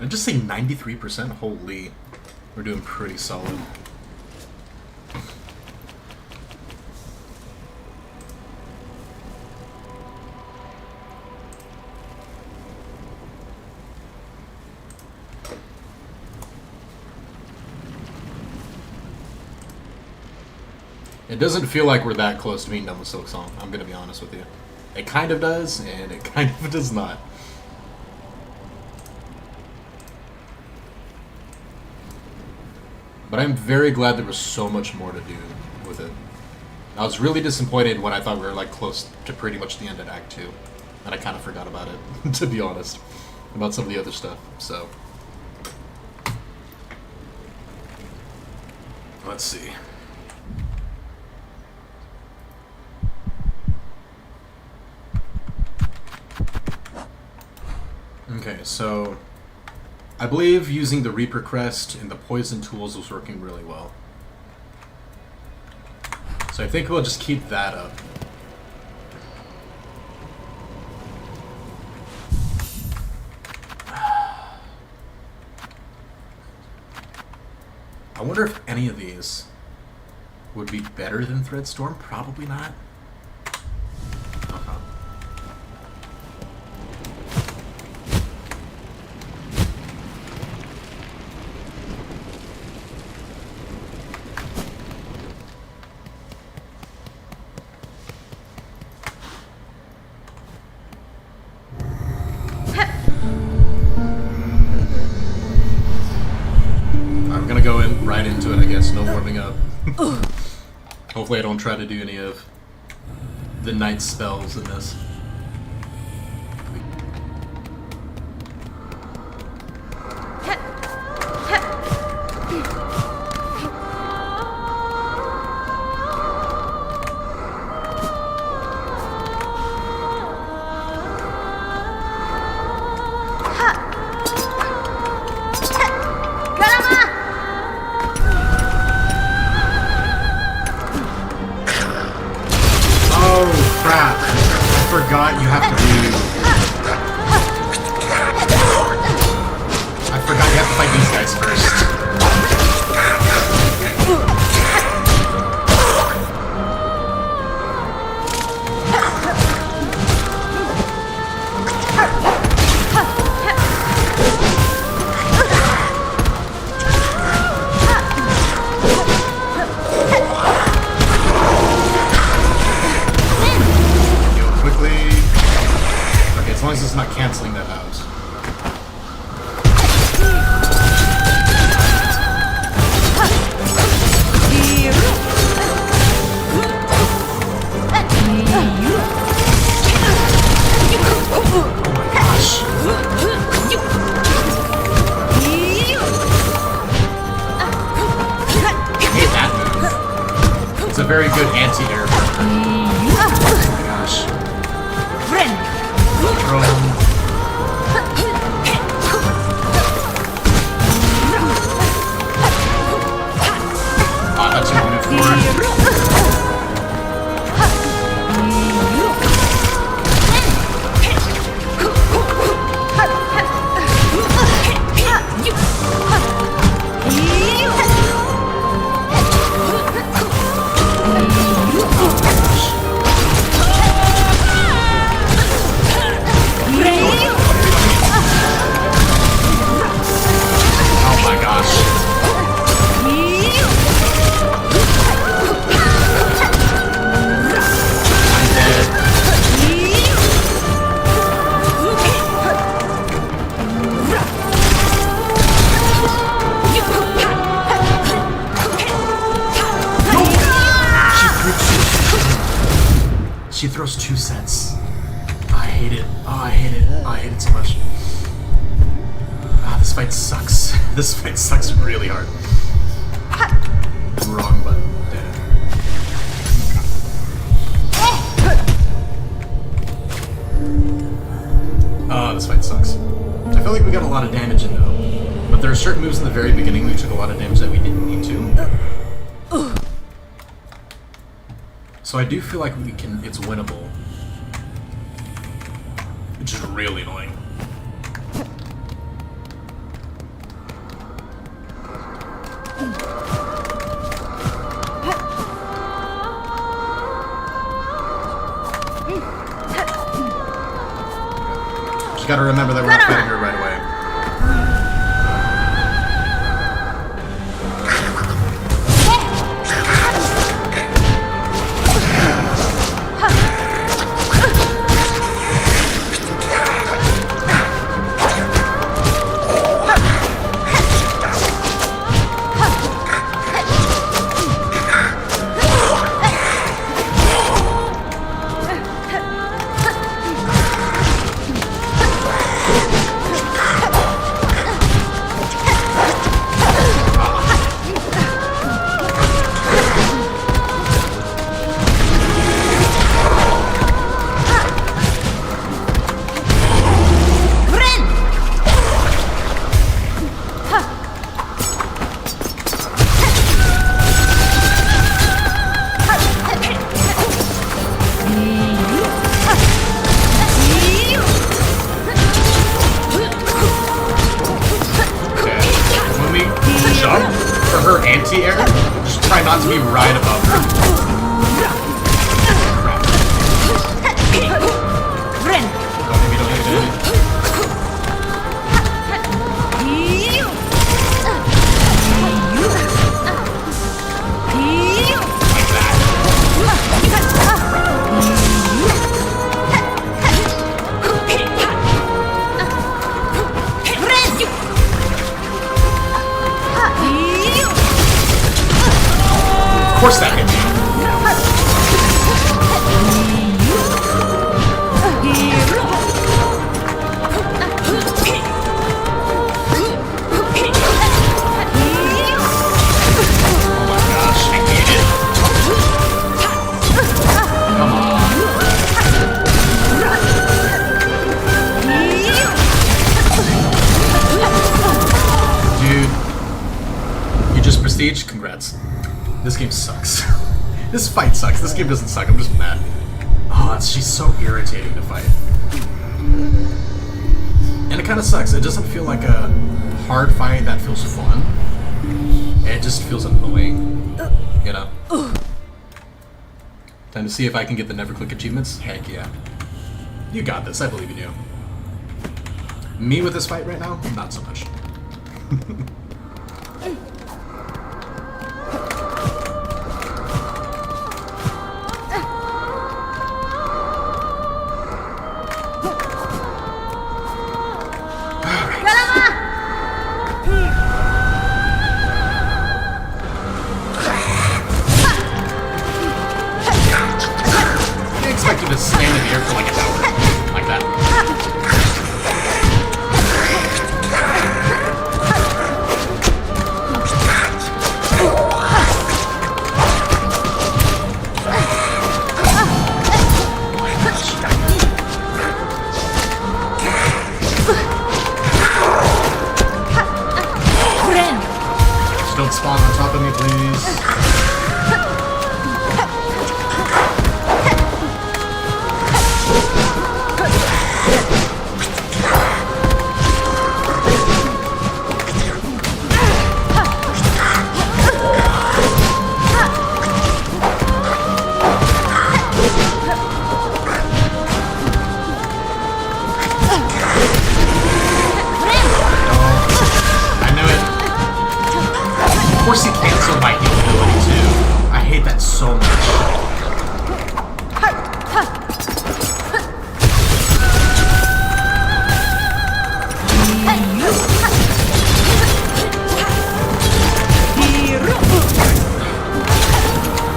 I'd just say 93%. Holy, we're doing pretty solid. It doesn't feel like we're that close to being done with Silksong, I'm gonna be honest with you. It kind of does, and it kind of does not. But I'm very glad there was so much more to do with it. I was really disappointed when I thought we were like close to pretty much the end of Act 2. And I kind of forgot about it, to be honest. About some of the other stuff, so. Let's see. Okay, so I believe using the Reaper Crest and the Poison Tools was working really well. So I think we'll just keep that up. I wonder if any of these would be better than Threadstorm. Probably not. Right into it, I guess. No warming up. Hopefully I don't try to do any of the night spells in this. Very good anti-air. Oh my gosh. Oh, I thought you wanted forward. She throws 2 sets. I hate it. Oh, I hate it. Oh, I hate it so much. Ah, this fight sucks. This fight sucks really hard. Wrong button. Oh, this fight sucks. I feel like we got a lot of damage in though. But there are certain moves in the very beginning we took a lot of damage that we didn't need to. So I do feel like it's winnable. Which is really annoying. gotta remember that we're not fighting her right away. Anti-air, just try not to be right above her. Of course that hit me. Oh my gosh, I hate it. Come on. Dude, you just prestige? Congrats. This game sucks. This fight sucks. This game doesn't suck. I'm just mad. Oh, she's so irritating to fight. And it kind of sucks. It doesn't feel like a hard fight that feels fun. It just feels annoying. You know? Time to see if I can get the never click achievements? Heck yeah. You got this. I believe in you. Me with this fight right now? Not so much. To stand in the air for like an hour, like that. Just don't spawn on top of me, please. Of course he canceled my heal ability too. I hate that so much.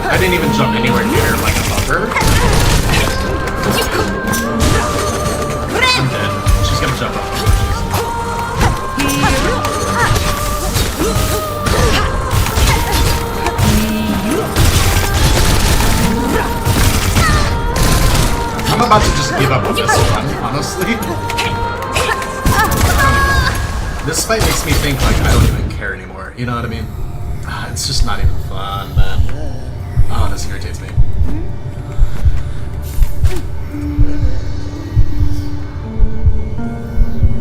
I didn't even jump anywhere near like above her. I'm dead. She's gonna jump up. I'm about to just give up on this one, honestly. This fight makes me think like I don't even care anymore, you know what I mean? It's just not even fun, man. Oh, this irritates me.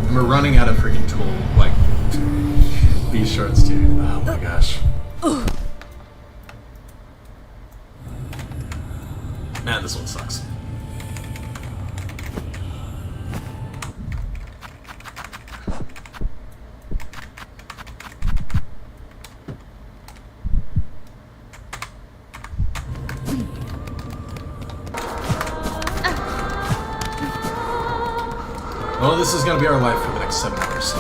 And we're running out of freaking tool, like, B-shorts, dude. Oh my gosh. Man, this one sucks. this is gonna be our life for the next 7 hours.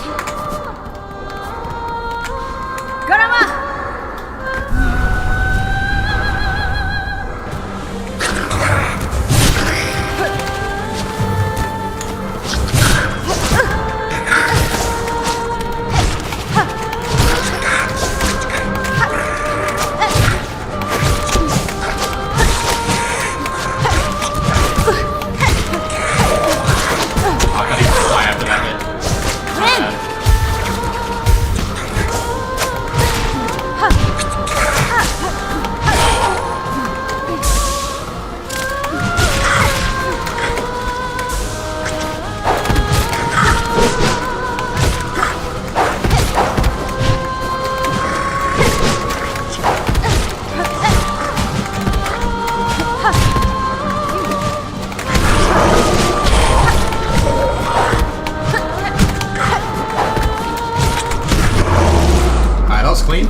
Clean.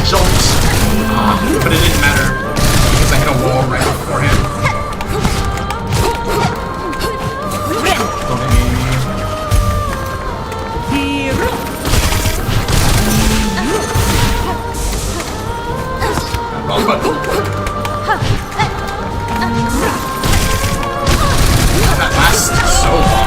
Jumps. But it didn't matter because I hit a wall right before him. Wrong button. That lasts so long,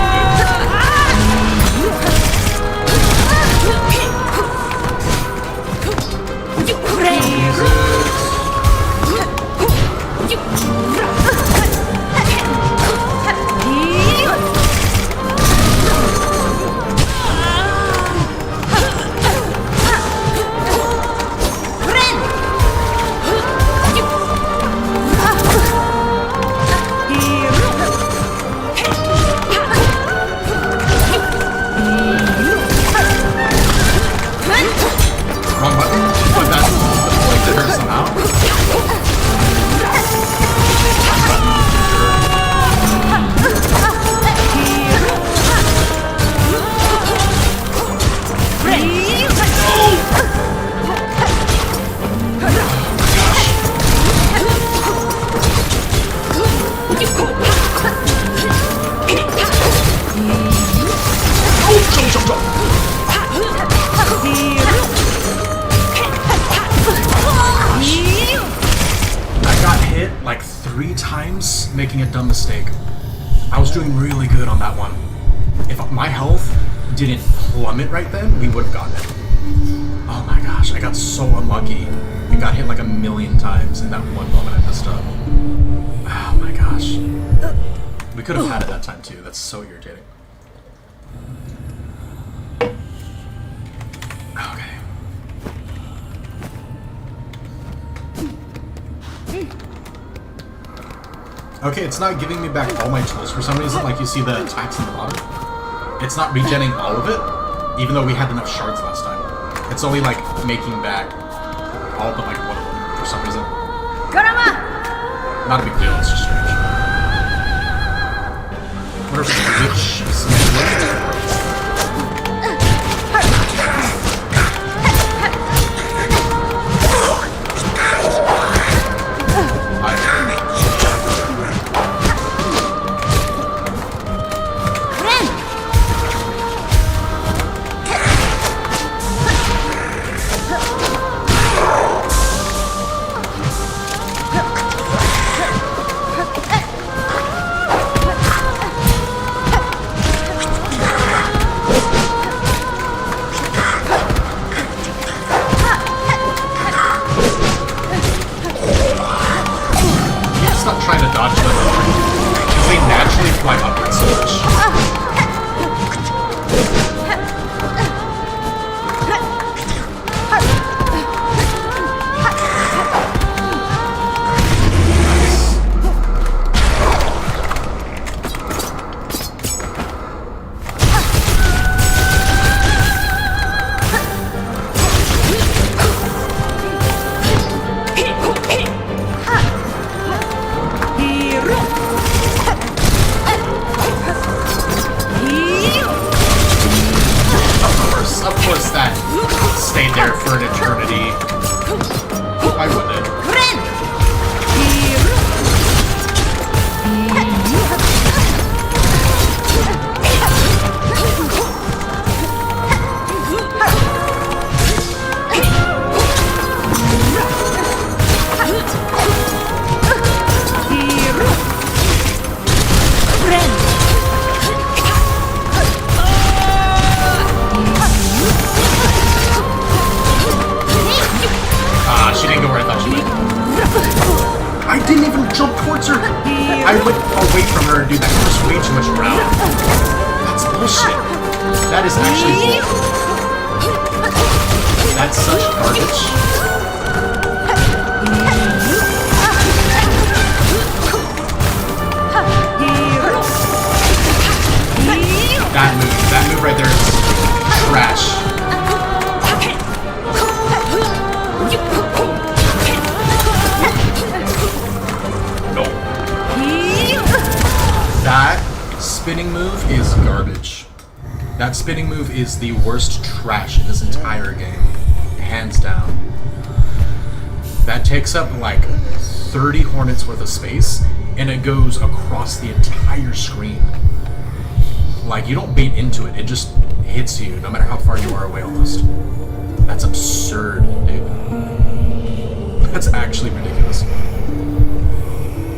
wrong button. But that's the point that hurts somehow. Like 3 times making a dumb mistake. I was doing really good on that one. If my health didn't plummet right then, we would have gotten it. Oh my gosh, I got so unlucky. We got hit like 1,000,000 times in that one moment I messed up. Oh my gosh. We could have had it that time too. That's so irritating. Okay. Okay, it's not giving me back all my tools for some reason. Like you see the attacks in the bottom. It's not regenning all of it, even though we had enough shards last time. It's only like making back all but like one of them for some reason. Not a big deal, it's just strange. I wonder if it's a glitch. there for an eternity. Why wouldn't it? She didn't go where I thought she would. I didn't even jump towards her. I went away from her and do that. There's way too much ground. That's bullshit. That is actually bull. That's such garbage. That move right there is trash. That spinning move is garbage. That spinning move is the worst trash in this entire game. Hands down. That takes up like 30 Hornets worth of space, and it goes across the entire screen. Like, you don't bait into it, it just hits you no matter how far you are away almost. That's absurd, dude. That's actually ridiculous.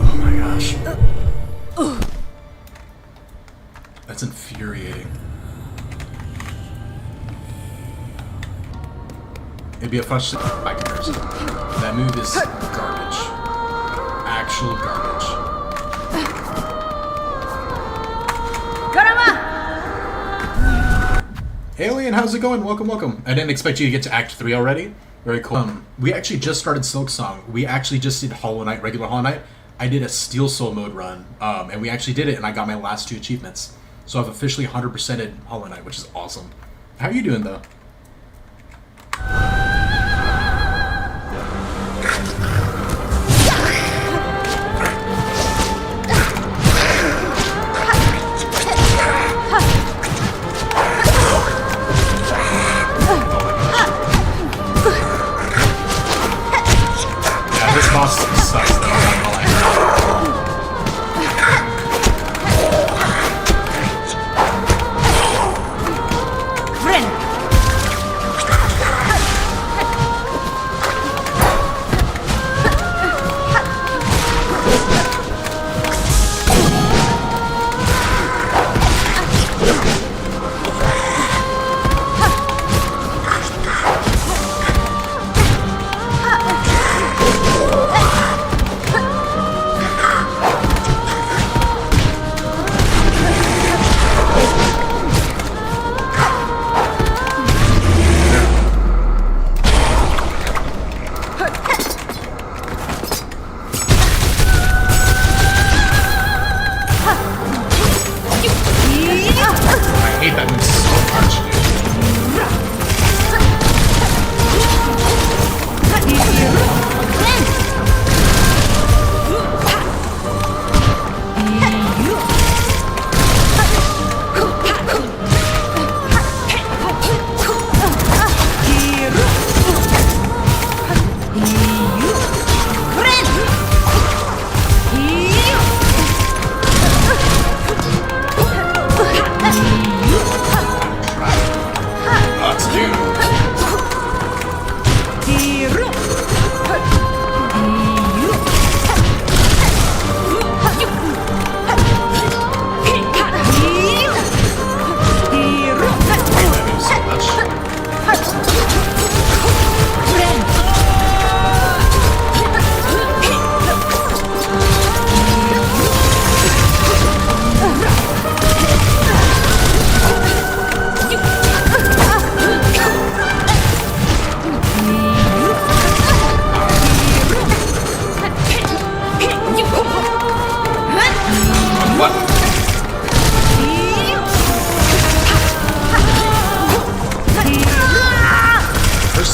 Oh my gosh. That's infuriating. It'd be a frustrating by comparison. That move is garbage. Actual garbage. Alien, how's it going? Welcome, welcome. I didn't expect you to get to Act 3 already. Very cool. We actually just started Silksong. We actually just did Hollow Knight, regular Hollow Knight. I did a Steel Soul mode run, and we actually did it, and I got my last 2 achievements. So I've officially 100%ed Hollow Knight, which is awesome. How are you doing, though? Yeah, this boss sucks, though. I'm not gonna lie.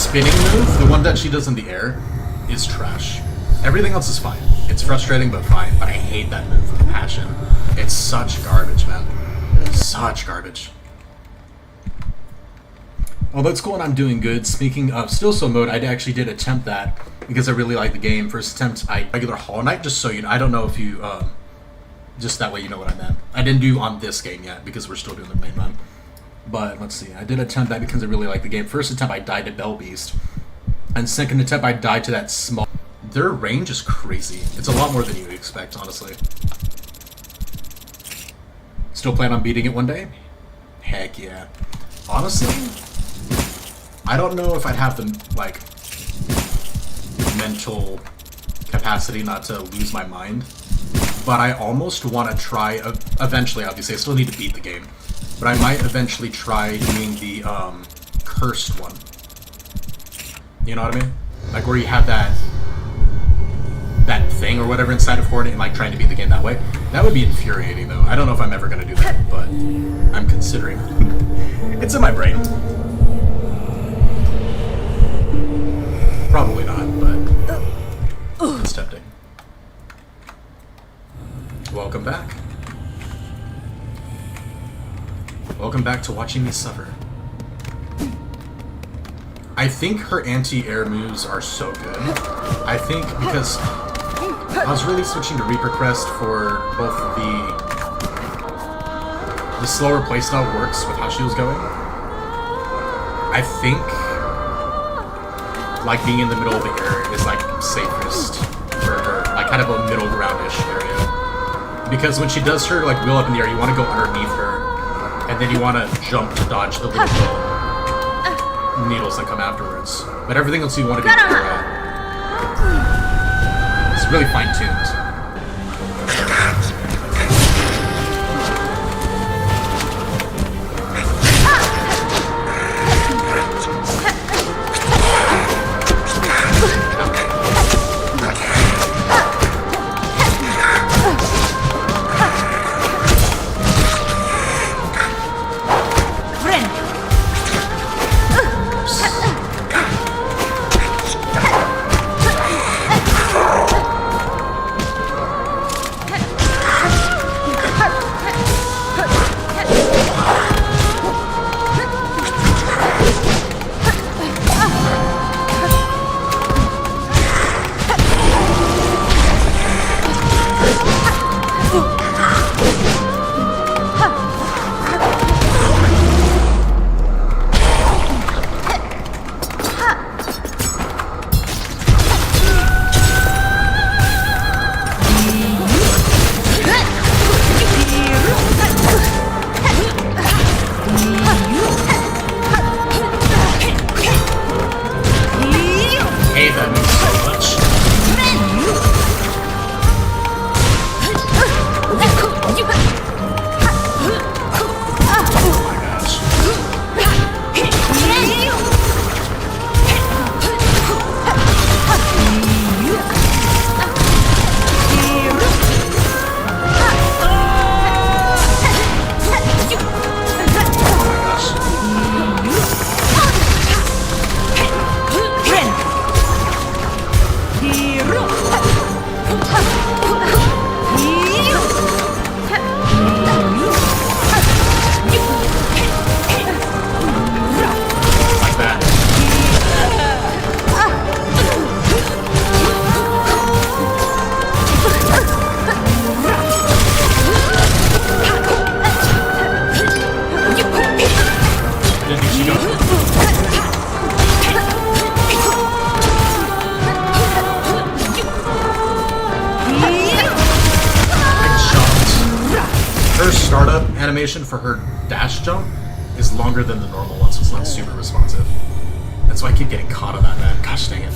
spinning move, the one that she does in the air, is trash. Everything else is fine. It's frustrating, but fine. But I hate that move with passion. It's such garbage, man. Such garbage. Oh, that's cool, and I'm doing good. Speaking of Silksong mode, I actually did attempt that because I really like the game. First attempt, I regular Hollow Knight, just so you know. I don't know if you, just that way you know what I meant. I didn't do on this game yet because we're still doing the main run. But let's see, I did attempt that because I really like the game. First attempt, I died to Bell Beast. And second attempt, I died to that small... Their range is crazy. It's a lot more than you would expect, honestly. Still plan on beating it one day? Heck yeah. Honestly, I don't know if I'd have the, like, mental capacity not to lose my mind. But I almost want to try, eventually, obviously, I still need to beat the game. But I might eventually try doing the, cursed one. You know what I mean? Like, where you have that thing or whatever inside of Hornet and, like, trying to beat the game that way. That would be infuriating, though. I don't know if I'm ever going to do that, but I'm considering. It's in my brain. Probably not, but it's tempting. Welcome back. Welcome back to watching me suffer. I think her anti-air moves are so good. I think because I was really switching to Reaper Crest for both the slower playstyle works with how she was going. I think like being in the middle of the air is like safest for her, like kind of a middle ground-ish area. Because when she does her like wheel up in the air, you want to go underneath her, and then you want to jump to dodge the little needles that come afterwards. But everything else you want to do it's really fine-tuned. Animation for her dash jump is longer than the normal one, so it's not super responsive. That's why I keep getting caught on that, man. Gosh dang it.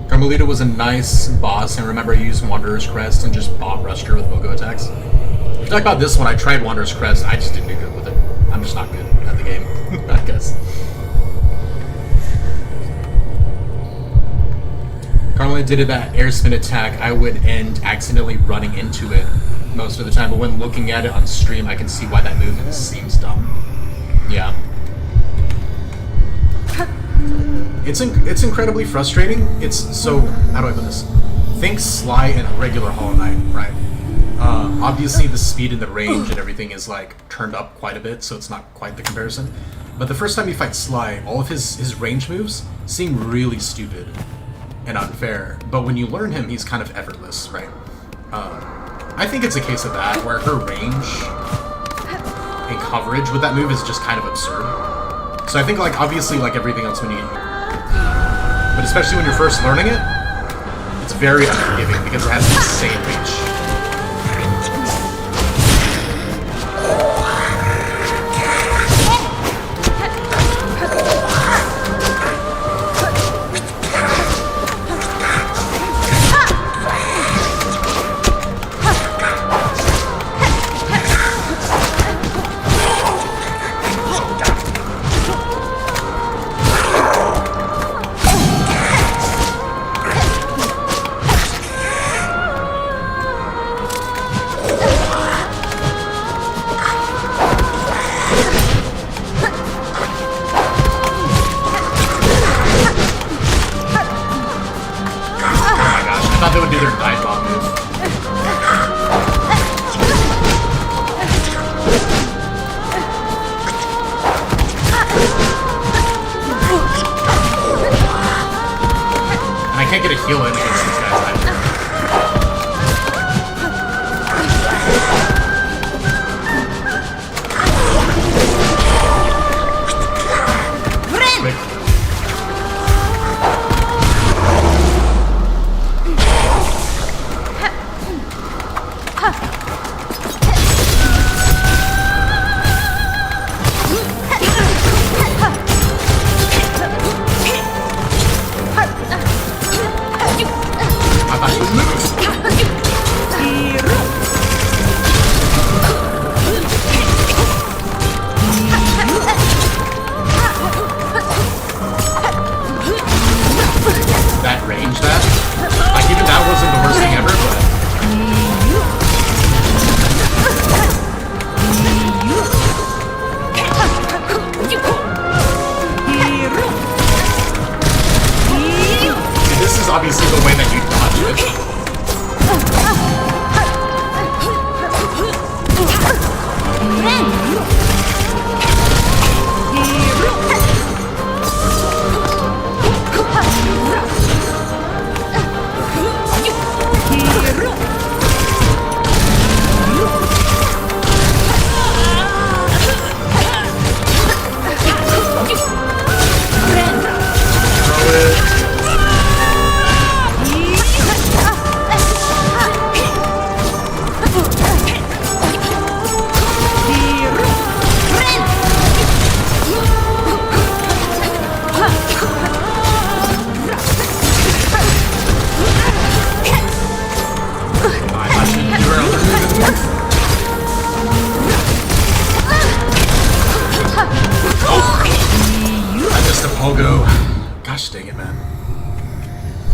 Carmelita was a nice boss, and remember I used Wanderer's Crest and just bot rushed her with Bogo attacks. If you talk about this one, I tried Wanderer's Crest, I just didn't do good with it. I'm just not good at the game, I guess. Carmelita did that air spin attack, I would end accidentally running into it most of the time, but when looking at it on stream, I can see why that move seems dumb. Yeah. It's incredibly frustrating. It's so, how do I put this? think Sly and regular Hollow Knight, right? Obviously the speed and the range and everything is like turned up quite a bit, so it's not quite the comparison. But the first time you fight Sly, all of his range moves seem really stupid and unfair. But when you learn him, he's kind of effortless, right? I think it's a case of that, where her range and coverage with that move is just kind of absurd. So I think, like, obviously, like everything else we need, but especially when you're first learning it, it's very unforgiving because it has insane reach.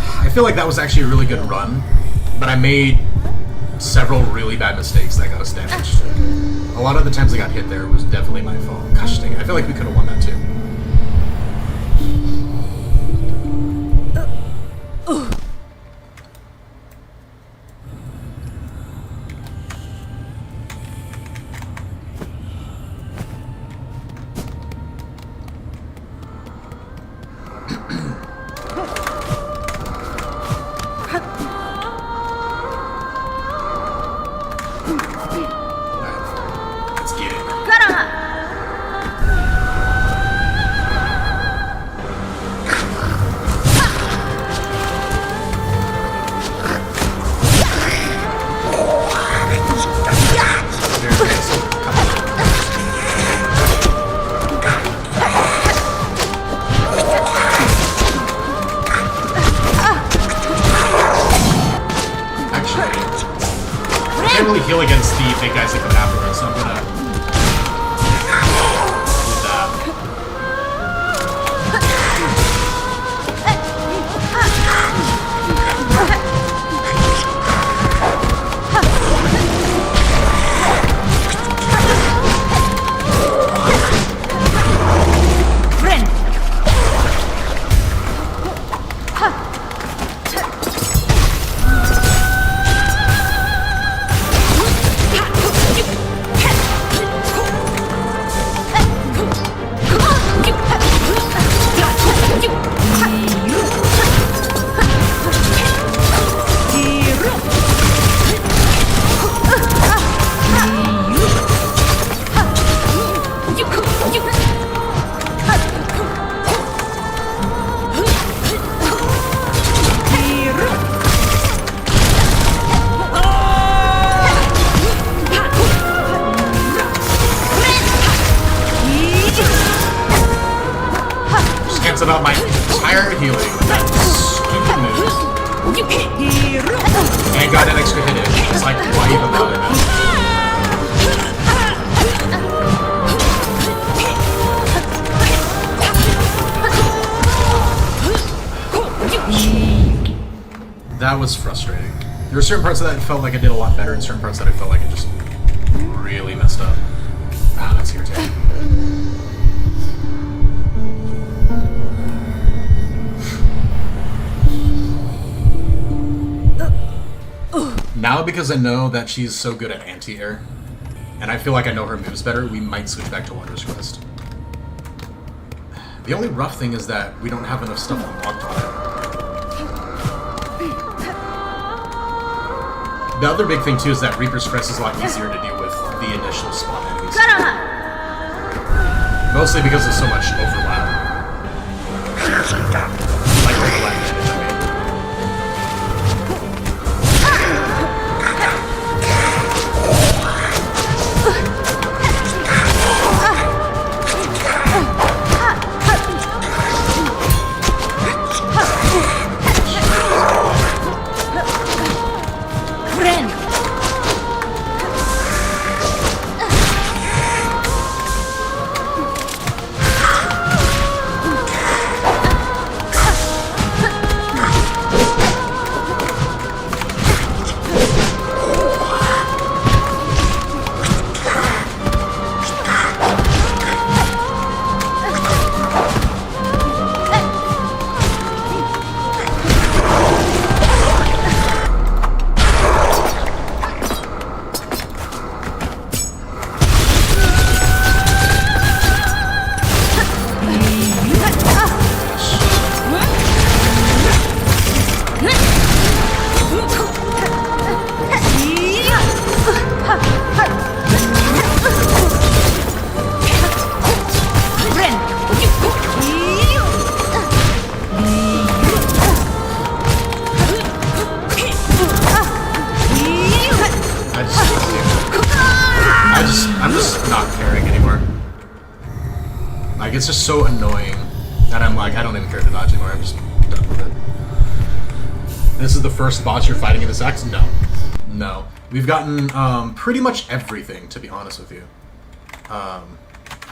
I feel like that was actually a really good run, but I made several really bad mistakes that got us damaged. A lot of the times I got hit there was definitely my fault. Gosh dang it, I feel like we could have won that too. Heal against the big guys that come afterwards, so I'm gonna healing with that stupid move. And got an extra hit in. It's like, why even bother, man? That was frustrating. There were certain parts of that felt like I did a lot better, and certain parts that I felt like I just really messed up. Ah, that's irritating. Now, because I know that she's so good at anti-air, and I feel like I know her moves better, we might switch back to Wondrous Quest. The only rough thing is that we don't have enough stuff unlocked on it. The other big thing, too, is that Reaper's Crest is a lot easier to deal with the initial spawn enemies. Mostly because of so much overlap. Like overlap damage, I mean. I'm just not caring anymore. Like, it's just so annoying that I'm like, I don't even care to dodge anymore. I'm just done with it. This is the first boss you're fighting in this act? No. No. We've gotten pretty much everything, to be honest with you.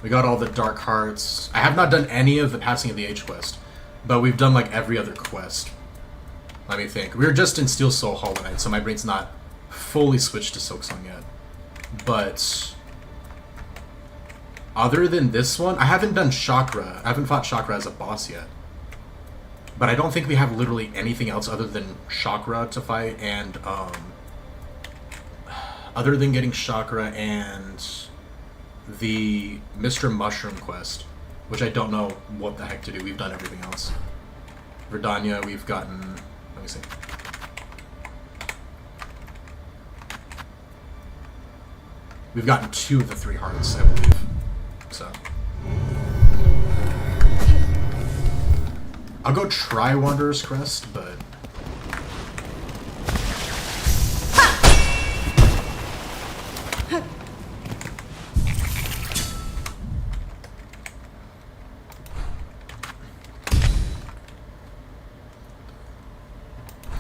We got all the Dark Hearts. I have not done any of the Passing of the Age quest, but we've done like every other quest. Let me think. We were just in Steel Soul Hollow Knight, so my brain's not fully switched to Silksong yet. But other than this one, I haven't done Chakra. I haven't fought Chakra as a boss yet. But I don't think we have literally anything else other than Chakra to fight, and other than getting Chakra and the Mr. Mushroom quest, which I don't know what the heck to do. We've done everything else. Verdania, we've gotten... Let me see. We've gotten 2 of the 3 hearts, I believe. So... I'll go try Wanderer's Crest, but...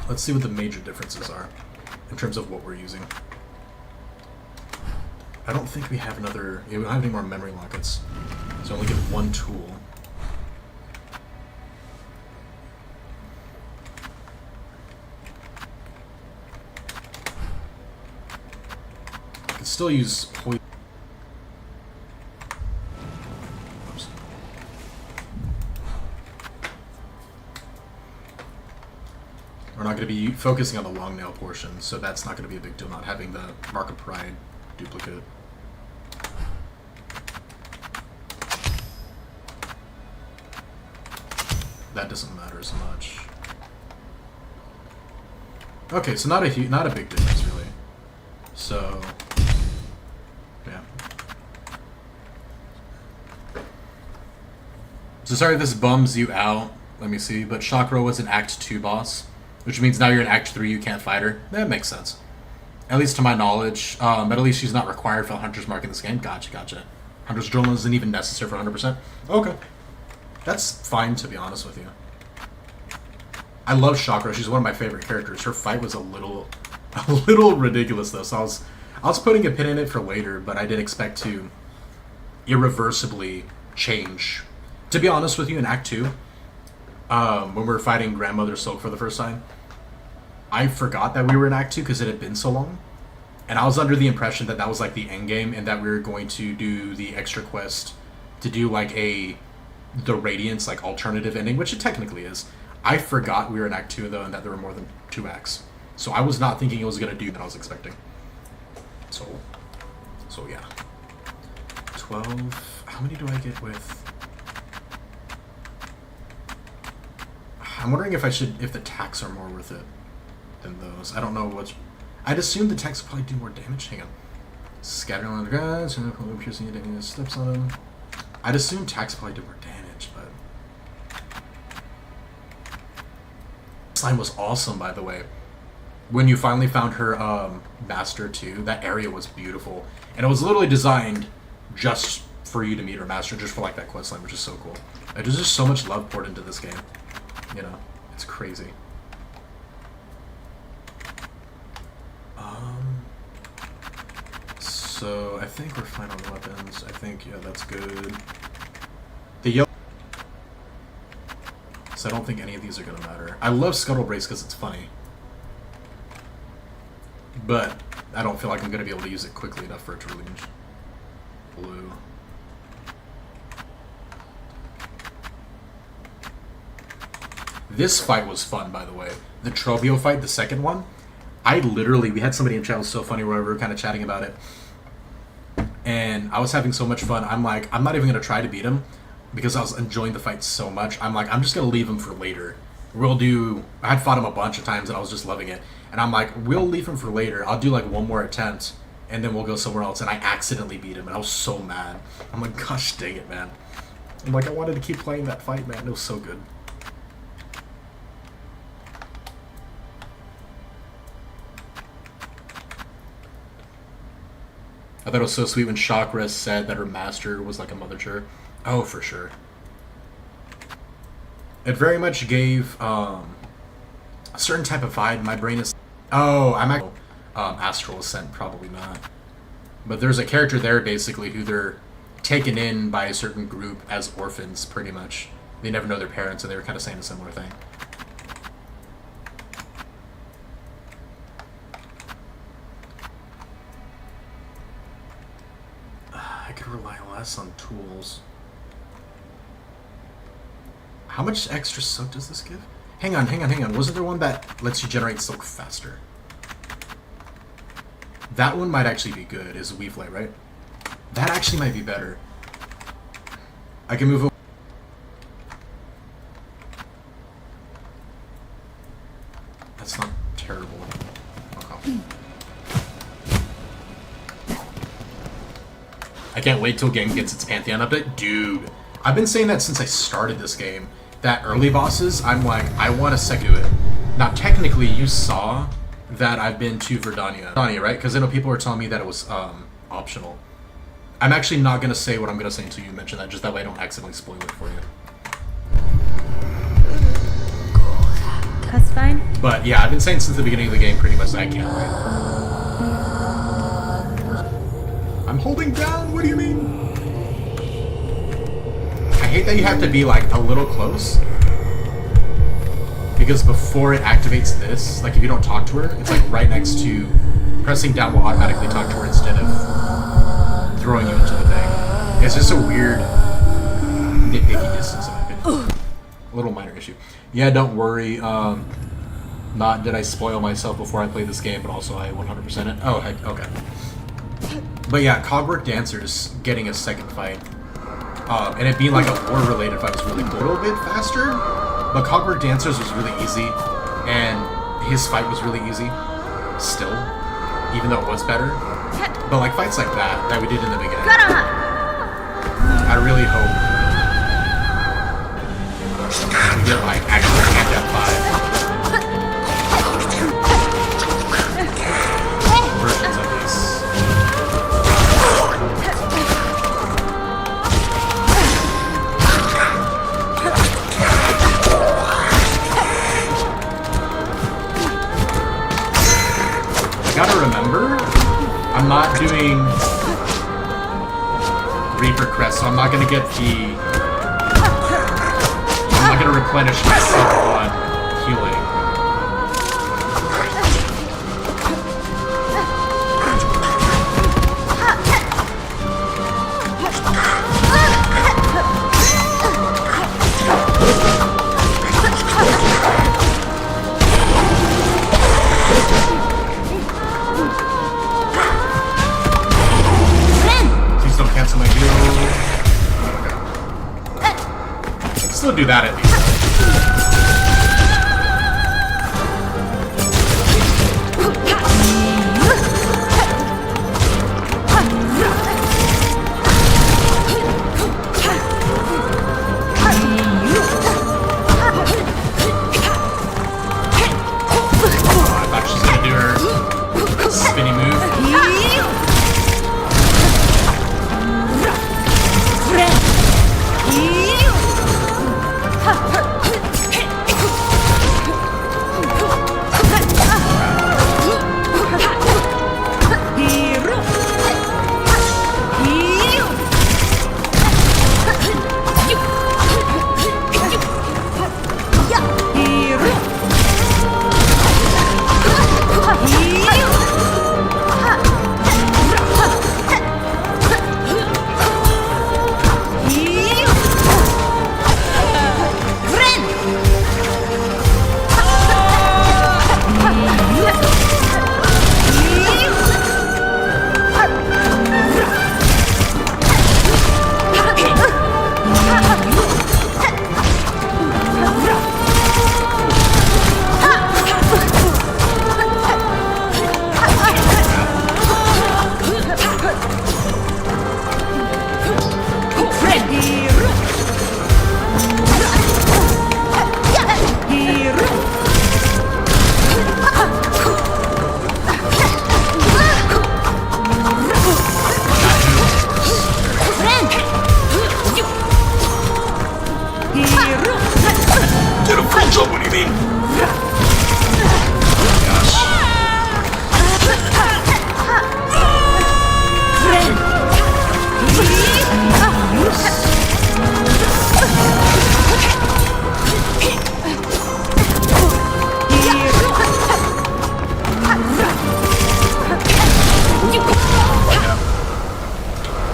Let's see what the major differences are in terms of what we're using. I don't think we have another... Yeah, we don't have any more memory lockets, so I only get 1 tool. I can still use poison. Oops. We're not going to be focusing on the long nail portion, so that's not going to be a big deal, not having the Mark of Pride duplicate. That doesn't matter as much. Okay, so not a big difference really. So yeah. So sorry if this bums you out. Let me see. But Chakra was an Act 2 boss, which means now you're in Act 3. You can't fight her. That makes sense. At least to my knowledge. But at least she's not required for the Hunter's Mark in this game. Gotcha. Hunter's Journal isn't even necessary for 100%. Okay. That's fine, to be honest with you. I love Chakra. She's one of my favorite characters. Her fight was a little ridiculous though. So I was putting a pin in it for later, but I didn't expect to irreversibly change. To be honest with you, in Act 2, when we were fighting Grandmother Silk for the first time, I forgot that we were in Act 2 because it had been so long. And I was under the impression that that was like the end game and that we were going to do the extra quest to do like the Radiance like alternative ending, which it technically is. I forgot we were in Act 2 though and that there were more than 2 acts. So I was not thinking it was going to do what I was expecting. So yeah. 12. How many do I get with? I'm wondering if the attacks are more worth it than those. I don't know what's... I'd assume the attacks will probably do more damage. Hang on. Scattering on the ground, piercing it, taking steps on them. I'd assume attacks probably do more damage, but... Slime was awesome, by the way. When you finally found her master, too, that area was beautiful. And it was literally designed just for you to meet her master, just for, like, that quest line, which is so cool. There's just so much love poured into this game. You know, it's crazy. So I think we're fine on weapons. I think, yeah, that's good. The yellow... So I don't think any of these are gonna matter. I love Scuttle Brace because it's funny. But I don't feel like I'm gonna be able to use it quickly enough for it to really blue. This fight was fun, by the way. The Trobio fight, the second one, we had somebody in chat, it was so funny where we were kind of chatting about it. And I was having so much fun, I'm like, I'm not even going to try to beat him because I was enjoying the fight so much. I'm like, I'm just going to leave him for later. I had fought him a bunch of times and I was just loving it. And I'm like, we'll leave him for later. I'll do like one more attempt and then we'll go somewhere else. And I accidentally beat him and I was so mad. I'm like, gosh dang it, man. I'm like, I wanted to keep playing that fight, man. It was so good. I thought it was so sweet when Chakra said that her master was like a mother to her. Oh, for sure. It very much gave a certain type of vibe. My brain is... Oh, I'm actually... Astral Ascent, probably not. But there's a character there, basically, who they're taken in by a certain group as orphans, pretty much. They never know their parents, and they were kind of saying a similar thing. I could rely less on tools. How much extra silk does this give? Hang on. Wasn't there one that lets you generate silk faster? That one might actually be good, is Weave Light, right? That actually might be better. I can move... That's not terrible. Okay. I can't wait till game gets its Pantheon update. Dude, I've been saying that since I started this game. That early bosses, I'm like, I want to do it. Now, technically, you saw that I've been to Verdania, right? Because I know people were telling me that it was optional. I'm actually not going to say what I'm going to say until you mention that, just that way I don't accidentally spoil it for you. That's fine. But yeah, I've been saying since the beginning of the game pretty much that I can't wait. I'm holding down, what do you mean? I hate that you have to be like a little close. Because before it activates this, like if you don't talk to her, it's like right next to... Pressing down will automatically talk to her instead of throwing you into the thing. It's just a weird nitpicky distance in my opinion. A little minor issue. Yeah, don't worry. Not did I spoil myself before I played this game, but also I 100% it. Oh, heck, okay. But yeah, Cogwork Dancers getting a second fight. And it being like a war-related fight was really cool. A little bit faster, but Cogwork Dancers was really easy, and his fight was really easy, still, even though it was better. But like fights like that we did in the beginning, I really hope we get like actual Pantheon 5 versions of this. gotta remember, I'm not doing Reaper Crest, so I'm not gonna get the... I'm not gonna replenish myself on healing. Please don't cancel my heal. Okay. I can still do that at least.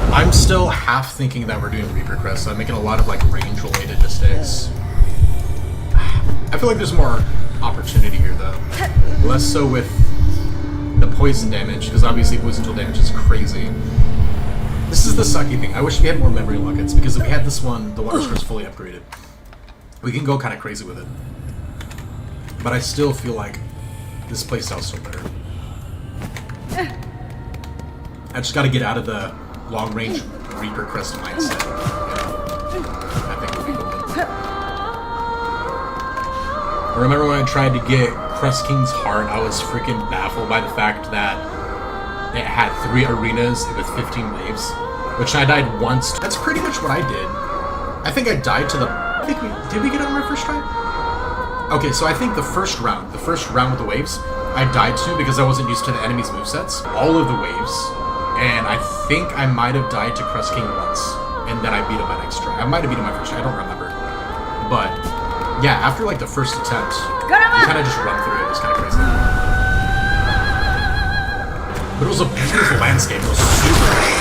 I'm still half thinking that we're doing Reaper Crest, so I'm making a lot of like range-related mistakes. I feel like there's more opportunity here though. Less so with the poison damage, because obviously poison tool damage is crazy. This is the sucky thing. I wish we had more memory lockets, because if we had this one, the water spread's fully upgraded. We can go kind of crazy with it. But I still feel like this playstyle's still better. I just gotta get out of the long-range Reaper Crest mindset. I think we'll be golden. I remember when I tried to get Crest King's Heart, I was freaking baffled by the fact that it had 3 arenas with 15 waves, which I died once. That's pretty much what I did. I think I died to the... did we get it on our first try? Okay, so I think the first round with the waves, I died to because I wasn't used to the enemy's movesets. All of the waves. And I think I might have died to Crest King once, and then I beat him my next try. I might have beat him my first try, I don't remember. But, yeah, after like the first attempt, you kind of just run through it. It was kind of crazy. But it was a beautiful landscape. It was super...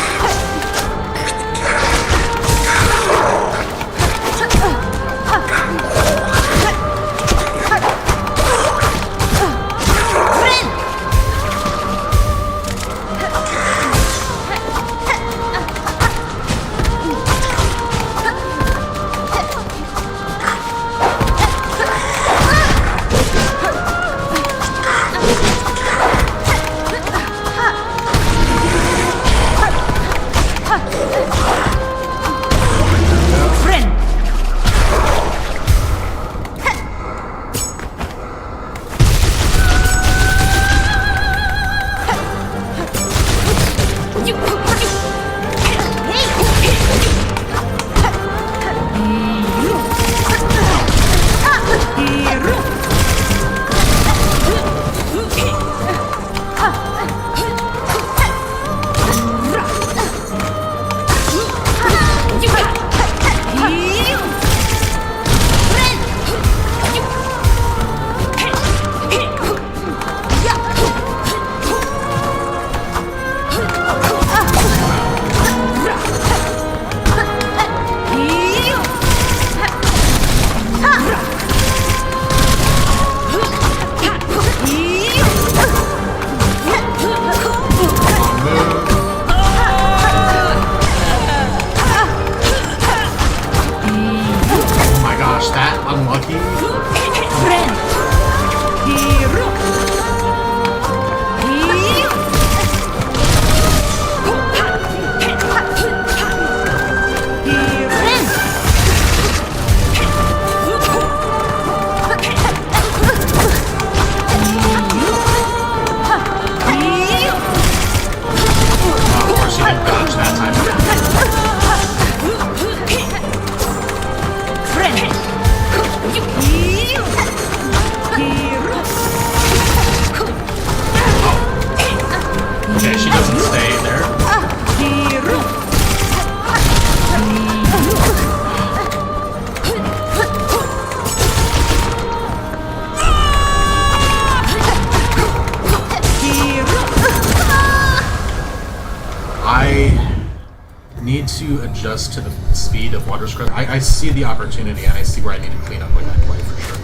to adjust to the speed of water scrub. I see the opportunity, and I see where I need to clean up like my play for sure.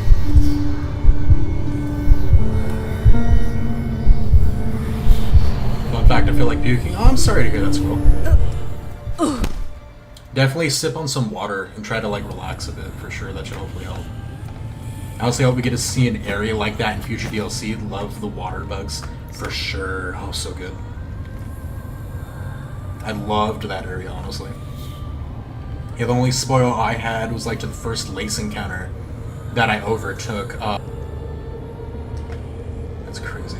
Fun fact, I feel like puking. Oh, I'm sorry to hear that, Squirrel. Definitely sip on some water and try to like relax a bit for sure. That should hopefully help. I honestly hope we get to see an area like that in future DLC. Love the water bugs for sure. Oh, so good. I loved that area, honestly. Yeah, the only spoil I had was like to the first lace encounter that I overtook. That's crazy.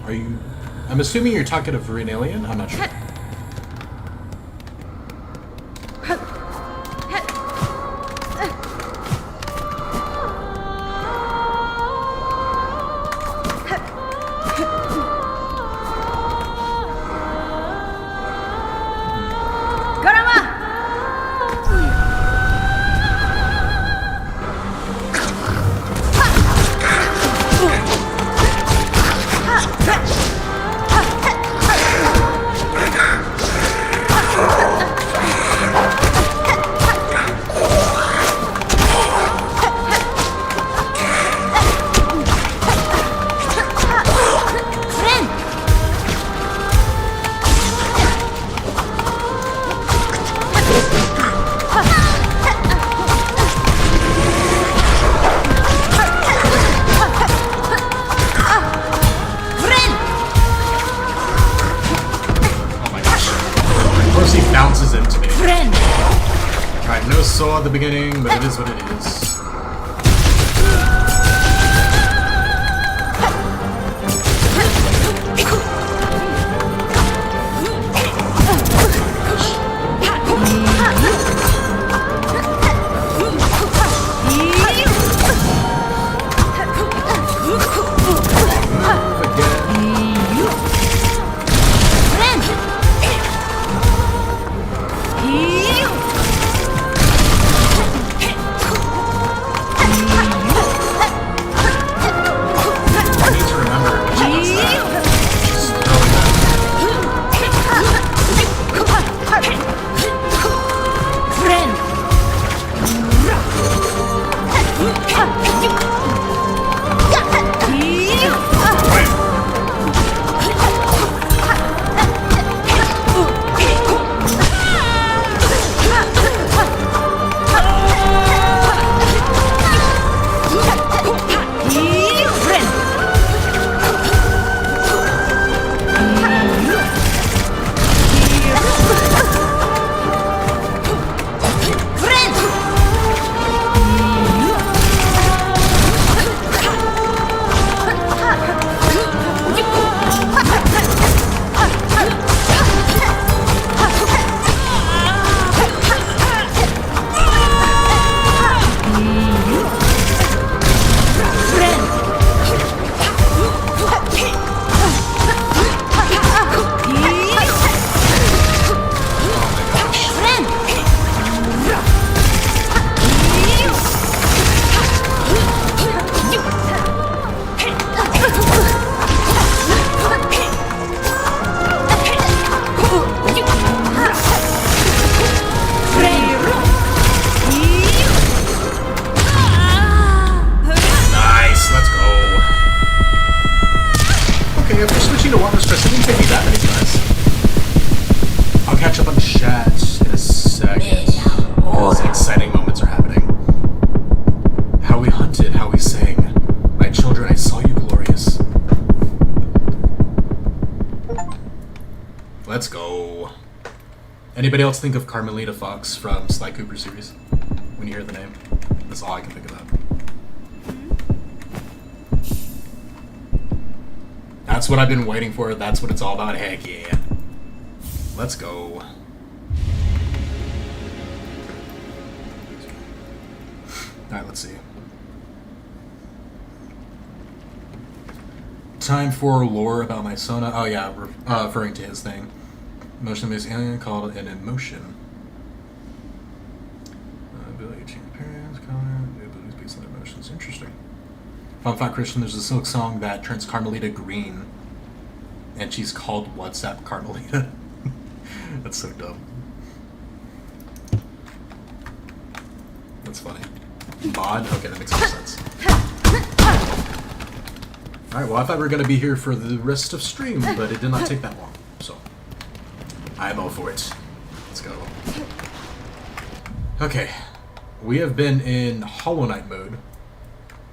Are you... I'm assuming you're talking to an alien? I'm not sure. At the beginning, but it is what it is. Let's go. Anybody else think of Carmelita Fox from Sly Cooper series? When you hear the name, that's all I can think about. That's what I've been waiting for. That's what it's all about. Heck yeah. Let's go. Alright, let's see. Time for lore about my Sona. Oh yeah, referring to his thing. Motion-based alien called an emotion. Ability to change appearance, color, the abilities based on emotions. Interesting. Fun fact, Christian, there's a Silksong that turns Carmelita green, and she's called WhatsApp Carmelita. That's so dumb. That's funny. Mod? Okay, that makes more sense. Alright, well, I thought we were going to be here for the rest of stream, but it did not take that long, so I'm all for it. Let's go. Okay, we have been in Hollow Knight mode,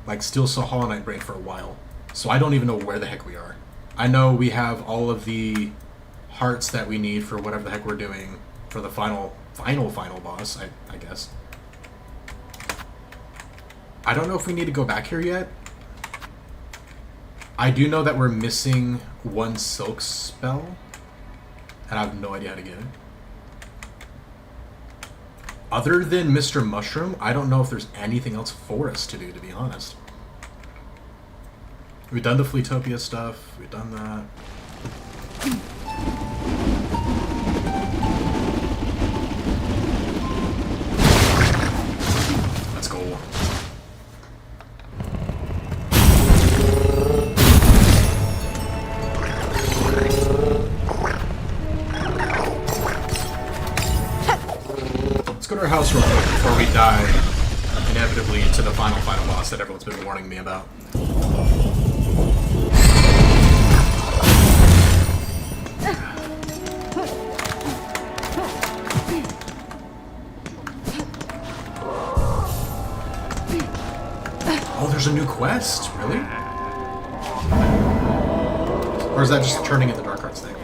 like still so Hollow Knight brain for a while, so I don't even know where the heck we are. I know we have all of the hearts that we need for whatever the heck we're doing for the final boss, I guess. I don't know if we need to go back here yet. I do know that we're missing one silk spell, and I have no idea how to get it. Other than Mr. Mushroom, I don't know if there's anything else for us to do, to be honest. We've done the Fleetopia stuff, we've done that. Let's go. Let's go to our house real quick before we die inevitably to the final boss that everyone's been warning me about. Oh, there's a new quest? Really? Or is that just turning in the Dark Arts thing?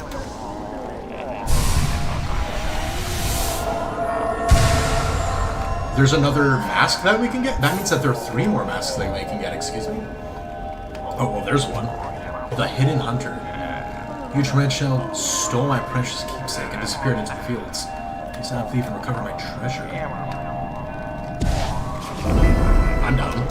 There's another mask that we can get? That means that there are 3 more masks that we can get, excuse me. Oh, well, there's one. The Hidden Hunter. Huge red shell stole my precious keepsake and disappeared into the fields. Please not leave and recover my treasure. I'm down.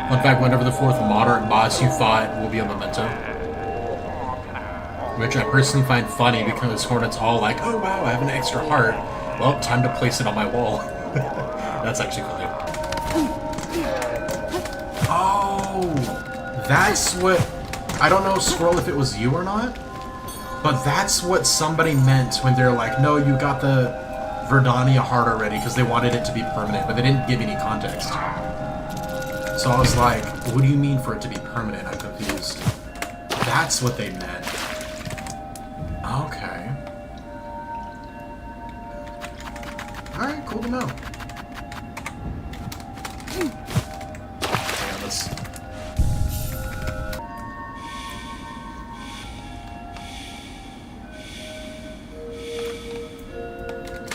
Fun fact, whenever the 4th moderate boss you fought will be a memento. Which I personally find funny because Hornet's all like, oh wow, I have an extra heart. Well, time to place it on my wall. That's actually funny. Oh, that's what... I don't know, Squirrel, if it was you or not, but that's what somebody meant when they're like, no, you got the Verdania heart already, because they wanted it to be permanent, but they didn't give any context. So I was like, what do you mean for it to be permanent? I'm confused. That's what they meant. Okay. Alright, cool to know. Yeah, let's...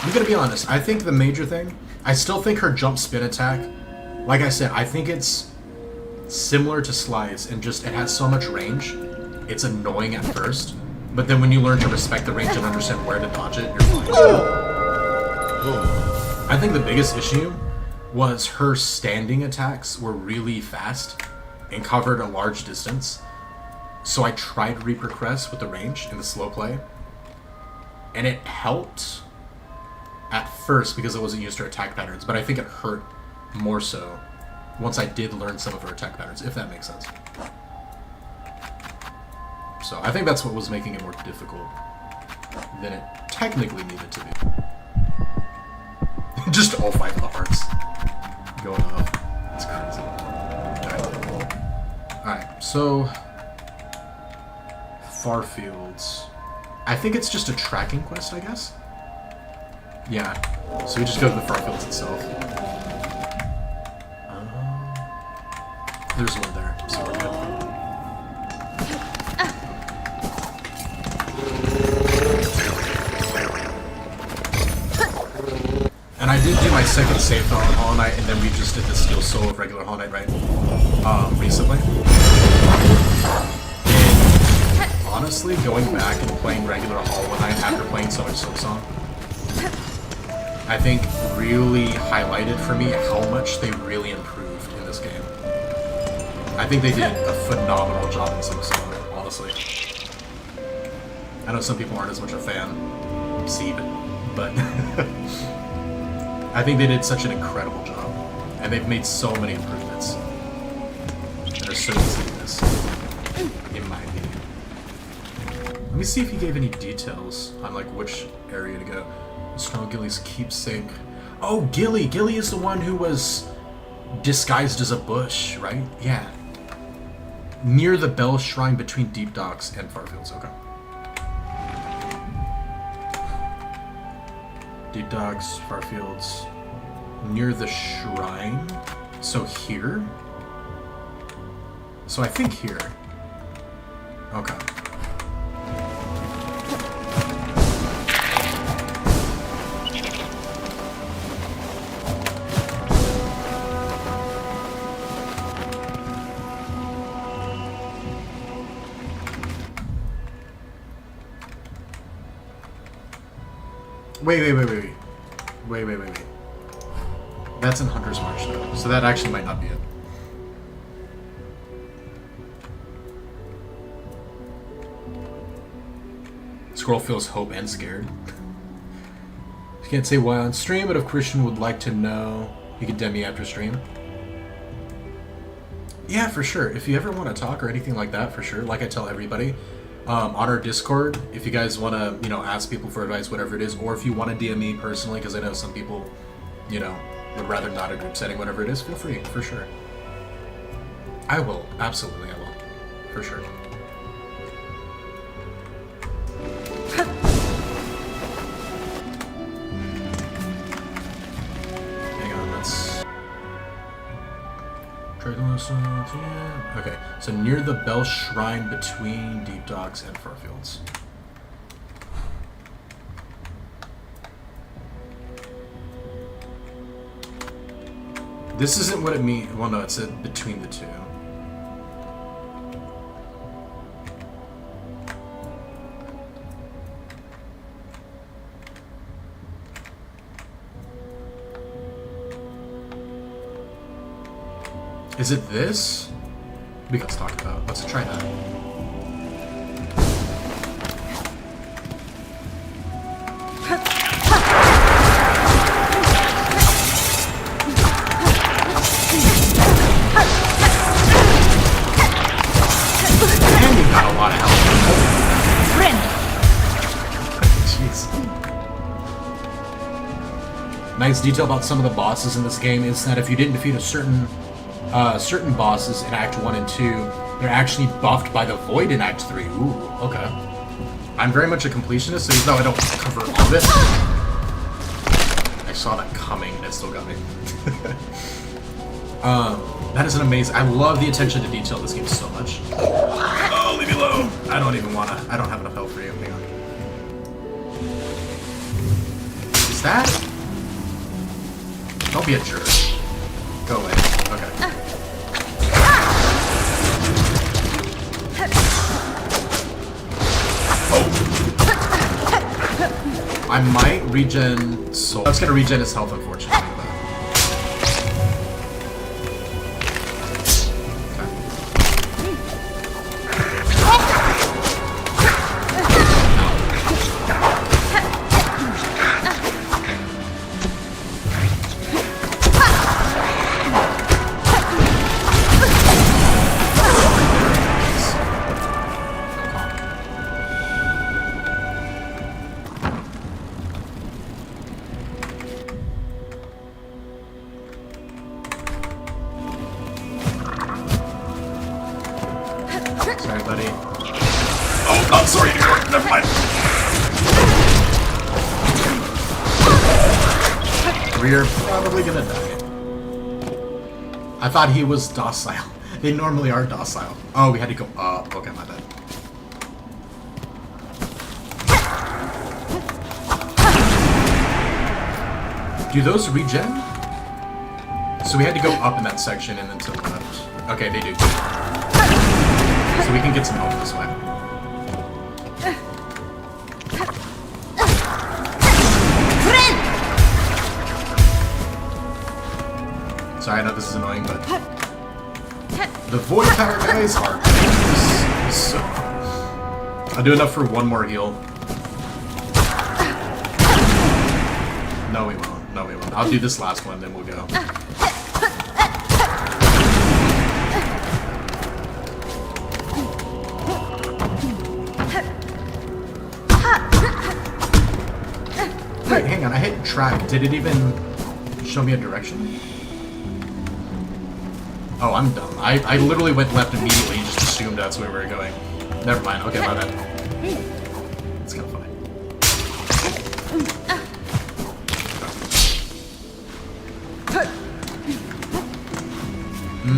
I'm gonna be honest, I think the major thing, I still think her jump spin attack, like I said, I think it's similar to Slide's and just it has so much range, it's annoying at first. But then when you learn to respect the range and understand where to dodge it, you're fine. I think the biggest issue was her standing attacks were really fast and covered a large distance. So I tried Reaper Crest with the range in the slow play. And it helped at first because it wasn't used to her attack patterns, but I think it hurt more so once I did learn some of her attack patterns, if that makes sense. So I think that's what was making it more difficult than it technically needed to be. Just all 5 of the hearts going off. It's crazy. Alright, so Farfields. I think it's just a tracking quest, I guess? Yeah. So we just go to the Farfields itself. There's one there, so we're good. And I did do my second save on Hollow Knight, and then we just did the Steel Soul of regular Hollow Knight, right? Recently. And honestly, going back and playing regular Hollow Knight after playing so much Silksong, I think really highlighted for me how much they really improved in this game. I think they did a phenomenal job in Silksong, honestly. I know some people aren't as much a fan, seed, but I think they did such an incredible job, and they've made so many improvements that are so easy to miss, in my opinion. Let me see if he gave any details on like which area to go. Snow Gilly's keepsake. Oh, Gilly! Gilly is the one who was disguised as a bush, right? Yeah. Near the Bell Shrine between Deep Docks and Farfields. Okay. Deep Docks, Farfields. Near the shrine. So here? So I think here. Okay. Wait. That's in Hunter's March, though, so that actually might not be it. Squirrel feels hope and scared. I can't say why on stream, but if Christian would like to know, he could DM me after stream. Yeah, for sure. If you ever want to talk or anything like that, for sure. Like I tell everybody, on our Discord, if you guys want to, ask people for advice, whatever it is, or if you want to DM me personally, because I know some people, would rather not a group setting, whatever it is, feel free, for sure. I will. Absolutely, I will. For sure. Hang on, let's... Okay, so near the Bell Shrine between Deep Docks and Farfields. This isn't what it means. Well, no, it said between the two. Is it this? Let's talk about. Let's try that. And you got a lot of health. Jeez. Nice detail about some of the bosses in this game is that if you didn't defeat a certain bosses in Act 1 and 2, they're actually buffed by the Void in Act 3. Ooh, okay. I'm very much a completionist, so even though I don't cover all of it, I saw that coming and it still got me. That is an amazing... I love the attention to detail in this game so much. Oh, leave me alone! I don't even wanna... I don't have enough health for you. Hang on. Is that... Don't be a jerk. Go away. Okay. Oh. I might regen soul. That's gonna regen his health, unfortunately. Sorry, buddy. Oh, not sorry anymore. Never mind. We're probably gonna die. I thought he was docile. They normally are docile. Oh, we had to go up. Okay, my bad. Do those regen? So we had to go up in that section and then to the left. Okay, they do. So we can get some help this way. Sorry, I know this is annoying, but the void power guys are so... I'll do enough for one more heal. No, we won't. No, we won't. I'll do this last one, then we'll go. Wait, hang on. I hit track. Did it even show me a direction? Oh, I'm dumb. I literally went left immediately and just assumed that's where we were going. Never mind. Okay, my bad. It's kind of funny.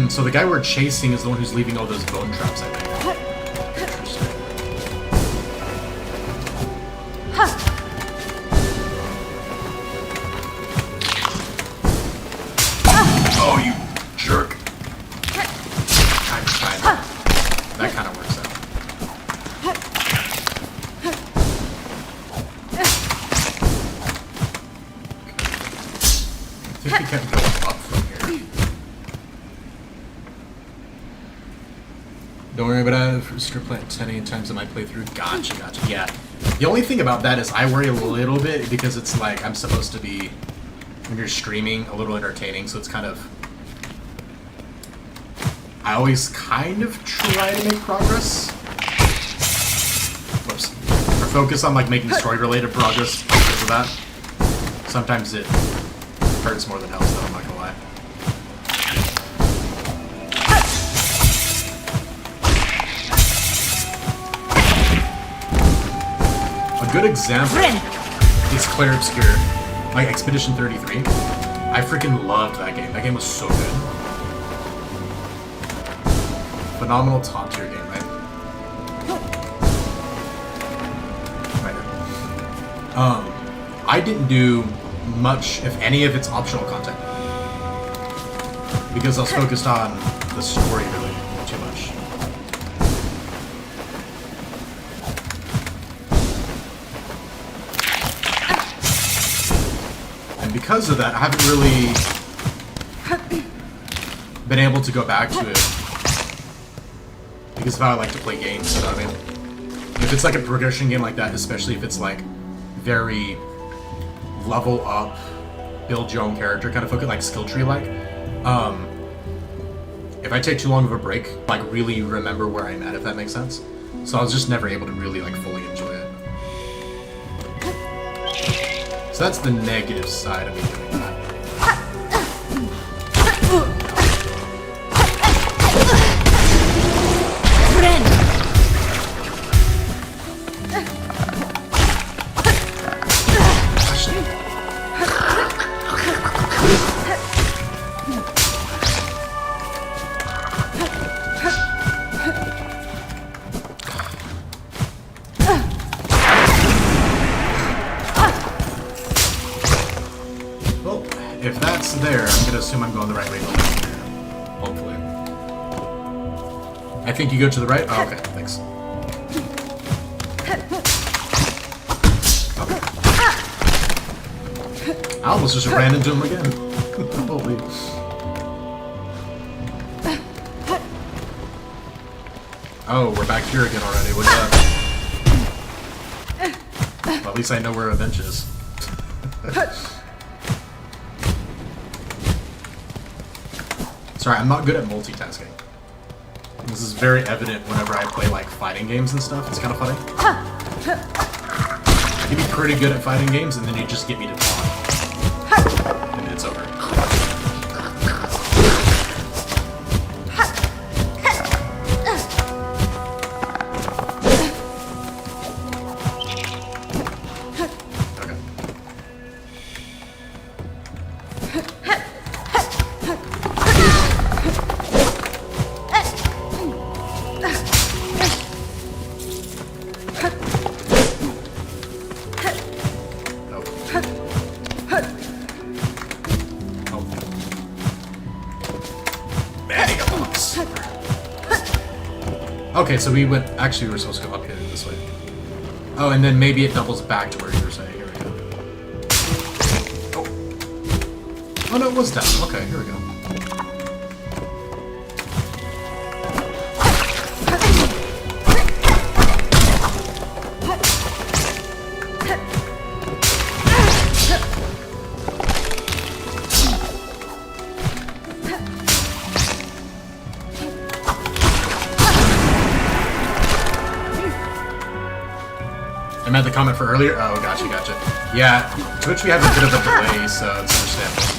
So the guy we're chasing is the one who's leaving all those bone traps, I think. Interesting. Oh, you jerk. I'm trying. That kind of works out. I think we kept going up from here. Don't worry about it. For strip plant 10 times in my playthrough. Gotcha, gotcha. Yeah. The only thing about that is I worry a little bit because it's like I'm supposed to be, when you're streaming, a little entertaining, so it's kind of... I always kind of try to make progress. Whoops. Or focus on like making story-related progress because of that. Sometimes it hurts more than helps, though, I'm not gonna lie. A good example is Clair Obscure, like Expedition 33. I freaking loved that game. That game was so good. Phenomenal top tier game, right? I didn't do much, if any, of its optional content because I was focused on the story really too much. And because of that, I haven't really been able to go back to it. Because of how I like to play games, you know what I mean? If it's like a progression game like that, especially if it's like very level up, build your own character kind of focus, like skill tree like, if I take too long of a break, like really remember where I'm at, if that makes sense. So I was just never able to really like fully enjoy it. So that's the negative side of me doing that. If that's there, I'm gonna assume I'm going the right way. Hopefully. I think you go to the right? Oh, okay, thanks. Okay. I almost just ran into him again. Holy. Oh, we're back here again already. What's up? Well, at least I know where a bench is. Sorry, I'm not good at multitasking. This is very evident whenever I play like fighting games and stuff. It's kind of funny. I can be pretty good at fighting games, and then you just get me to talk, and it's over. Okay, so we went... Actually, we were supposed to go up here this way. Oh, and then maybe it doubles back to where you were saying. Here we go. Oh. Oh, no, it was down. Okay, here we go. meant the comment for earlier. Oh, gotcha. Yeah, Twitch, we have a bit of a delay, so it's understandable.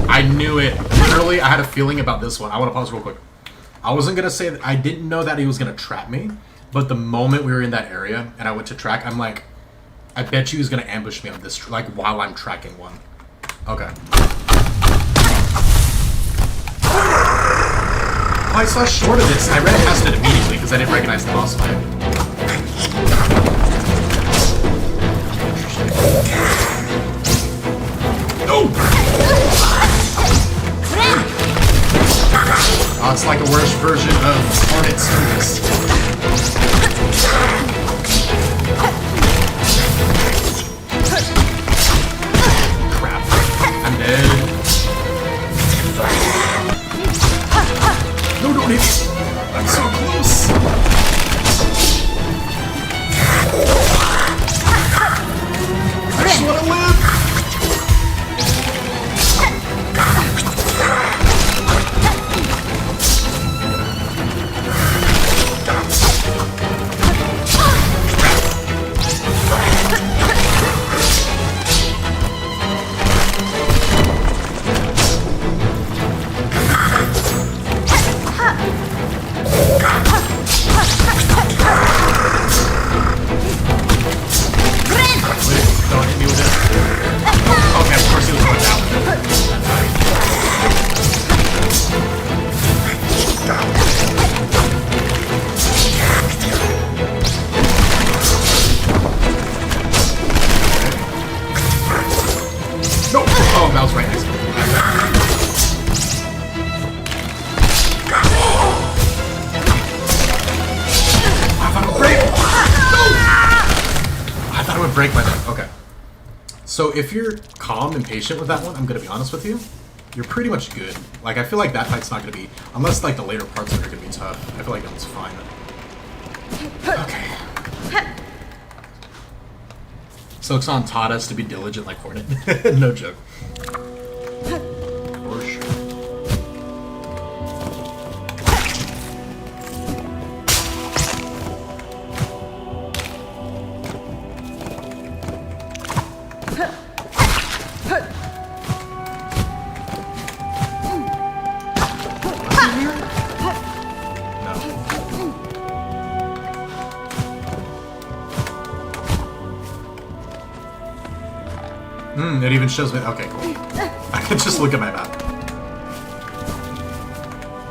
I knew it. Literally, I had a feeling about this one. I want to pause real quick. I wasn't going to say that I didn't know that he was going to trap me, but the moment we were in that area and I went to track, I'm like, I bet you he's going to ambush me on this, like, while I'm tracking one. Okay. Oh, I saw short of this. I ran past it immediately because I didn't recognize the boss fight. No! Oh, it's like a worse version of Hornet Service. Crap. I'm dead. No, don't hit me. I'm so close. I just want to live. Break my neck. Okay. So if you're calm and patient with that one, I'm gonna be honest with you, you're pretty much good. Like, I feel like that fight's not gonna be, unless like the later parts of it are gonna be tough. I feel like that one's fine. Okay. Silksong taught us to be diligent like Hornet. No joke. For sure. It even shows me. Okay, cool. I can just look at my map.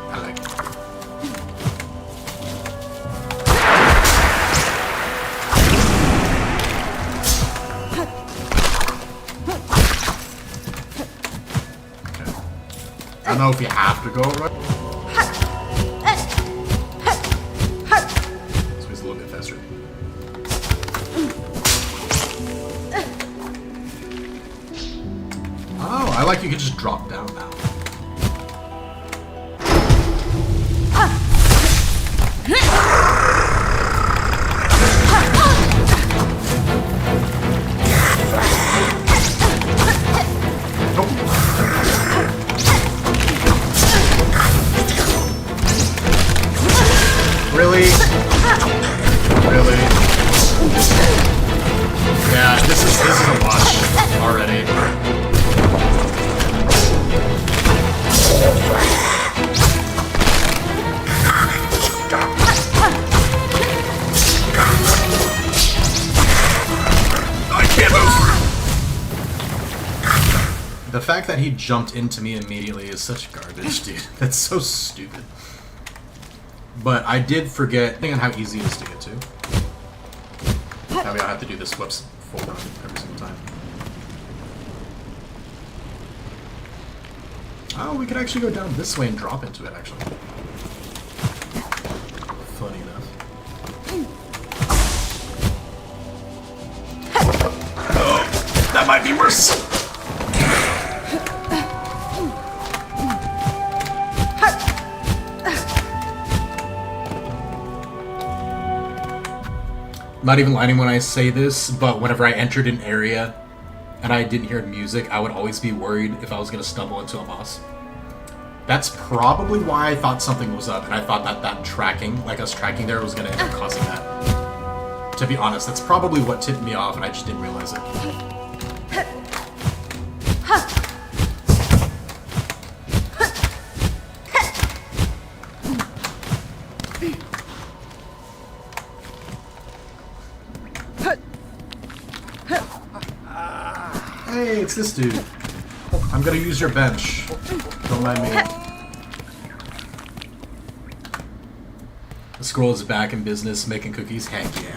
I like it. Okay. I don't know if you have to go right. So he's a little bit faster. Oh, I like you can just drop down now. Really? Really? Yeah, this is a watch already. The fact that he jumped into me immediately is such garbage, dude. That's so stupid. But I did forget, depending on how easy it is to get to. That way I have to do this whoops full run every single time. Oh, we could actually go down this way and drop into it, actually. Funny enough. Oh, that might be worse! I'm not even lying when I say this, but whenever I entered an area and I didn't hear music, I would always be worried if I was going to stumble into a moss. That's probably why I thought something was up, and I thought that tracking, like us tracking there, was going to end up causing that. To be honest, that's probably what tipped me off, and I just didn't realize it. Hey, it's this dude. I'm gonna use your bench. Don't mind me. The squirrel is back in business making cookies. Heck yeah.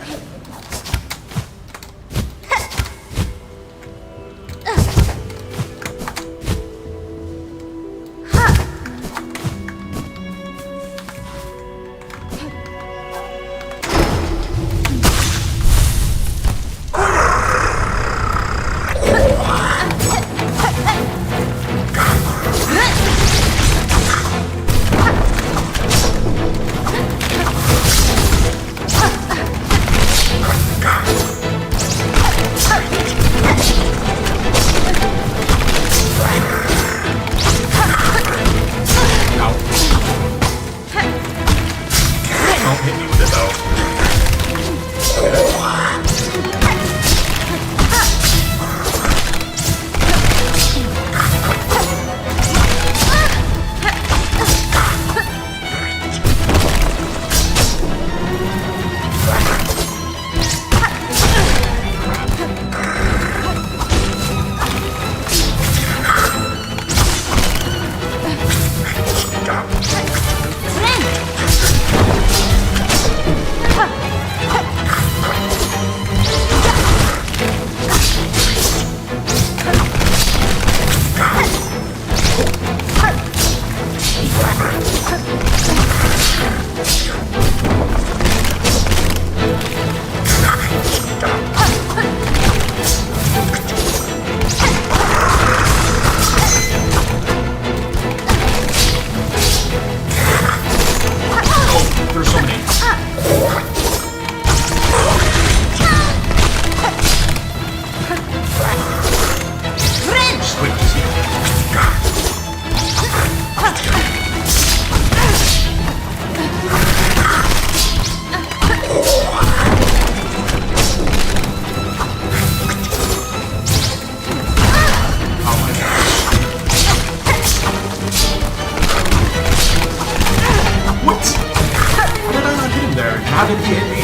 How did he hit me?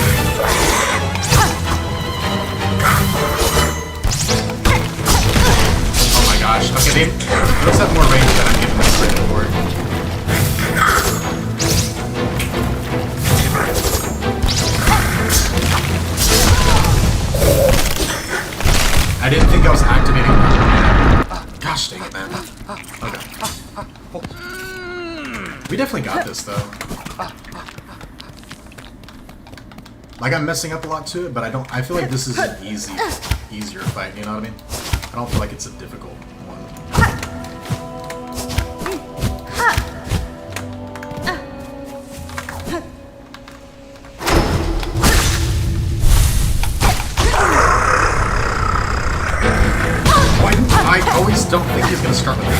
Oh my gosh. Okay, they must have more range than I'm giving them credit for. I didn't think I was activating. Gosh dang it, man. Okay. We definitely got this, though. Like, I'm messing up a lot to it, but I feel like this is an easier fight, you know what I mean? I don't feel like it's a difficult one. I always don't think he's gonna start with me.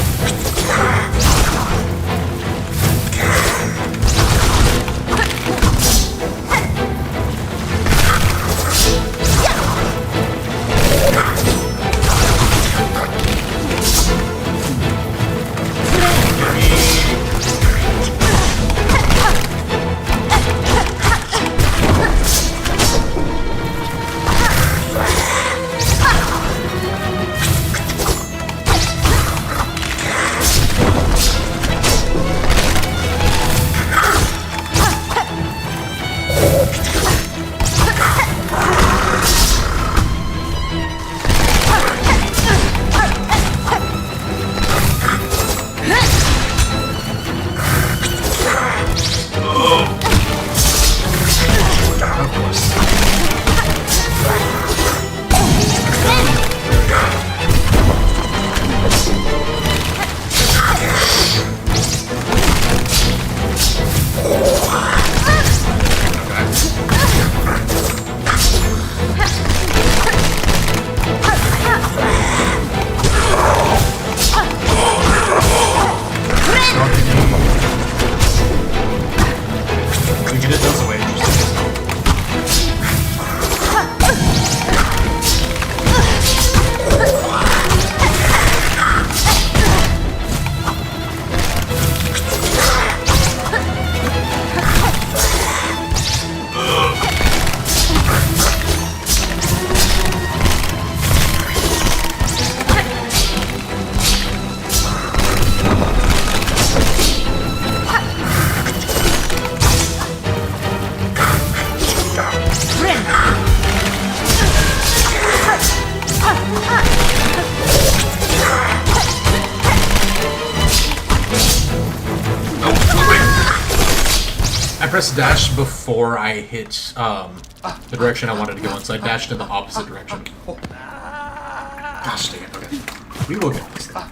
pressed dash before I hit the direction I wanted to go in, so I dashed in the opposite direction. Gosh dang it, okay. We will get this thing.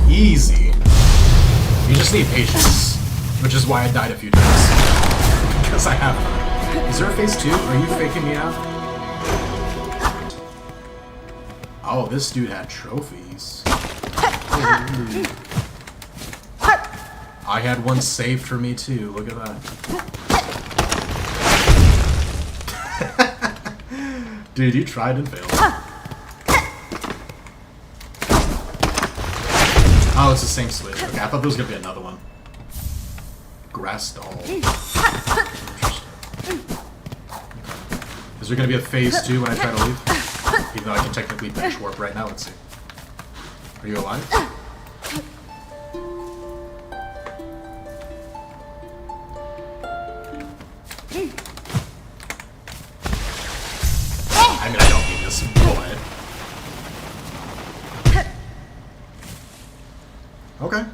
Easy. You just need patience, which is why I died a few times. Because I have. Is there a phase 2? Are you faking me out? Oh, this dude had trophies. Holy. I had one saved for me too. Look at that. Dude, you tried and failed. Oh, it's the same switch. Okay, I thought there was gonna be another one. Grass doll. Is there gonna be a phase 2 when I try to leave? Even though I can technically bench warp right now. Let's see. Are you alive? I mean, I don't need this. Go ahead. Okay.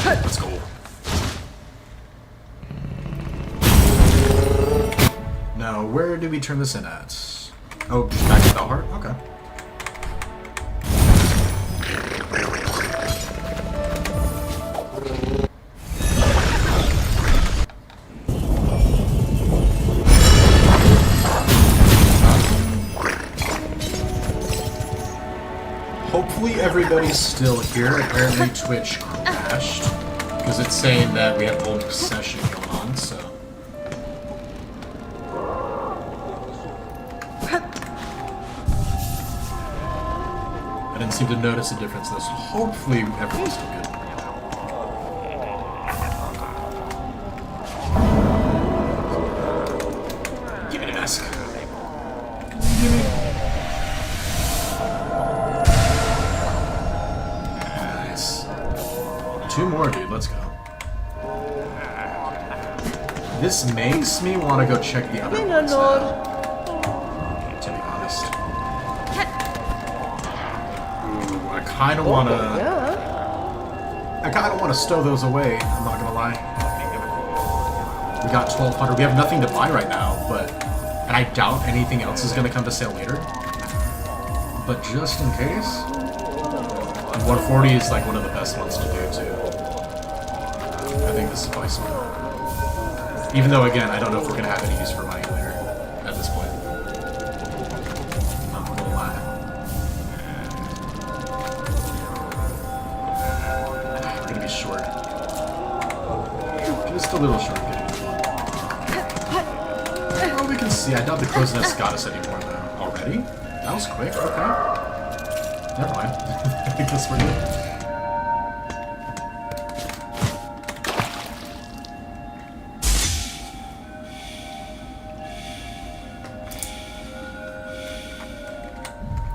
Let's go. Now, where do we turn this in at? Oh, just back to the heart? Okay. Hopefully everybody's still here. Apparently Twitch crashed because it's saying that we have old session going on, so. I didn't seem to notice a difference though, so hopefully everyone's still good. Give me the mask. Give me. Two more, dude. Let's go. This makes me want to go check the other ones now, to be honest. Ooh, I kind of want to... I kind of want to stow those away, I'm not going to lie. We got 1,200. We have nothing to buy right now, but... And I doubt anything else is going to come to sale later. But just in case... And 140 is like one of the best ones to do, too. I think this is probably smart. Even though, again, I don't know if we're going to have any use for money later at this point. Not going to lie. We're going to be short. Just a little short. Well, we can see. I doubt the crow's nest got us anymore, though. Already? That was quick. Okay. Never mind. I guess we're good.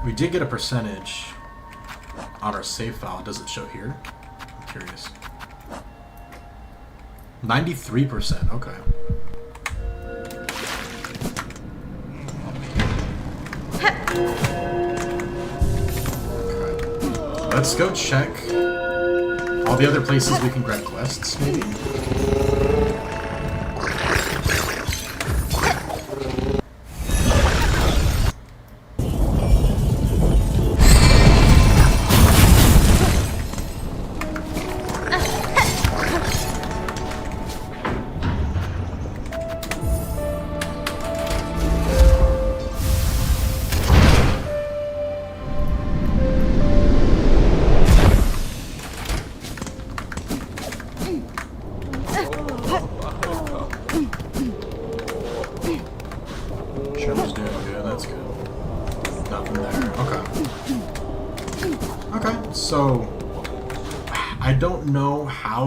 We did get a percentage on our save file. Does it show here? I'm curious. 93%. Okay. Okay. Let's go check all the other places we can grab quests, maybe?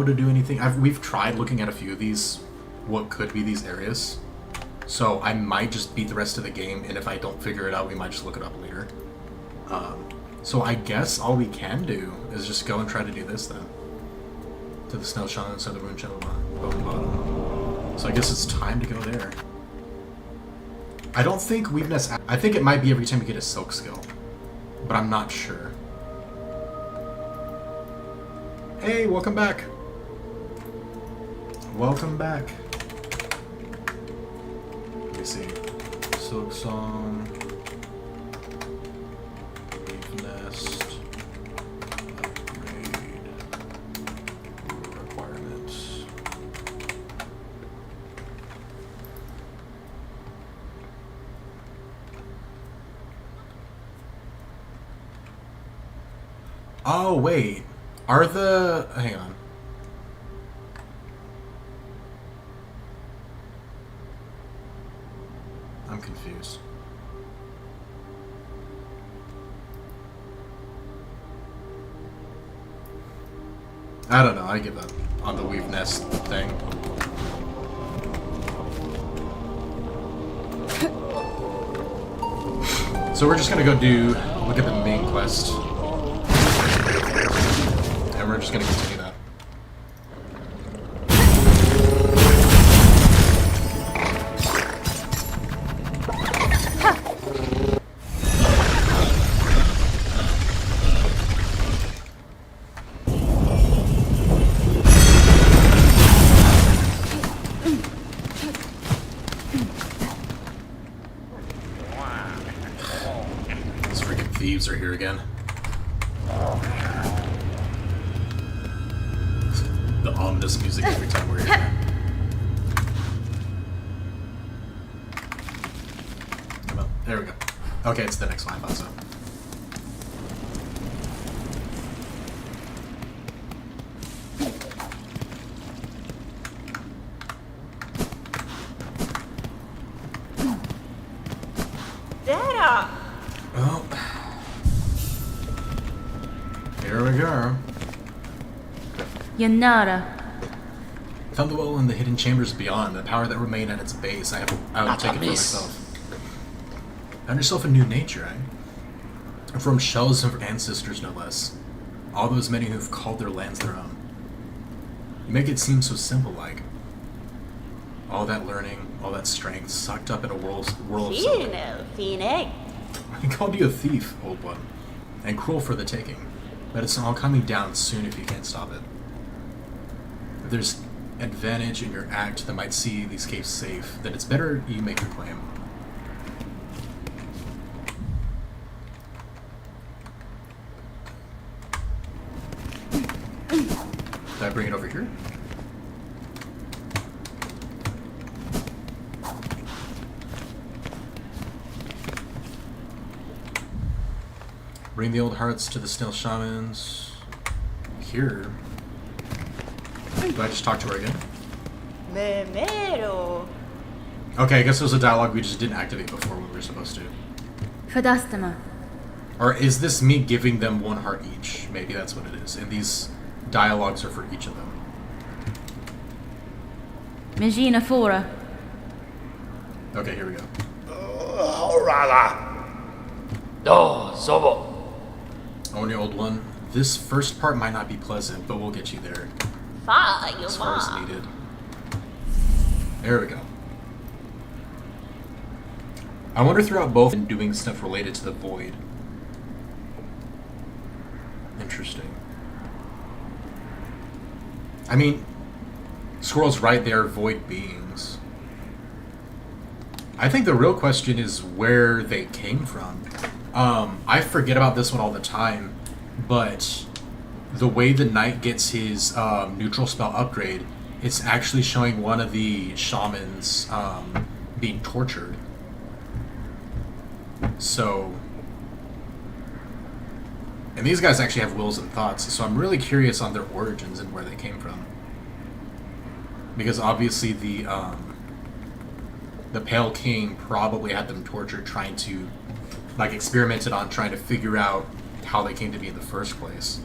To do anything. We've tried looking at a few of these, what could be these areas. So I might just beat the rest of the game, and if I don't figure it out, we might just look it up later. So I guess all we can do is just go and try to do this then. To the Snow Shaman, Southern Moon Channel bottom. So I guess it's time to go there. I don't think weakness. I think it might be every time you get a silk skill, but I'm not sure. Hey, welcome back. Welcome back. Let me see. Silksong. Leaf Nest. Upgrade. Requirements. Oh, wait. Are the... Hang on. I'm confused. I don't know. I give up on the Weave Nest thing. So we're just gonna go look at the main quest. And we're just gonna continue that. These freaking thieves are here again. The ominous music every time we're here. Come on. There we go. Okay, it's the next line, I thought so. Well, here we go. Yanara. Found the well in the hidden chambers beyond, the power that remained at its base. I would take it for myself. Found yourself a new nature, eh? From shells of ancestors, no less. All those many who've called their lands their own. You make it seem so simple, like. All that learning, all that strength, sucked up in a world of something. I called you a thief, old one, and cruel for the taking. But it's all coming down soon if you can't stop it. If there's advantage in your act that might see these caves safe, then it's better you make your claim. Did I bring it over here? Bring the old hearts to the Snail Shamans. Here. Do I just talk to her again? Okay, I guess it was a dialogue we just didn't activate before we were supposed to. Fadastama. Or is this me giving them 1 heart each? Maybe that's what it is. And these dialogues are for each of them. Magina Fora. Okay, here we go. Only old one. This first part might not be pleasant, but we'll get you there. As far as needed. There we go. I wonder throughout both and doing stuff related to the void. Interesting. I mean, Squirrel's right, they are void beings. I think the real question is where they came from. I forget about this one all the time, but the way the knight gets his neutral spell upgrade, it's actually showing one of the shamans being tortured. So, and these guys actually have wills and thoughts, so I'm really curious on their origins and where they came from. Because obviously the Pale King probably had them tortured, trying to, like, experimented on trying to figure out how they came to be in the first place.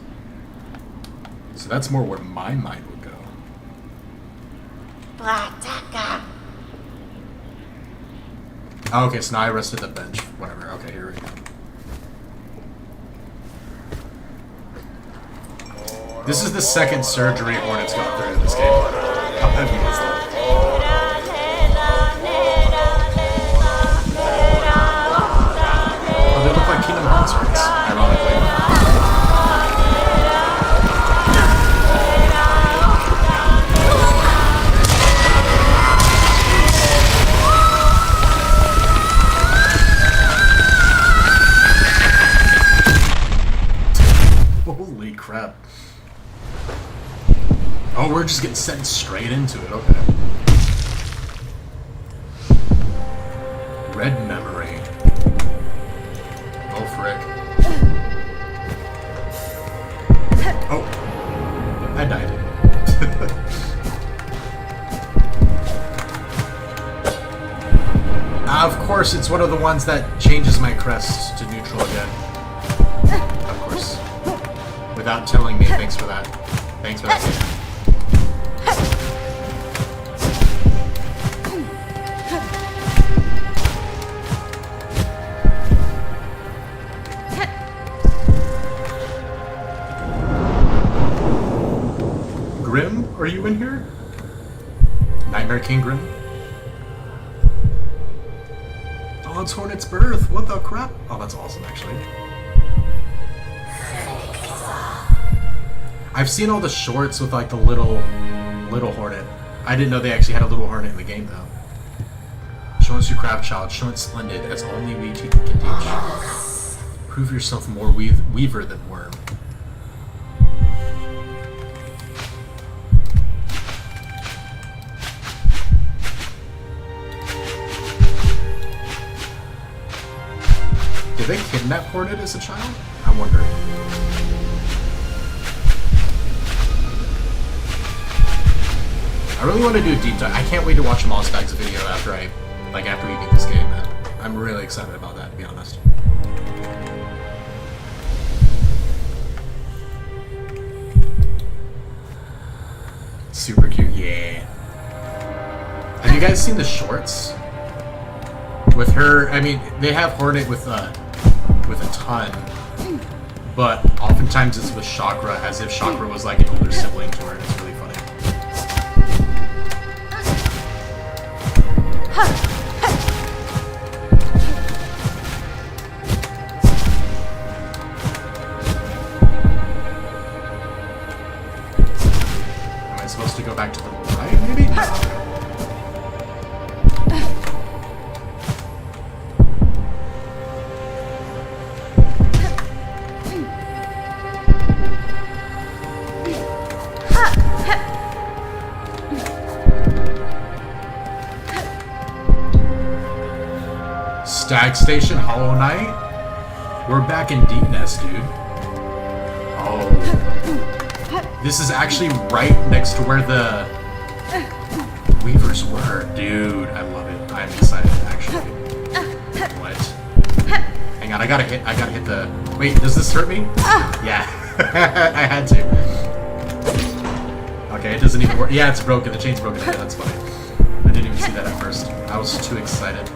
So that's more where my mind would go. Oh, okay, so now I rested the bench. Whatever. Okay, here we go. This is the second surgery Hornet's gone through in this game. How heavy is that? Oh, they look like Kingdom Hearts rings, ironically. Holy crap. Oh, we're just getting sent straight into it, okay. Red memory. Oh, frick. Oh. I died. Of course, it's one of the ones that changes my crest to neutral again. Of course. Without telling me, thanks for that. Thanks for that. Grim, are you in here? Nightmare King Grim? Oh, it's Hornet's birth. What the crap? Oh, that's awesome, actually. I've seen all the shorts with, like, the little Hornet. I didn't know they actually had a little Hornet in the game, though. Show us your craft, child. Show it splendid, as only we can teach. Prove yourself more weaver than worm. Did they kidnap Hornet as a child? I'm wondering. I really want to do a deep dive. I can't wait to watch Mossbag's video after we beat this game, man. I'm really excited about that, to be honest. Super cute, yeah. Have you guys seen the shorts? With her, I mean, they have Hornet with a ton, but oftentimes it's with Chakra, as if Chakra was like an older sibling to her, and it's really funny. Am I supposed to go back to the right, maybe? Stag Station, Hollow Knight? We're back in Deep Nest, dude. Oh. This is actually right next to where the Weavers were. Dude, I love it. I'm excited, actually. What? Hang Hang on, I gotta hit the... Wait, does this hurt me? Yeah. I had to. Okay, it doesn't even work. Yeah, it's broken. The chain's broken. Yeah, that's funny. I didn't even see that at first. I was too excited.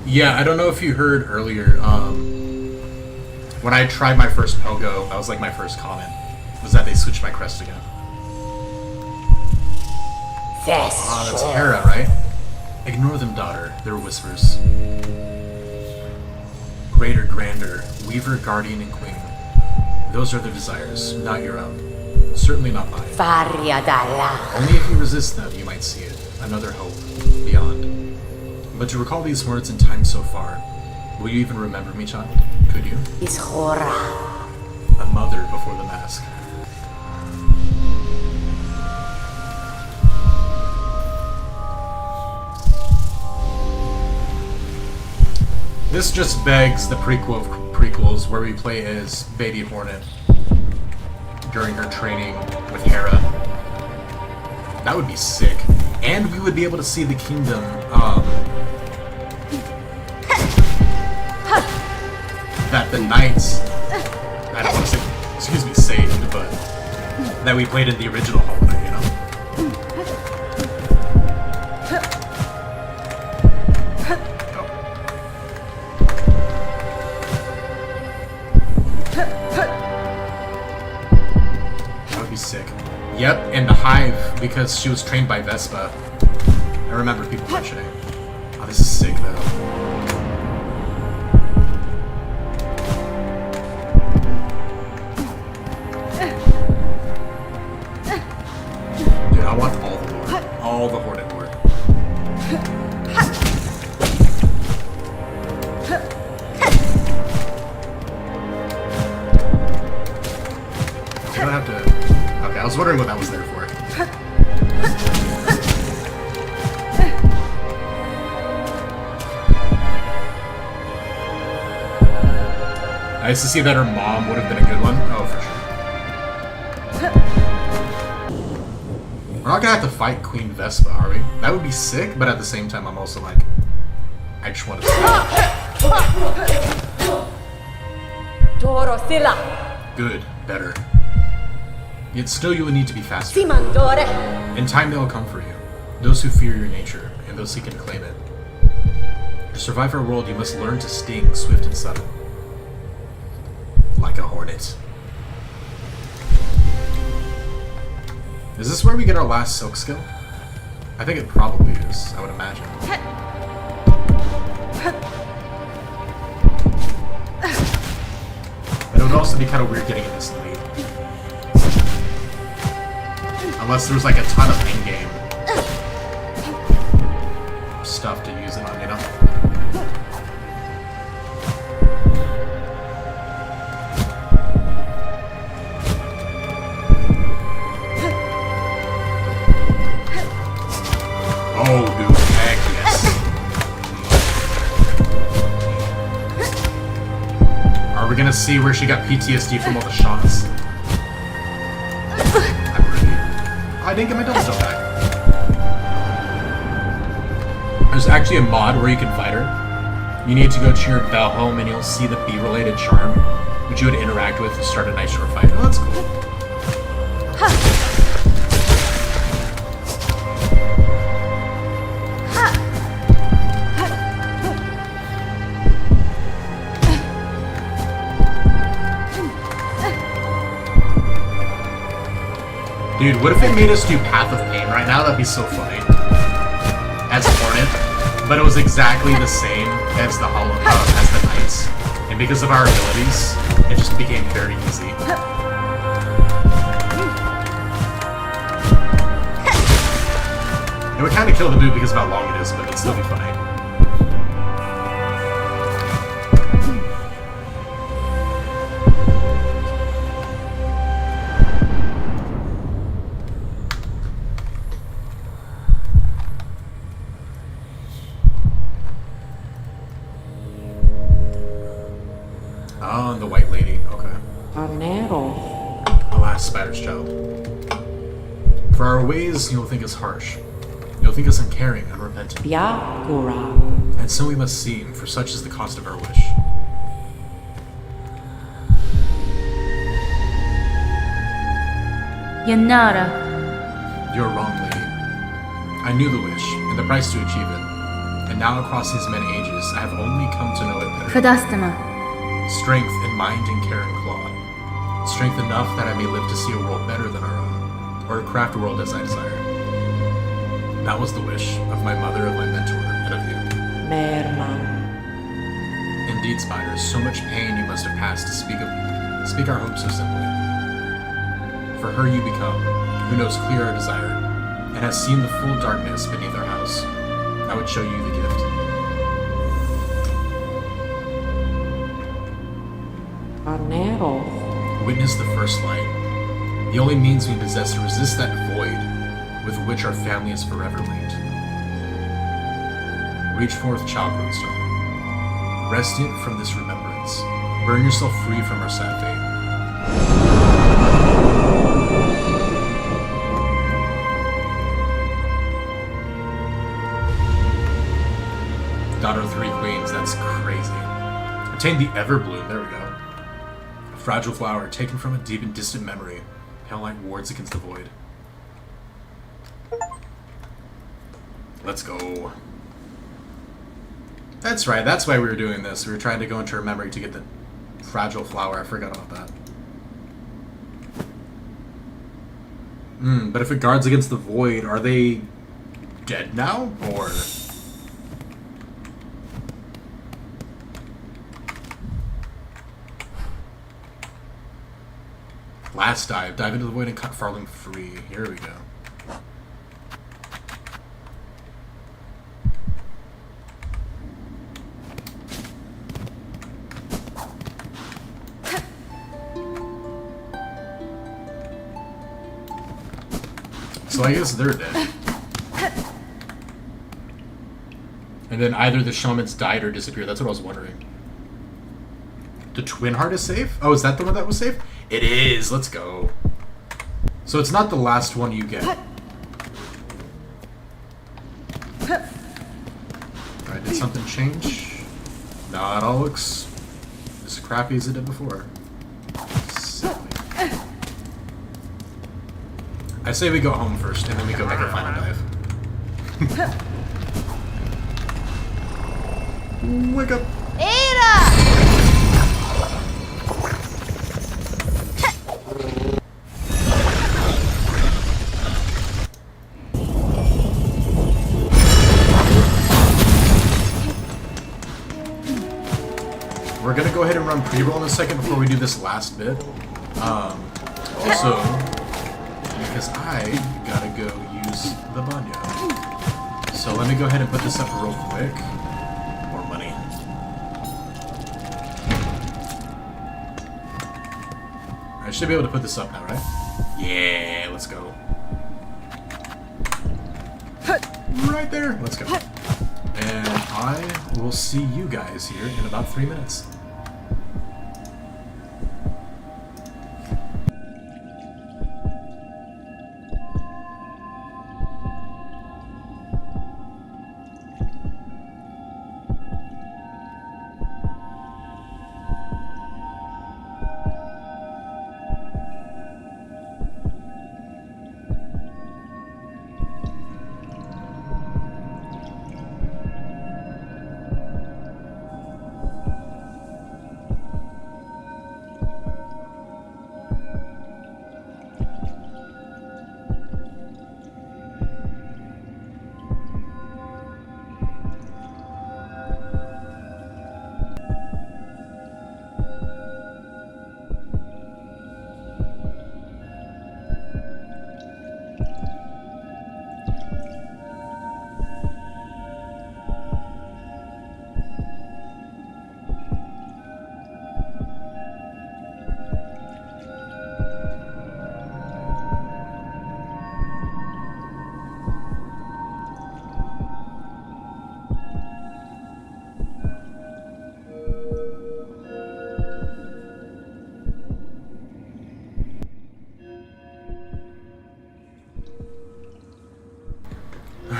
Yeah, I don't know if you heard earlier, when I tried my first pogo, that was like my first comment, was that they switched my crest again. Ah, that's Hera, right? Ignore them, daughter. They're whispers. Greater, grander, weaver, guardian, and queen. Those are their desires, not your own. Certainly not mine. Only if you resist them, you might see it. Another hope. Beyond. But to recall these words in time so far, will you even remember me, child? Could you? A mother before the mask. This just begs the prequel of prequels where we play as Baby Hornet during her training with Hera. That would be sick. And we would be able to see the kingdom, that the knights, I don't want to say, excuse me, saved, but that we played in the original holodeck, you know? That would be sick. Yep, and the Hive, because she was trained by Vespa. I remember people mentioning. Oh, this is sick, though. Dude, I want all the lore. All the Hornet lore. I don't have to... Okay, I was wondering what that was there for. Nice to see that her mom would have been a good one. Oh, for sure. We're not gonna have to fight Queen Vespa, are we? That would be sick, but at the same time, I'm also like... I just want to see. Good. Better. Yet still you will need to be faster. In time they will come for you. Those who fear your nature, and those who can claim it. To survive our world, you must learn to sting swift and sudden. Like a hornet. Is this where we get our last silk skill? I think it probably is, I would imagine. But it would also be kind of weird getting in this lead. Unless there was like a ton of in-game stuff to use it on, you know? Oh, dude, heck yes. Are we gonna see where she got PTSD from all the shots? I didn't get my double jump back. There's actually a mod where you can fight her. You need to go to your Bell home and you'll see the bee-related charm, which you would interact with to start a nice short fight. Oh, that's cool. Dude, what if it made us do Path of Pain right now? That'd be so funny. As Hornet, but it was exactly the same as the as the Knights, and because of our abilities, it just became very easy. It would kind of kill the move because of how long it is, but it'd still be funny. Oh, and the white lady. Okay. Alas, our ways, you'll think us harsh. You'll think us uncaring, unrepentant. Biakura. And so we must seem, for such is the cost of our wish. Yanara. You're wrong, lady. I knew the wish, and the price to achieve it. And now across these many ages, I have only come to know it better. Fadastama. Strength in mind and care and claw. Strength enough that I may live to see a world better than our own, or to craft a world as I desire. That was the wish of my mother, of my mentor, and of you. Merman. Indeed, Spider, so much pain you must have passed to speak our hope so simply. For her you become, who knows clear our desire, and has seen the full darkness beneath our house. I would show you the gift. Arnero. Witness the first light, the only means we possess to resist that void with which our family is forever linked. Reach forth, child Roadstone. Wrest it from this remembrance. Burn yourself free from our sad fate. Daughter of 3 queens, that's crazy. Obtain the Everbloom, there we go. A fragile flower taken from a deep and distant memory. Pale light wards against the void. Let's go. That's right, that's why we were doing this. We were trying to go into her memory to get the fragile flower. I forgot about that. But if it guards against the void, are they dead now? Or... Last dive. Dive into the void and cut Farling free. Here we go. So I guess they're dead. And then either the shamans died or disappeared. That's what I was wondering. The Twin Heart is safe? Oh, is that the one that was safe? It is. Let's go. So it's not the last one you get. Alright, did something change? No, it all looks as crappy as it did before. Silly. I say we go home first, and then we go make our final dive. Wake up! We're gonna go ahead and run pre-roll in a second before we do this last bit. Also, because I gotta go use the banyo. So let me go ahead and put this up real quick. More money. I should be able to put this up now, right? Yeah, let's go. Right there. Let's go. And I will see you guys here in about 3 minutes.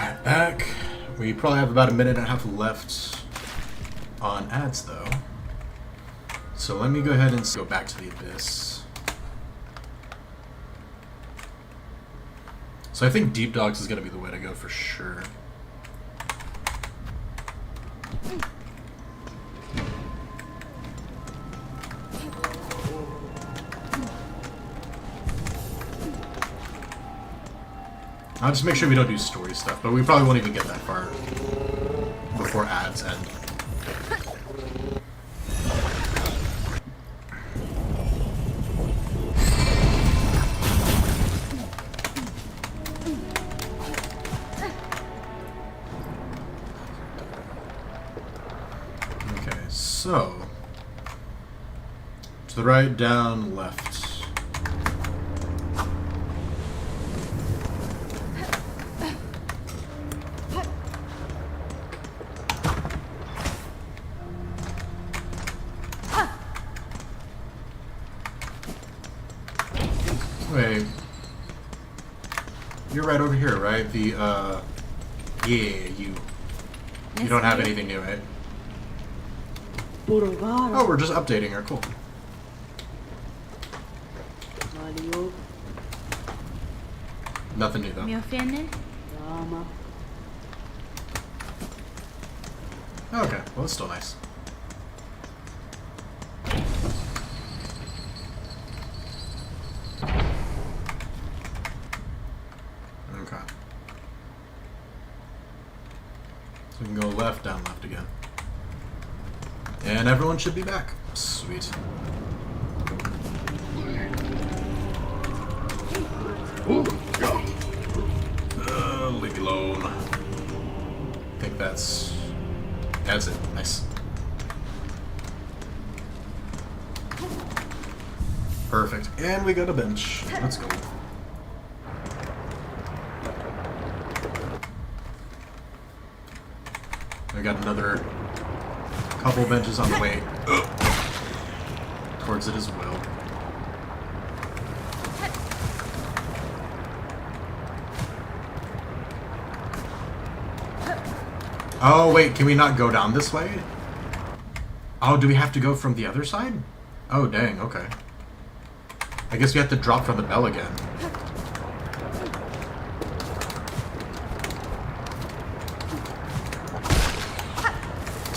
Alright, back. We probably have about a minute and a half left on ads, though. So let me go ahead and go back to the Abyss. So I think Deep Dogs is going to be the way to go for sure. I'll just make sure we don't do story stuff, but we probably won't even get that far before ads end. Okay, so to the right, down, left. Wait. You're right over here, right? The, yeah, you. You don't have anything new, right? Oh, we're just updating her. Cool. Nothing new, though. Mio fienne? Okay, well, it's still nice. Okay. So we can go left, down, left again. And everyone should be back. Sweet. Leave me alone. I think that's it. Nice. Perfect. And we got a bench. Let's go. I got another couple benches on the way towards it as well. Oh, wait, can we not go down this way? Oh, do we have to go from the other side? Oh, dang, okay. I guess we have to drop from the bell again.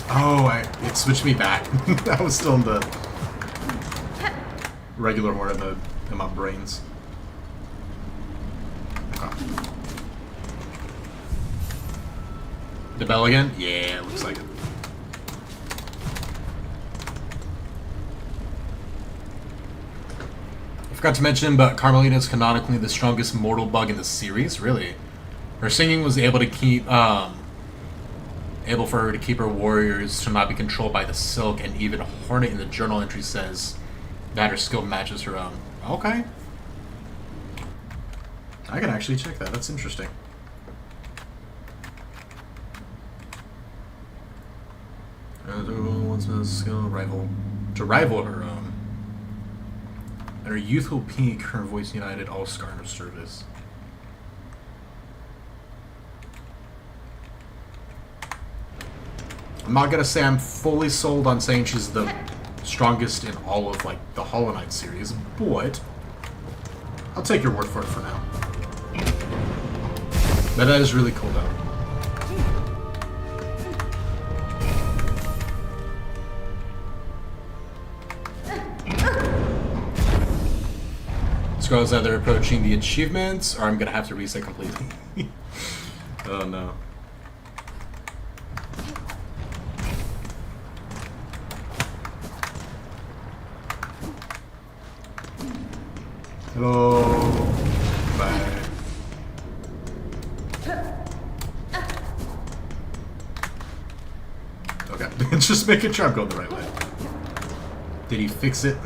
Oh, it switched me back. I was still in the regular order in my brains. Okay. The bell again? Yeah, looks like it. I forgot to mention, but Carmelita is canonically the strongest mortal bug in the series. Really, her singing was able to keep, able for her to keep her warriors to not be controlled by the Silk, and even Hornet in the journal entry says that her skill matches her own. Okay, I can actually check that. That's interesting. Everyone wants a skill to rival her own. At her youthful peak, her voice united all Scar in her service. I'm not gonna say I'm fully sold on saying she's the strongest in all of like the Hollow Knight series, but I'll take your word for it for now. But that is really cool though. Scroll's either approaching the achievements, or I'm gonna have to reset completely. Oh no. Hello. Bye. Okay, just making sure I'm going the right way. Did he fix it?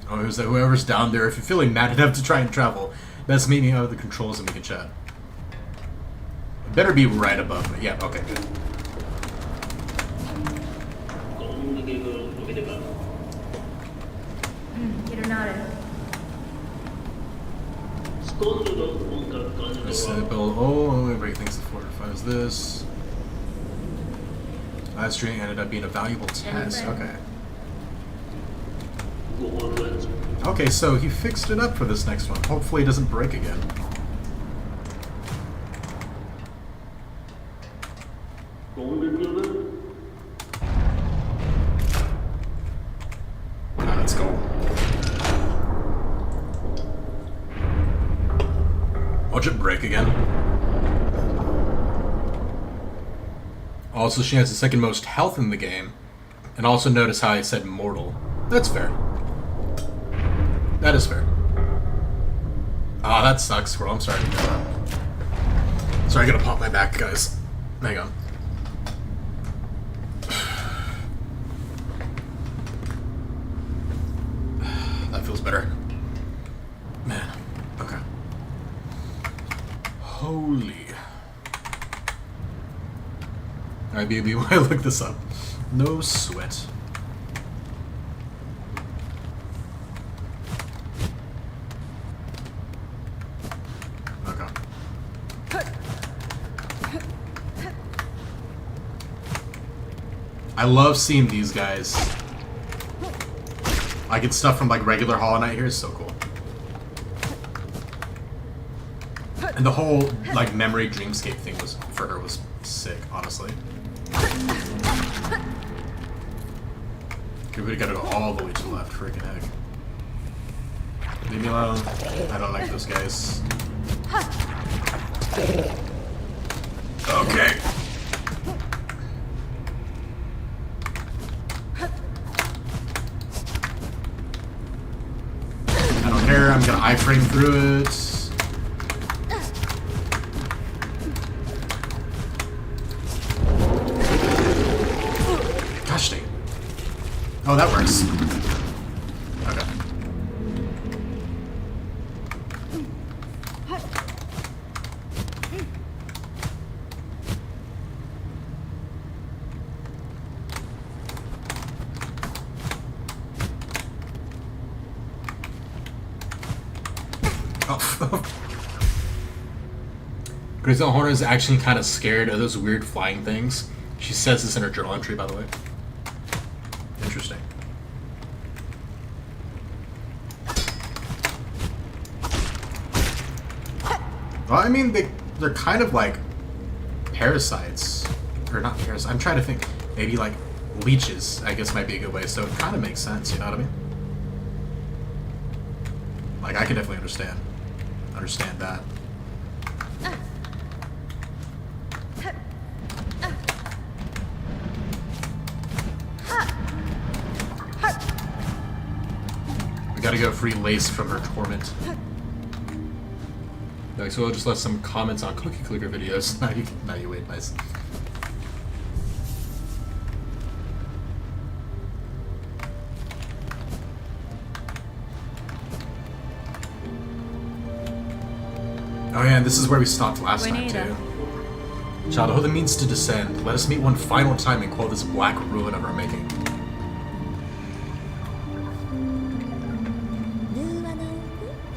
Oh, who's that? Whoever's down there, if you're feeling mad enough to try and travel, best meet me out of the controls and we can chat. It better be right above me. Yeah, okay, good. Simple. Oh, we break things that fortifies this. Last string ended up being a valuable test. Okay. Okay, so he fixed it up for this next one. Hopefully it doesn't break again. Let's go. Watch it break again. Also, she has the second most health in the game. And also notice how I said mortal. That's fair. That is fair. Ah, that sucks, Squirrel. I'm sorry to hear that. Sorry, I gotta pop my back, guys. Hang on. That feels better. Man. Okay. Holy. Alright, baby, why look this up? No sweat. Okay. I love seeing these guys. I get stuff from like regular Hollow Knight here. It's so cool. And the whole like memory dreamscape thing was for her was sick, honestly. Okay, we gotta go all the way to the left, freaking heck. Leave me alone. I don't like those guys. Okay. I don't care, I'm gonna iframe through it. Gosh dang. Oh, that works. Okay. Oh. Grizel Horner is actually kind of scared of those weird flying things. She says this in her journal entry, by the way. Interesting. Well, I mean, they're kind of like parasites. Or not parasites. I'm trying to think. Maybe like leeches, I guess might be a good way. So it kind of makes sense, you know what I mean? Like, I can definitely understand that. We gotta go free lace from her torment. Okay, so we'll just left some comments on Cookie Clicker videos. Now you wait, nice. Oh yeah, and this is where we stopped last time too. Child, oh, the means to descend. Let us meet one final time and quell this black ruin of our making.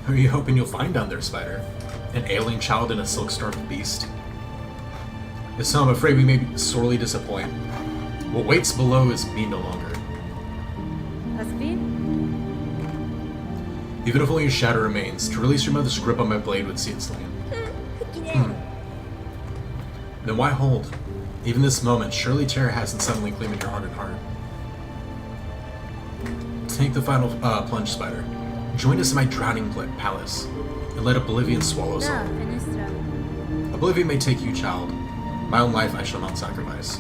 Who are you hoping you'll find down there, Spider? An alien child and a silk-starved beast? If so, I'm afraid we may sorely disappoint. What waits below is me no longer. Even if only a shadow remains, to release your mother's grip on my blade would see it slain. Then why hold? Even this moment, surely terror hasn't suddenly claimed your heart and heart. Take the final plunge, Spider. Join us in my drowning palace, and let oblivion swallow us all. Oblivion may take you, child. My own life I shall not sacrifice.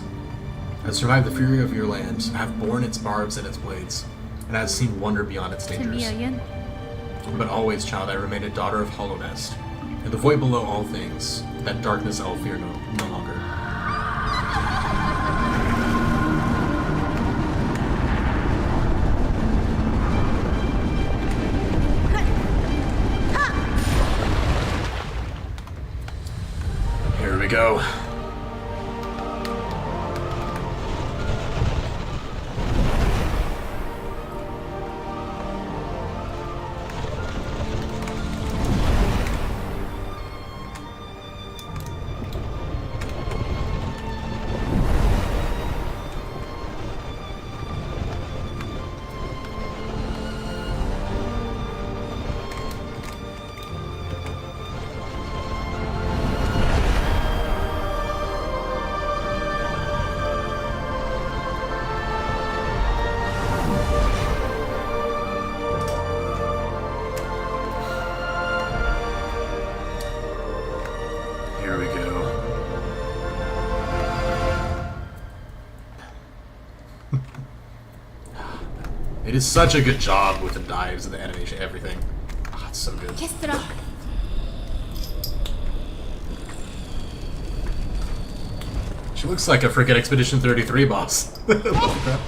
I have survived the fury of your land, I have borne its barbs and its blades, and I have seen wonder beyond its dangers. But always, child, I remain a daughter of Hollow Nest. In the void below all things, that darkness I will fear no longer. Here we go. It is such a good job with the dives and the animation, everything. Oh, it's so good. Kestra. She looks like a freaking Expedition 33 boss. Holy crap.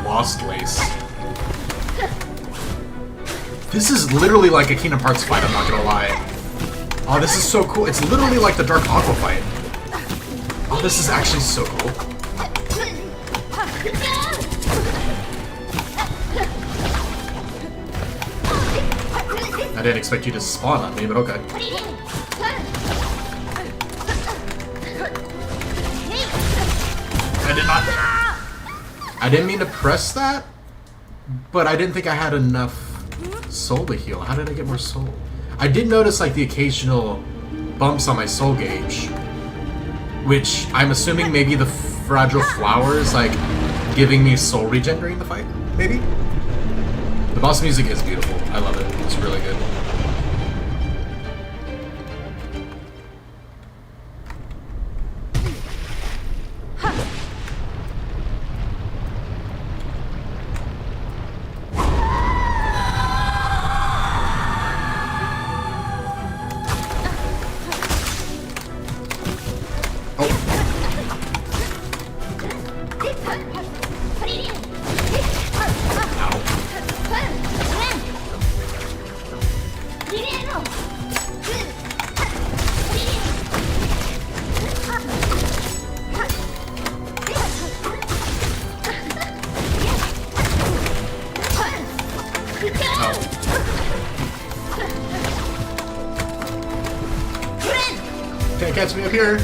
Lost Lace. This is literally like a Kingdom Hearts fight, I'm not gonna lie. Oh, this is so cool. It's literally like the Dark Aqua fight. Oh, this is actually so cool. I didn't expect you to spawn on me, but okay. I did not... I didn't mean to press that, but I didn't think I had enough soul to heal. How did I get more soul? I did notice like the occasional bumps on my soul gauge, which I'm assuming maybe the fragile flower is like giving me soul regen during the fight, maybe? The boss music is beautiful. I love it. It's really good. Can't catch me up here.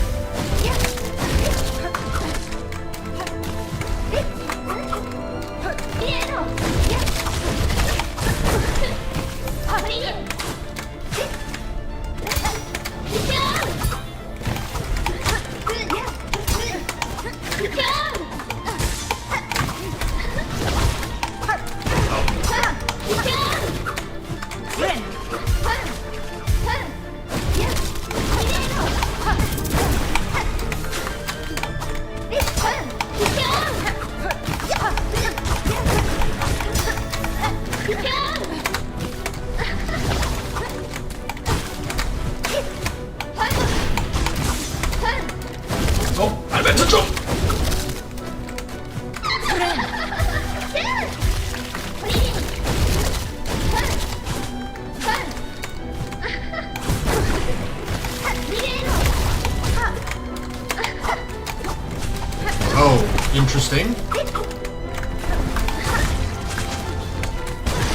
Oh, I meant to jump! Oh, interesting.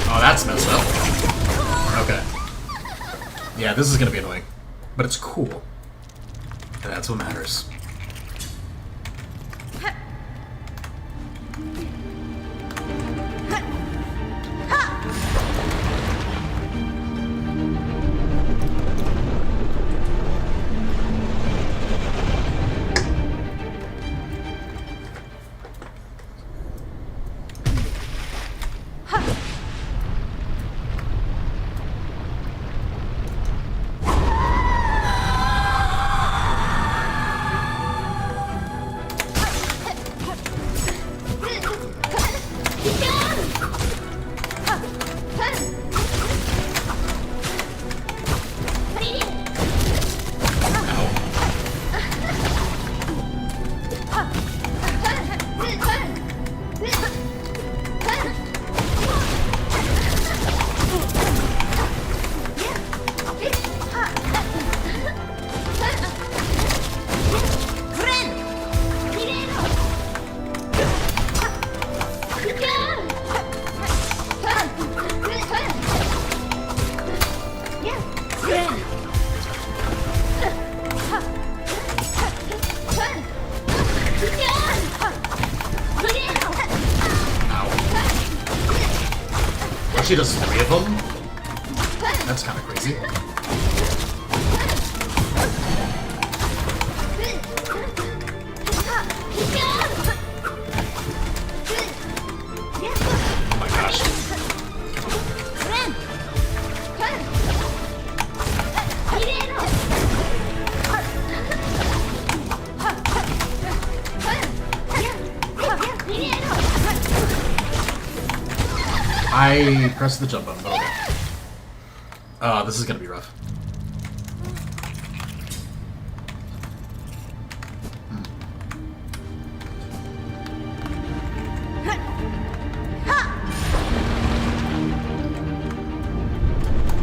Oh, that's messed up. Okay. Yeah, this is gonna be annoying. But it's cool. And that's what matters. She does 3 of them? That's kind of crazy. Oh my gosh. I pressed the jump button, but okay. This is gonna be rough.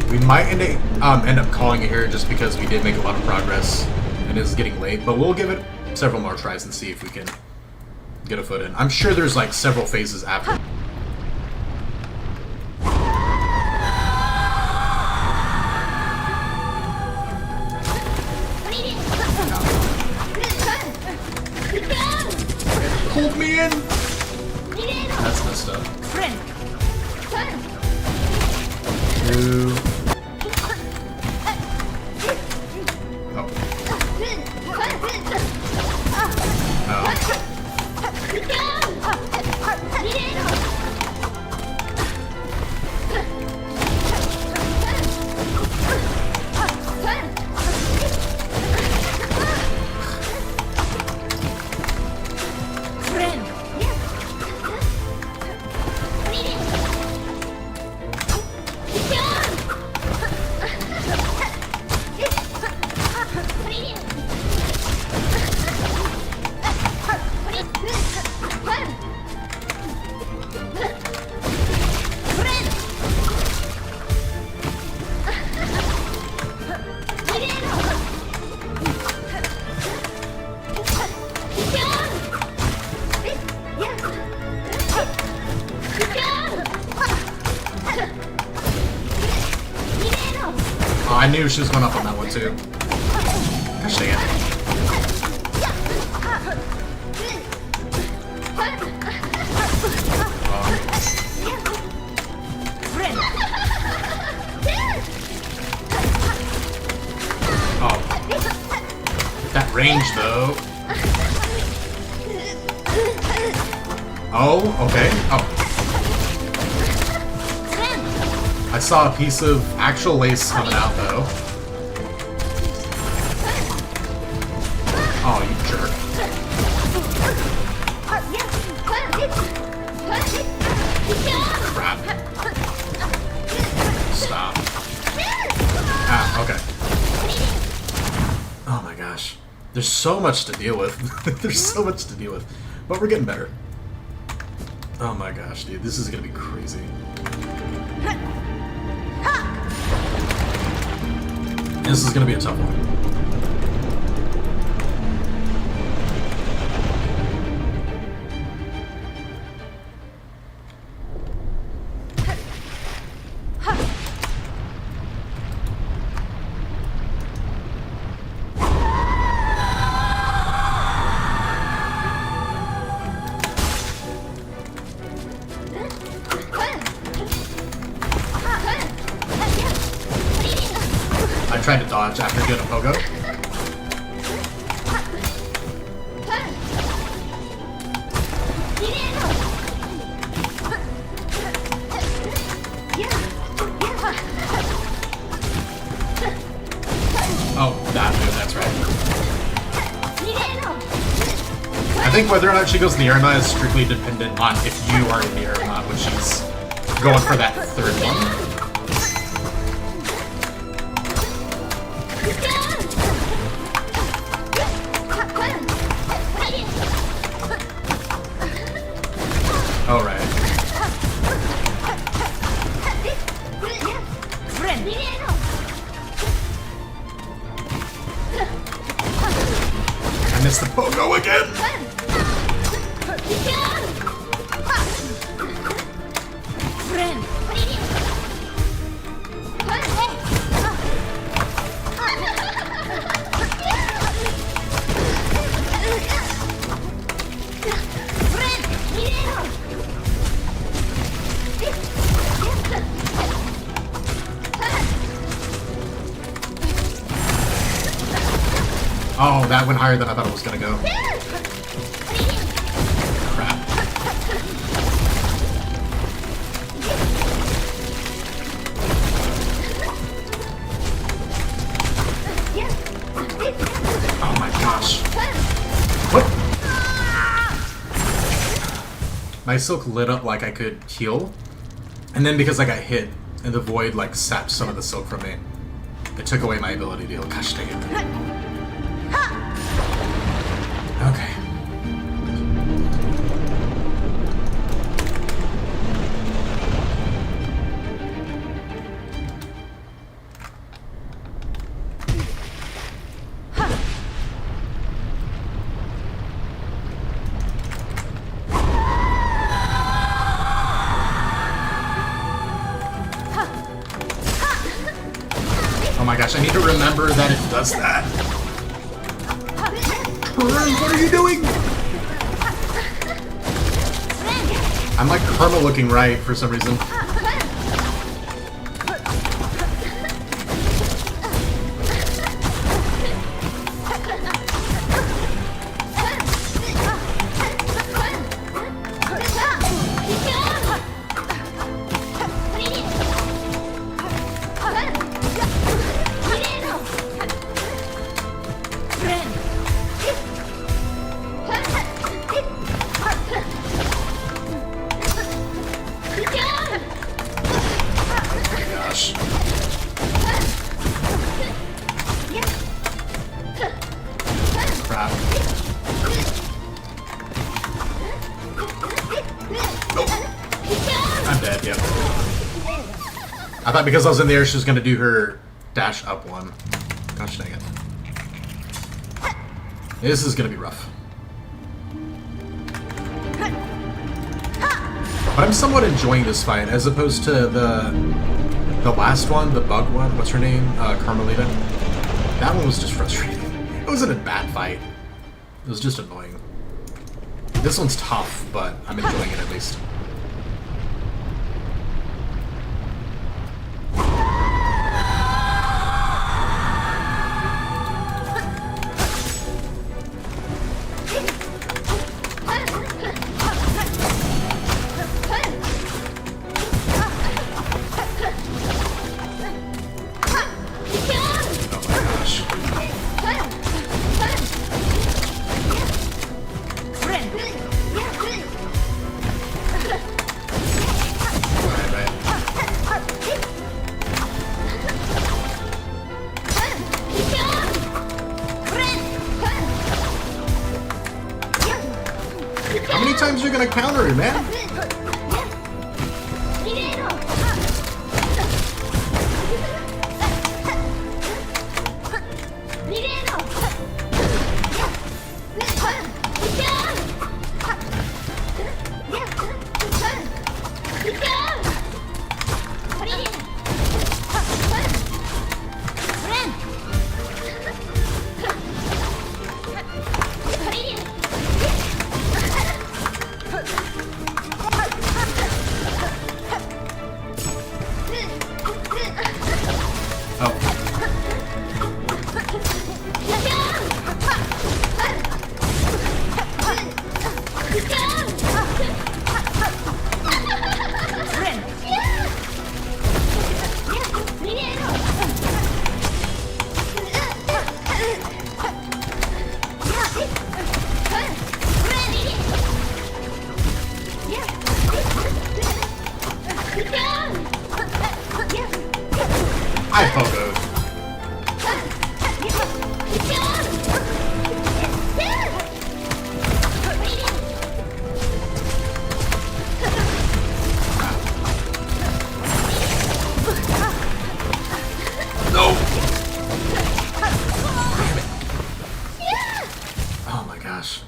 We might end up calling it here just because we did make a lot of progress and it's getting late, but we'll give it several more tries and see if we can get a foot in. I'm sure there's like several phases after. Pulled me in! That's messed up. Two. Oh. Oh, I knew she was going up on that one too. Gosh dang it. That range, though. Oh, okay. Oh. I saw a piece of actual lace coming out, though. Oh, you jerk. Crap. Stop. Ah, okay. Oh my gosh. There's so much to deal with. There's so much to deal with. But we're getting better. Oh my gosh, dude. This is gonna be crazy. This is gonna be a tough one. I tried to dodge after doing a pogo. Oh, that move, that's right. I think whether or not she goes in the Irma is strictly dependent on if you are in the Irma when she's going for that third one. Oh, right. I missed the pogo again! Oh, that went higher than I thought it was gonna go. Crap. Oh my gosh. What? My silk lit up like I could heal, And then because I got hit, and the void like sapped some of the silk from me, it took away my ability to heal. Gosh dang it. Okay. Oh my gosh, I need to remember that it does that. What are you doing? I'm like karma looking right for some reason. I thought because I was in the air, she was going to do her dash up one. Gosh dang it. This is going to be rough. But I'm somewhat enjoying this fight, as opposed to the last one, the bug one. What's her name? Carmelita. That one was just frustrating. It wasn't a bad fight. It was just annoying. This one's tough, but I'm enjoying it at least. How many times are you gonna counter it, man? I pogoed. No! Damn it. Oh my gosh.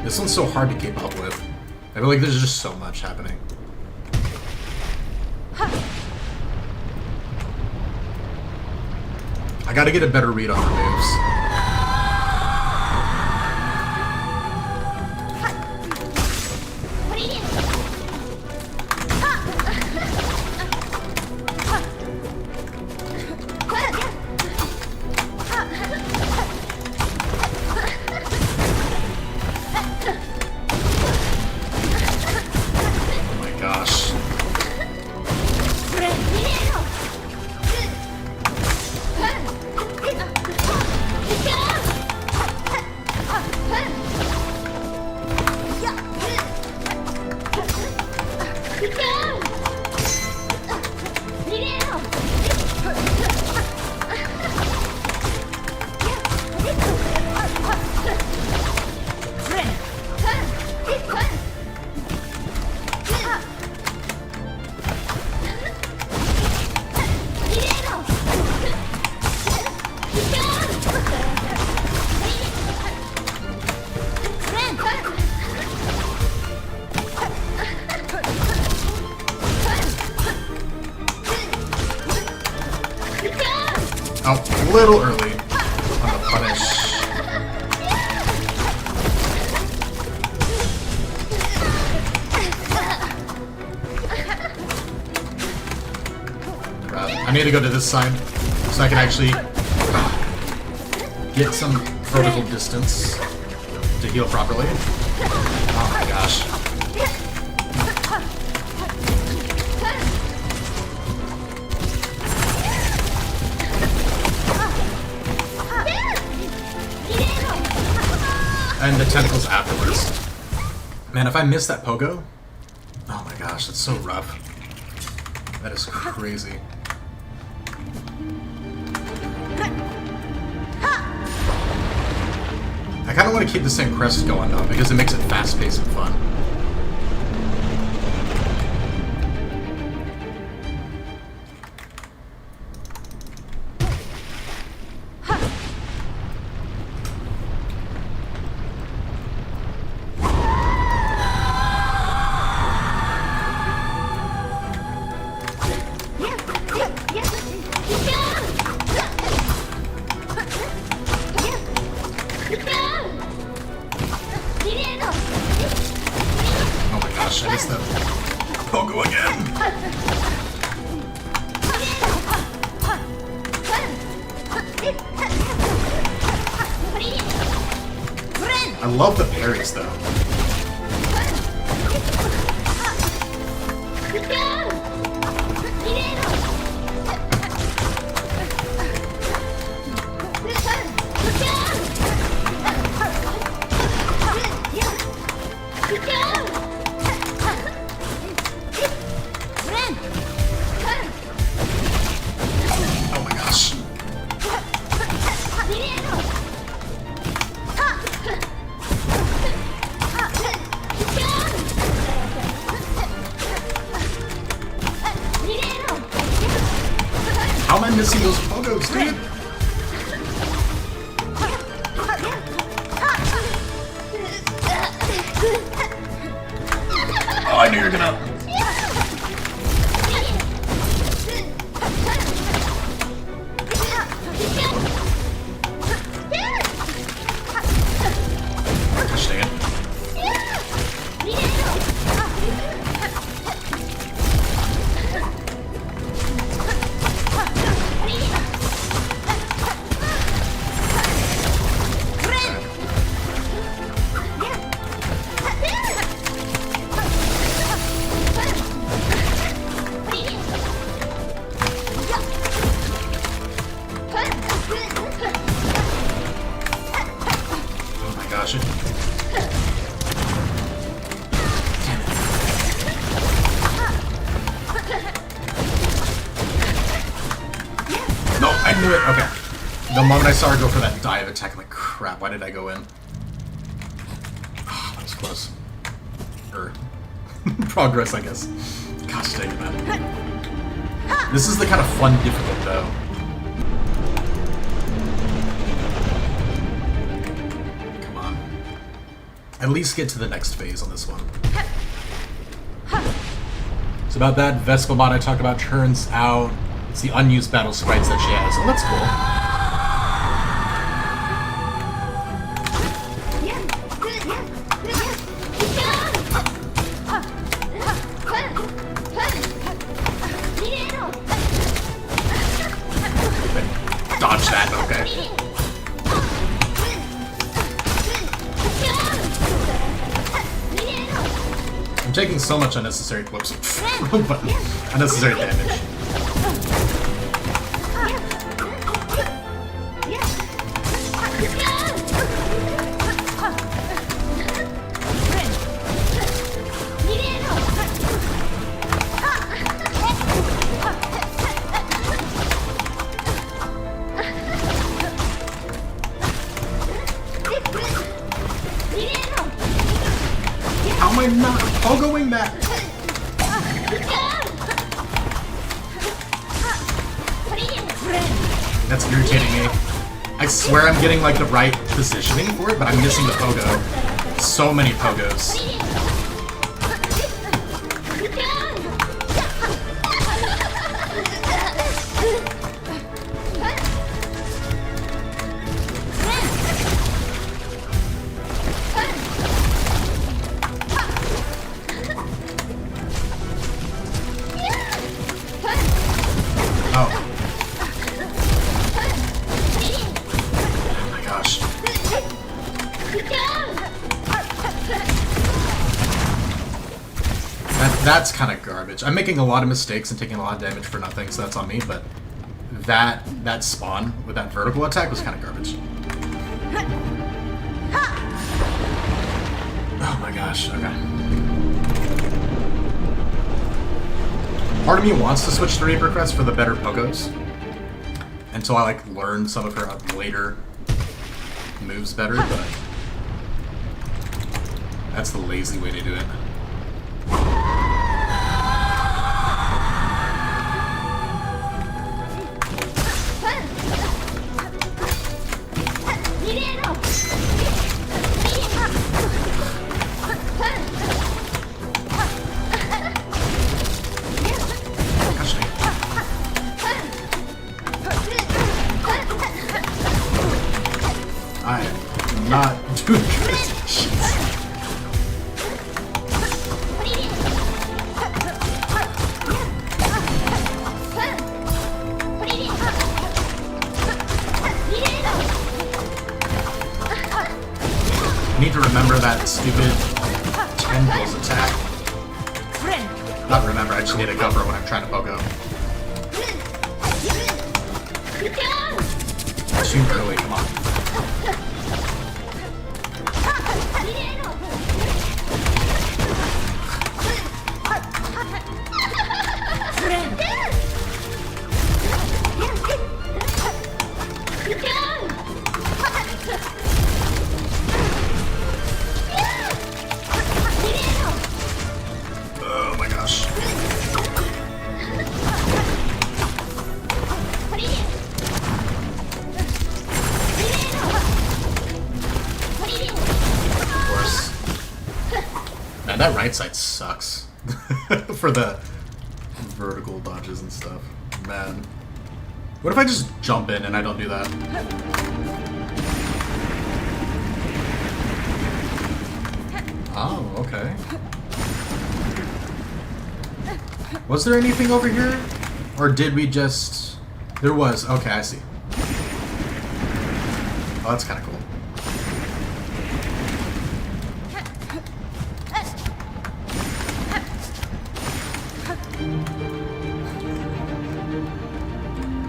This one's so hard to keep up with. I feel like there's just so much happening. I gotta get a better read on her moves. little early on the punish. I need to go to this side so I can actually get some vertical distance to heal properly. Oh my gosh. And the tentacles afterwards. Man, if I miss that pogo, oh my gosh, that's so rough. That is crazy. I kind of want to keep the same crest going though, because it makes it fast-paced and fun. Oh my gosh, I missed that pogo again. I love the parries though. Oh my gosh. How am I missing those pogos, dude? Oh, I knew you were gonna. Gosh dang it. Oh my gosh. No, I knew it. Okay. The moment I saw her go for that dive attack, I'm like, crap, why did I go in? Oh, that was close. Progress, I guess. Gosh dang it, man. This is the kind of fun difficult, though. Come on. At least get to the next phase on this one. So about that, Vespamon I talked about turns out it's the unused battle sprites that she has. Oh, that's cool. Dodge that, okay. I'm taking so much unnecessary whoops. Unnecessary damage. How am I not pogoing that? That's irritating me. I swear I'm getting like the right positioning for it, but I'm missing the pogo. So many pogos. That's kind of garbage. I'm making a lot of mistakes and taking a lot of damage for nothing, so that's on me, but that spawn with that vertical attack was kind of garbage. Oh my gosh, okay. Part of me wants to switch to Reaper Crest for the better pogos. Until I like learn some of her later moves better, but that's the lazy way to do it. I am not doing good. I need to remember that stupid tendrils attack. Not remember, I just need to go for it when I'm trying to pogo. Too early, come on. Oh my gosh. Of course. Man, that right side sucks. For the vertical dodges and stuff. Man. What if I just jump in and I don't do that? Oh, okay. Was there anything over here? Or did we just... There was. Okay, I see. Oh, that's kind of cool.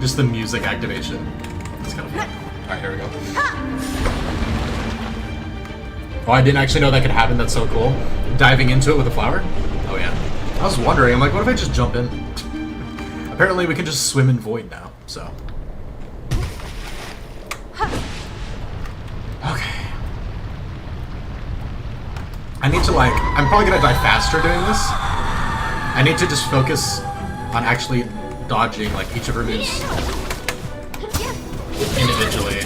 Just the music activation. That's kind of fun. Alright, here we go. Oh, I didn't actually know that could happen. That's so cool. Diving into it with a flower? Oh, yeah. I was wondering, I'm like, what if I just jump in? Apparently we can just swim in void now, so. Okay. I need to like, I'm probably gonna die faster doing this. I need to just focus on actually dodging like each of her moves individually.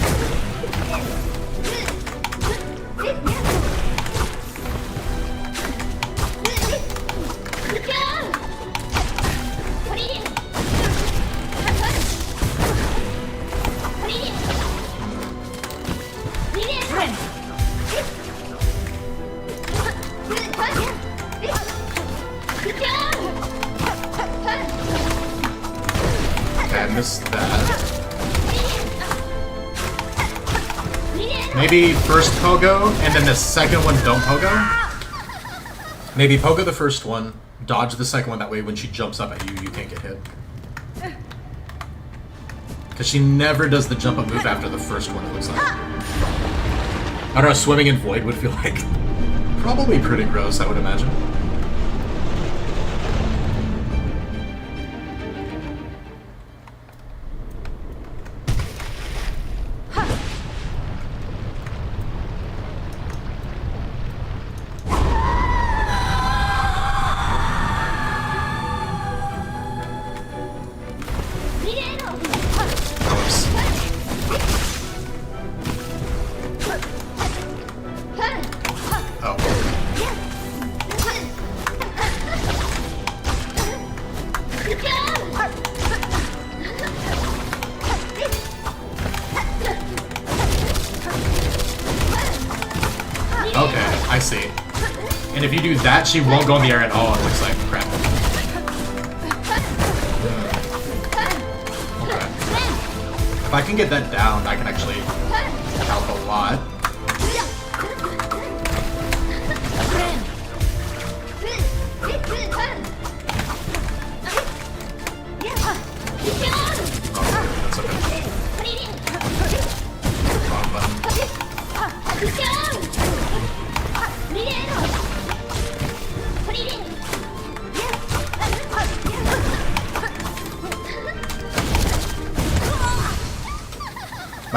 Okay, I missed that. Maybe first pogo, and then the second one don't pogo? Maybe pogo the first one, dodge the second one, that way when she jumps up at you, you can't get hit. Because she never does the jump up move after the first one, it looks like. I don't know, swimming in void would feel like probably pretty gross, I would imagine. Okay, I see. And if you do that, she won't go in the air at all, it looks like. Crap. Okay. If I can get that down, I can actually help a lot.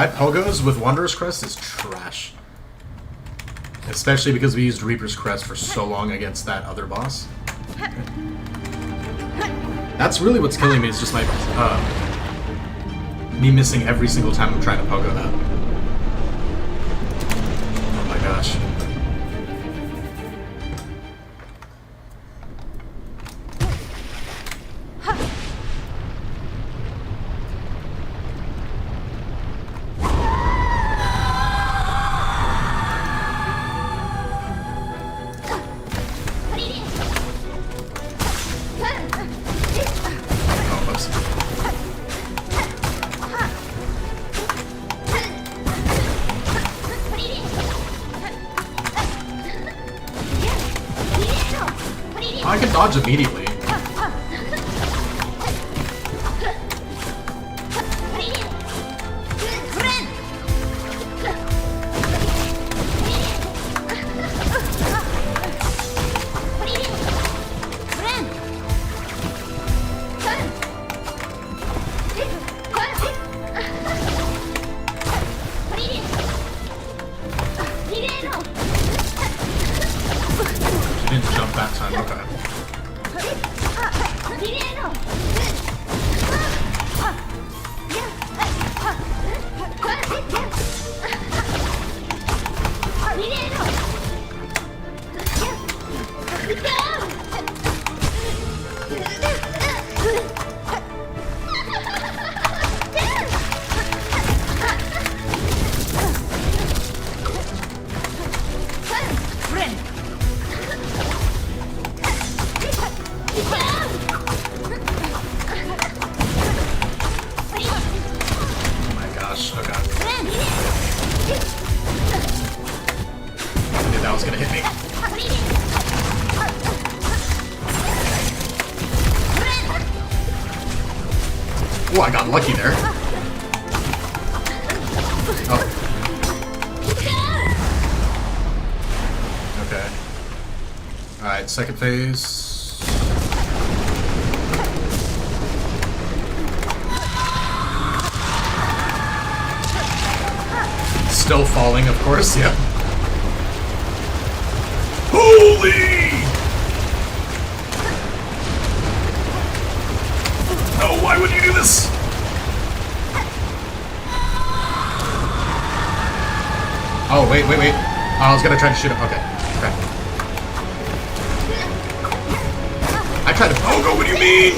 My pogos with Wanderer's Crest is trash. Especially because we used Reaper's Crest for so long against that other boss. That's really what's killing me, is just my me missing every single time I'm trying to pogo that. Oh my gosh. I can dodge immediately. She didn't jump that time, okay. That was gonna hit me. Oh, I got lucky there. Oh. Okay. Alright, second phase. Still falling, of course, yeah. Holy! No, why would you do this? Oh, wait. I was gonna try to shoot him. Okay. Crap. I tried to pogo, what do you mean?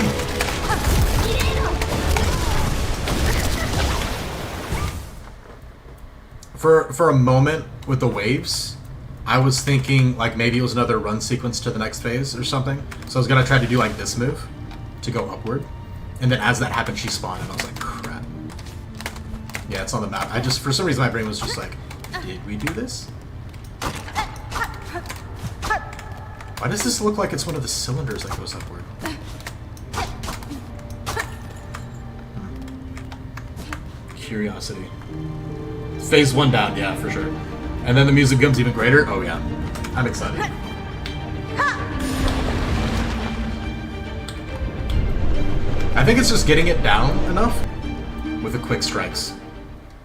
For a moment with the waves, I was thinking like maybe it was another run sequence to the next phase or something. So I was gonna try to do like this move to go upward. And then as that happened, she spawned and I was like, crap. Yeah, it's on the map. For some reason my brain was just like, did we do this? Why does this look like it's one of the cylinders that goes upward? Curiosity. Phase 1 down, yeah, for sure. And then the music becomes even greater? Oh yeah. I'm excited. I think it's just getting it down enough with the quick strikes.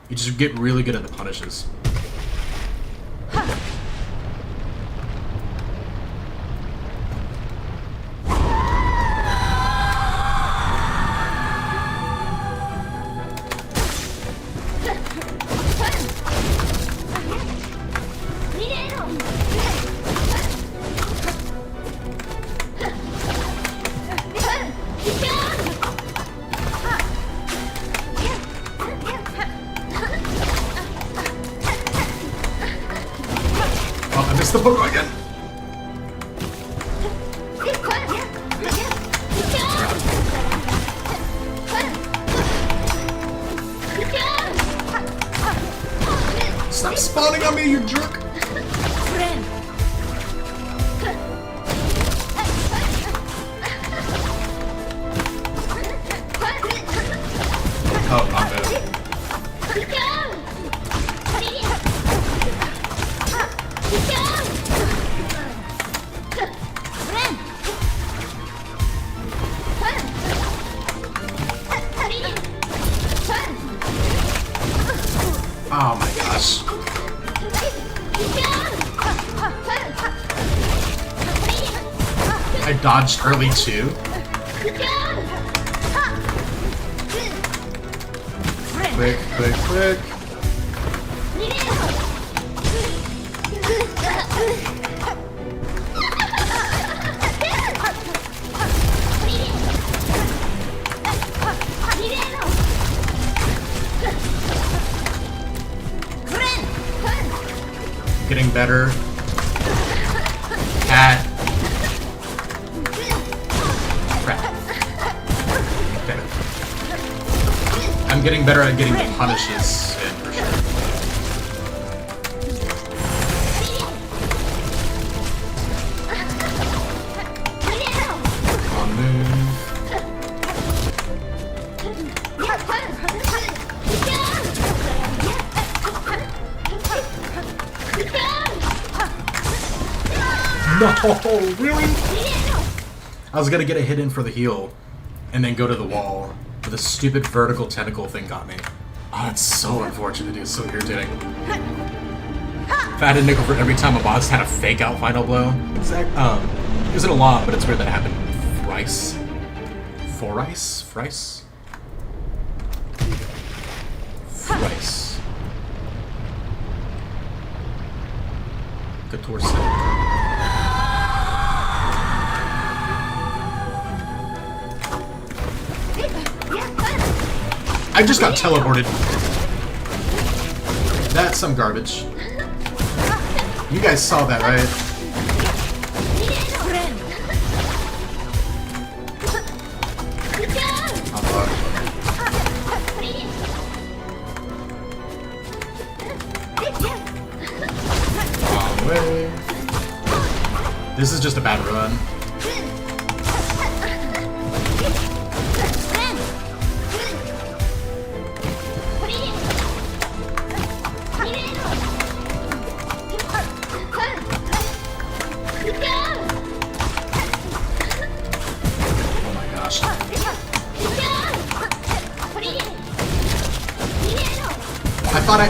You just get really good at the punishes. I missed the pogo again. Stop spawning on me, you jerk! Oh, not bad. I dodged early too. Quick, quick, quick. Getting better at crap. Okay. I'm getting better at getting the punishes in for sure. On move. No, really? I was gonna get a hit in for the heal, and then go to the wall, but the stupid vertical tentacle thing got me. Oh, that's so unfortunate, dude. It's so irritating. If I had a nickel for every time a boss had a fake out final blow. It isn't a lot, but it's weird that it happened thrice. Thrice? Thrice? Thrice. Good torso. I just got teleported. That's some garbage. You guys saw that, right? Oh, fuck. Wrong way. This is just a bad run.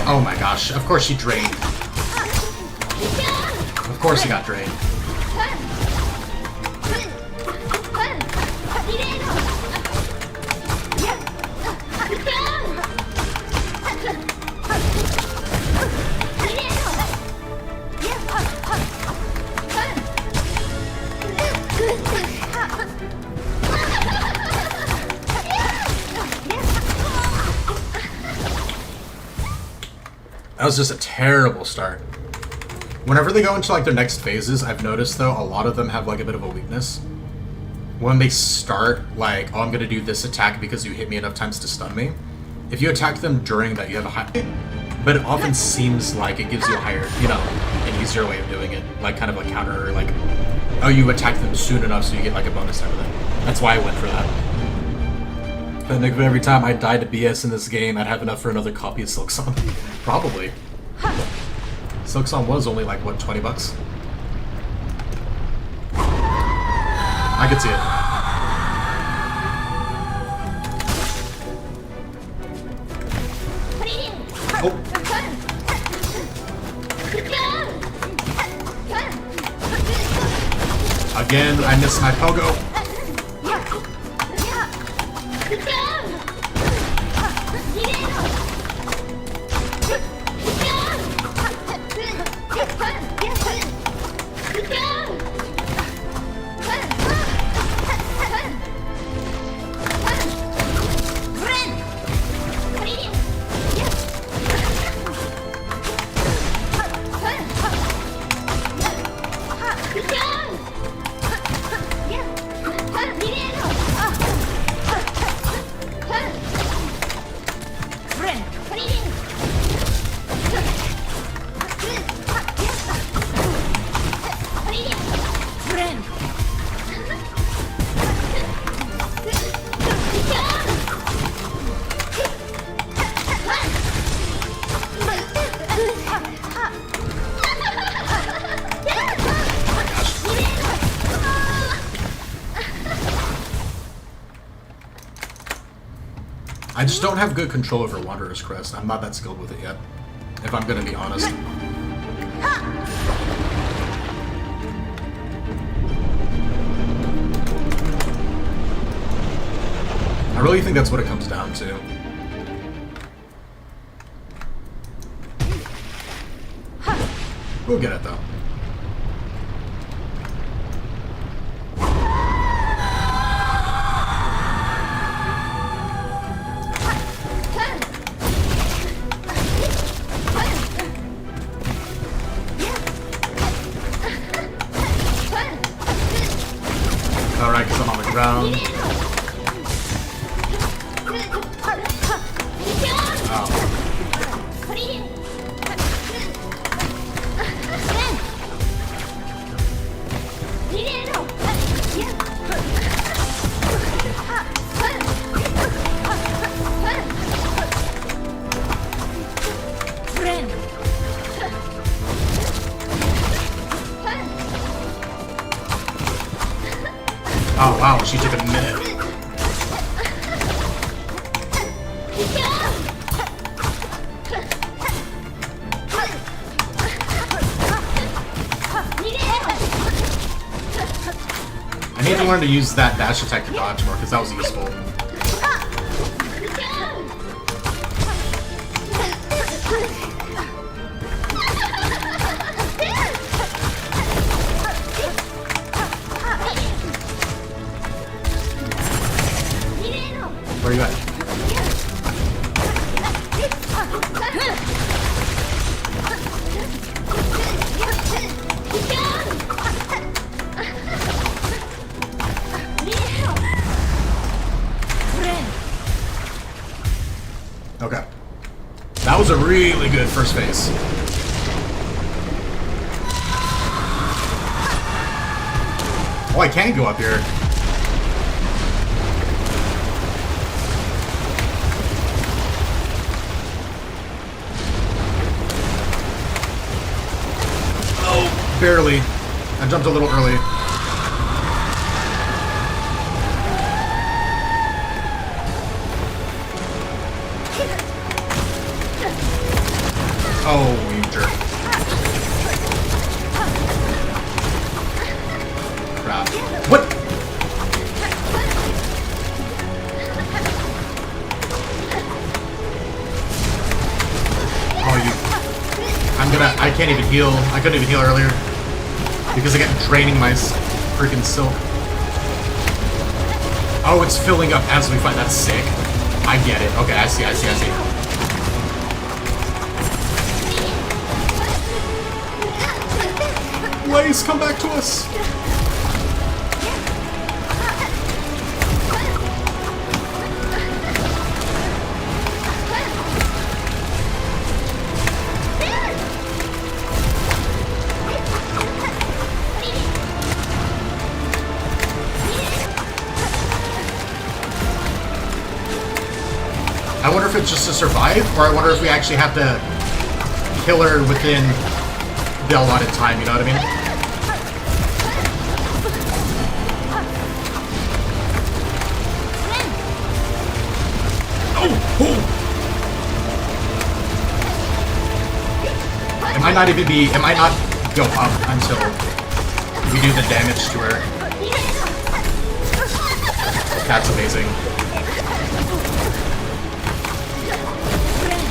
Oh my gosh, of course she drained. Of course he got drained. That was just a terrible start. Whenever they go into like their next phases, I've noticed though, a lot of them have like a bit of a weakness. When they start like, oh, I'm gonna do this attack because you hit me enough times to stun me. If you attack them during that, you have a high, but it often seems like it gives you a higher, you know, an easier way of doing it. Like kind of like counter, like, oh, you attack them soon enough so you get like a bonus out of it. That's why I went for that. But every time I died to BS in this game, I'd have enough for another copy of Silksong. Probably. Silksong was only like, what, 20 bucks? I could see it. Oh. Again, I missed my pogo. I just don't have good control over Wanderer's Crest. I'm not that skilled with it yet, if I'm gonna be honest. I really think that's what it comes down to. We'll get it though. Alright, because I'm on the ground. Oh. Oh wow, she took a minute. I need to learn to use that dash attack to dodge more, because that was useful. Where are you at? Okay. That was a really good first phase. Oh, I can go up here. Barely. I jumped a little early. Oh, you jerk. Crap. What? Oh, you... I can't even heal. I couldn't even heal earlier. Because I kept draining my freaking silk. Oh, it's filling up as we fight. That's sick. I get it. Okay, I see. Blaze, come back to us! I wonder if it's just to survive, or I wonder if we actually have to kill her within the allotted time, you know what I mean? Oh! It might not even be, it might not go up until we do the damage to her. That's amazing.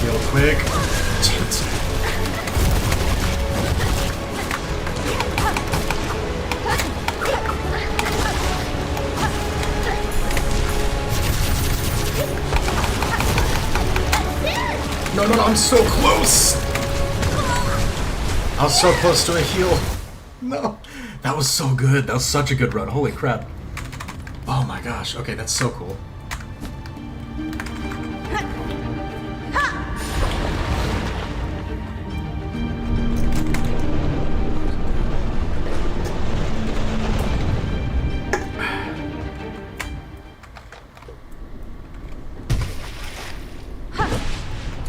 Real quick. Damn it. No, I'm so close! I was so close to a heal. No. That was so good. That was such a good run. Holy crap. Oh my gosh. Okay, that's so cool.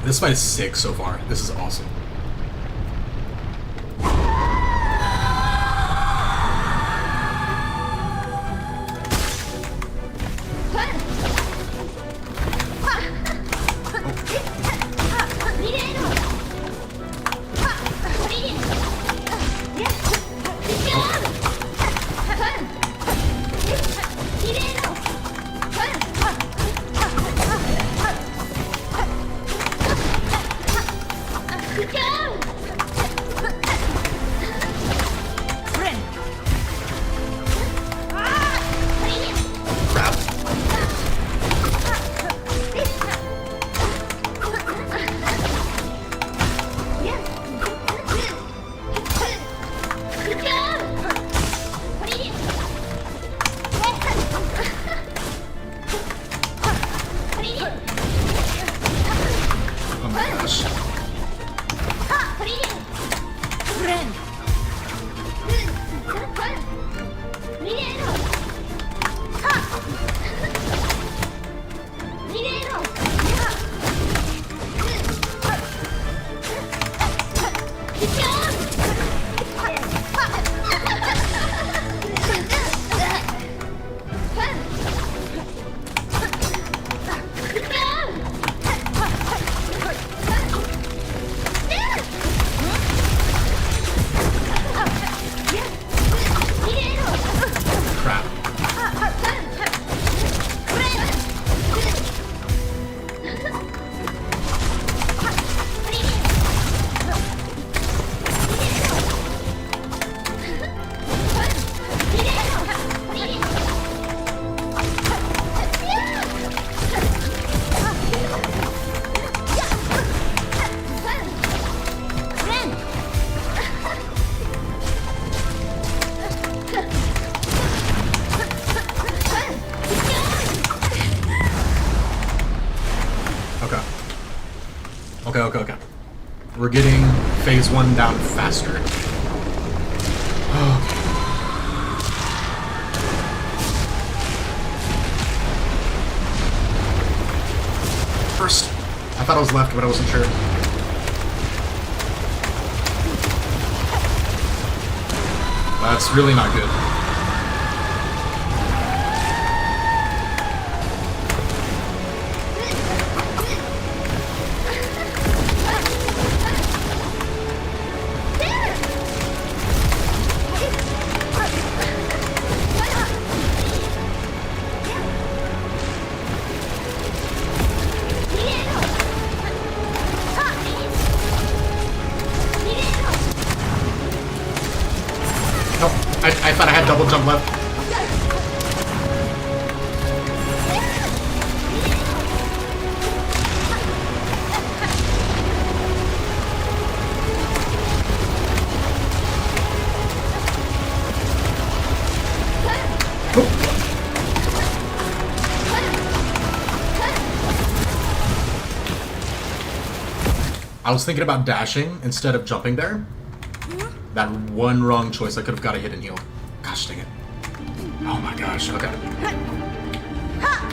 This fight is sick so far. This is awesome. Crap. Okay. We're getting phase 1 down faster. Okay. First, I thought I was left, but I wasn't sure. That's really not good. I thought I had double jump left. I was thinking about dashing instead of jumping there. That one wrong choice, I could have got a hidden heal. Gosh dang it. Oh my gosh, okay.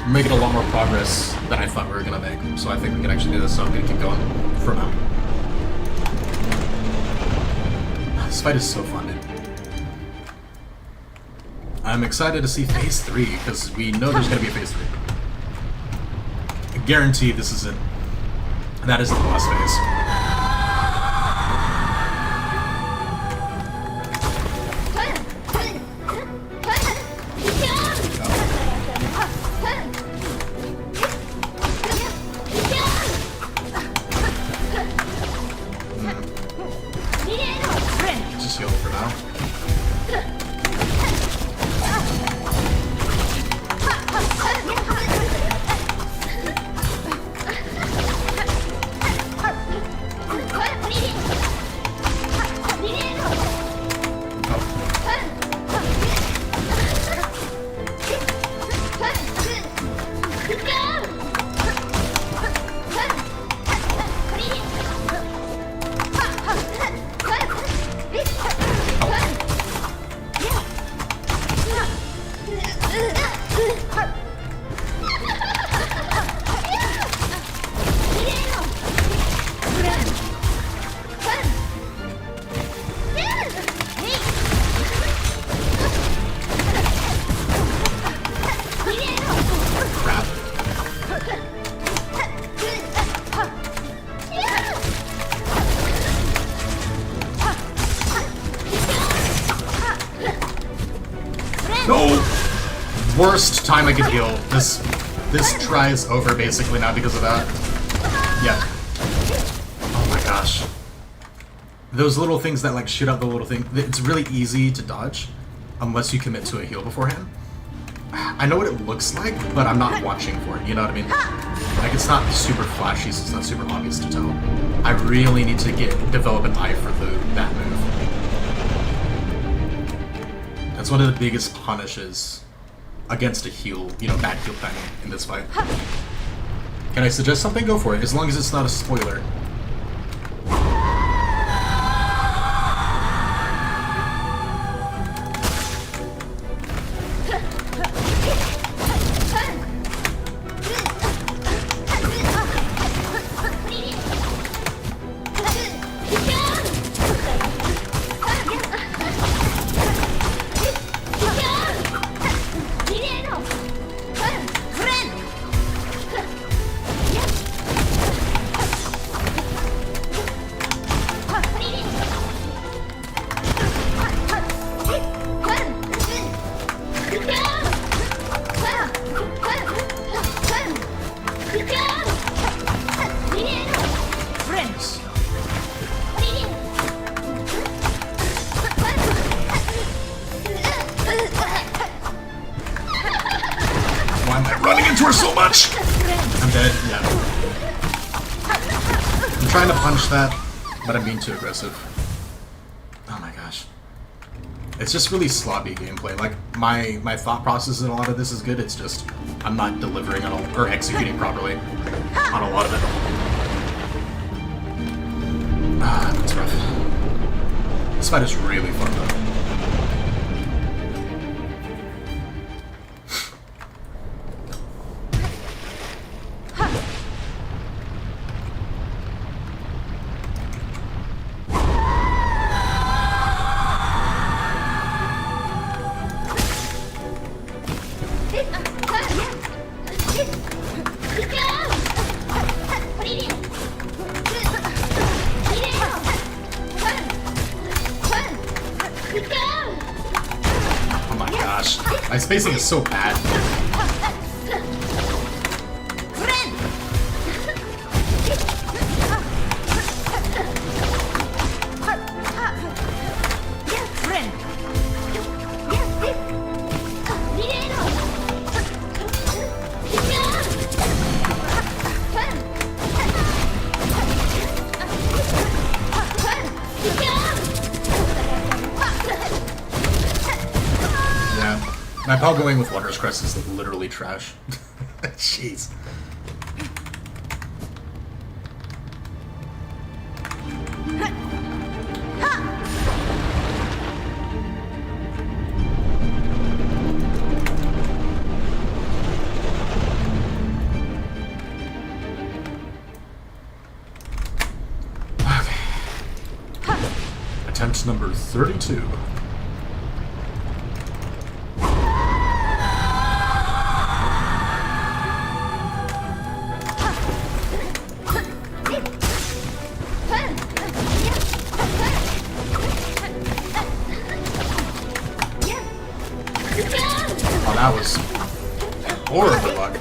We're making a lot more progress than I thought we were gonna make, so I think we can actually do this, so I'm gonna keep going for now. This fight is so fun, dude. I'm excited to see phase 3, because we know there's gonna be a phase 3. I guarantee this is it. That is the last phase. Just heal for now. No! Worst time I could heal. This try is over basically now because of that. Yeah. Oh my gosh. Those little things that like shoot out the little thing, it's really easy to dodge unless you commit to a heal beforehand. I know what it looks like, but I'm not watching for it, you know what I mean? Like, it's not super flashy, so it's not super obvious to tell. I really need to develop an eye for that move. That's one of the biggest punishes against a heal, bad heal timing in this fight. Can I suggest something? Go for it, as long as it's not a spoiler. so much! I'm dead, yeah. I'm trying to punch that, but I'm being too aggressive. Oh my gosh. It's just really sloppy gameplay. Like, my thought process in a lot of this is good, it's just I'm not delivering on all, or executing properly on a lot of it. Ah, that's rough. This fight is really fun though. My spacing is so bad. My pal going with Wondrous Crest is literally trash. Jeez. Okay. Attempt number 32. Oh, that was horrible luck.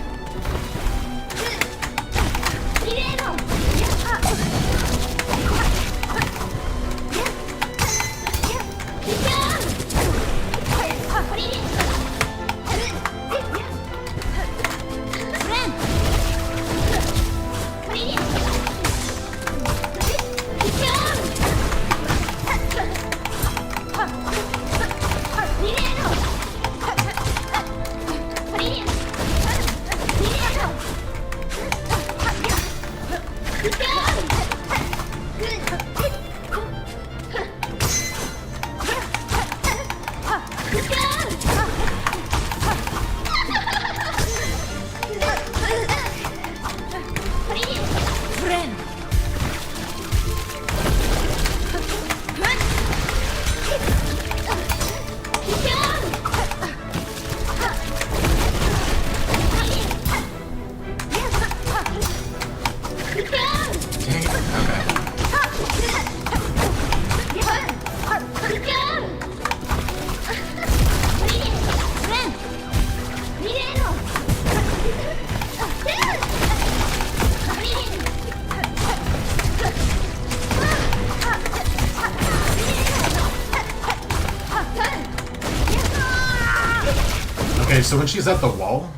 Okay, so when she's at the wall,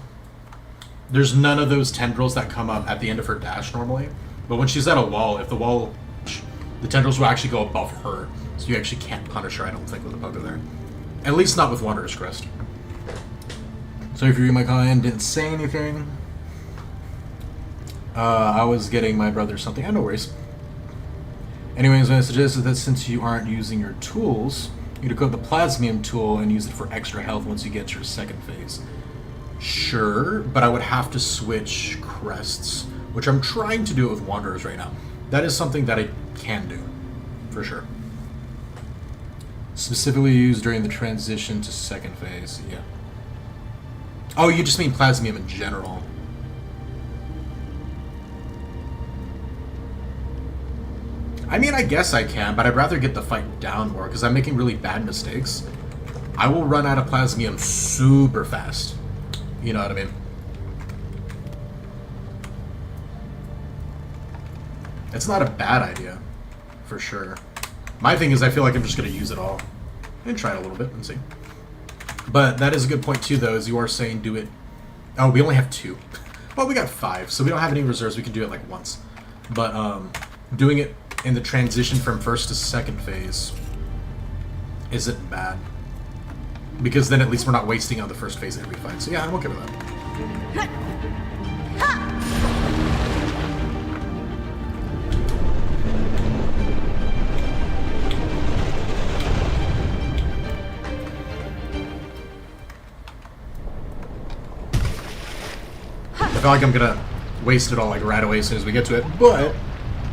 there's none of those tendrils that come up at the end of her dash normally. But when she's at a wall, if the wall, the tendrils will actually go above her. So you actually can't punish her, I don't think, with a poker there. At least not with Wondrous Crest. So if you read my comment, didn't say anything. I was getting my brother something. No worries. Anyways, what I suggest is that since you aren't using your tools, you equip the Plasmium tool and use it for extra health once you get to your second phase. Sure, but I would have to switch crests, which I'm trying to do it with Wanderers right now. That is something that I can do, for sure. Specifically used during the transition to second phase, yeah. Oh, you just mean Plasmium in general. I mean, I guess I can, but I'd rather get the fight down more, because I'm making really bad mistakes. I will run out of Plasmium super fast. You know what I mean? It's not a bad idea, for sure. My thing is I feel like I'm just going to use it all. And try it a little bit and see. But that is a good point too, though, as you are saying do it... Oh, we only have 2. Well, we got 5, so we don't have any reserves. We can do it like once. But doing it in the transition from first to second phase isn't bad. Because then at least we're not wasting on the first phase every fight. So yeah, I'm okay with that. I feel like I'm gonna waste it all like right away as soon as we get to it, but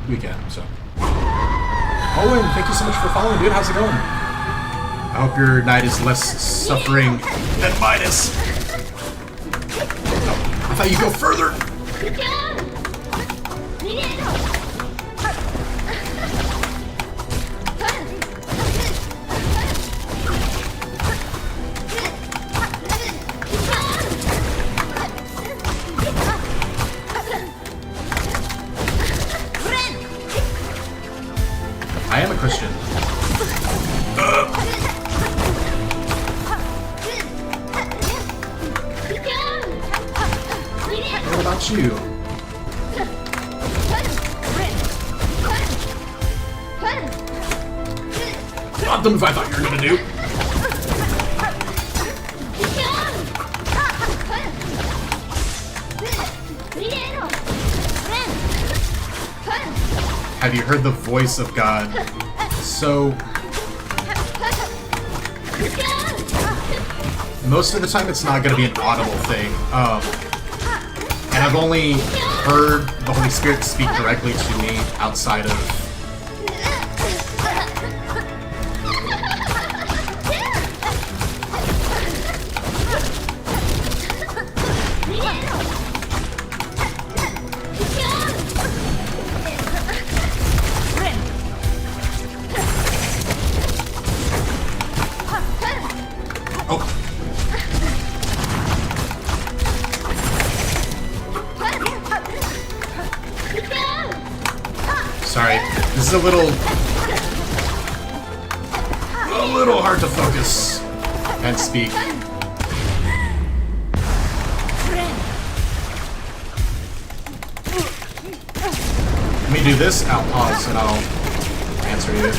we can, so. Owen, thank you so much for following, dude. How's it going? I hope your night is less suffering than mine is. Oh, I thought you'd go further. I am a Christian. What about you? Not them if I thought you were gonna do. Have you heard the voice of God? So, most of the time it's not going to be an audible thing. And I've only heard the Holy Spirit speak directly to me outside of... Sorry, this is a little hard to focus and speak. Let me do this, I'll pause and I'll answer you.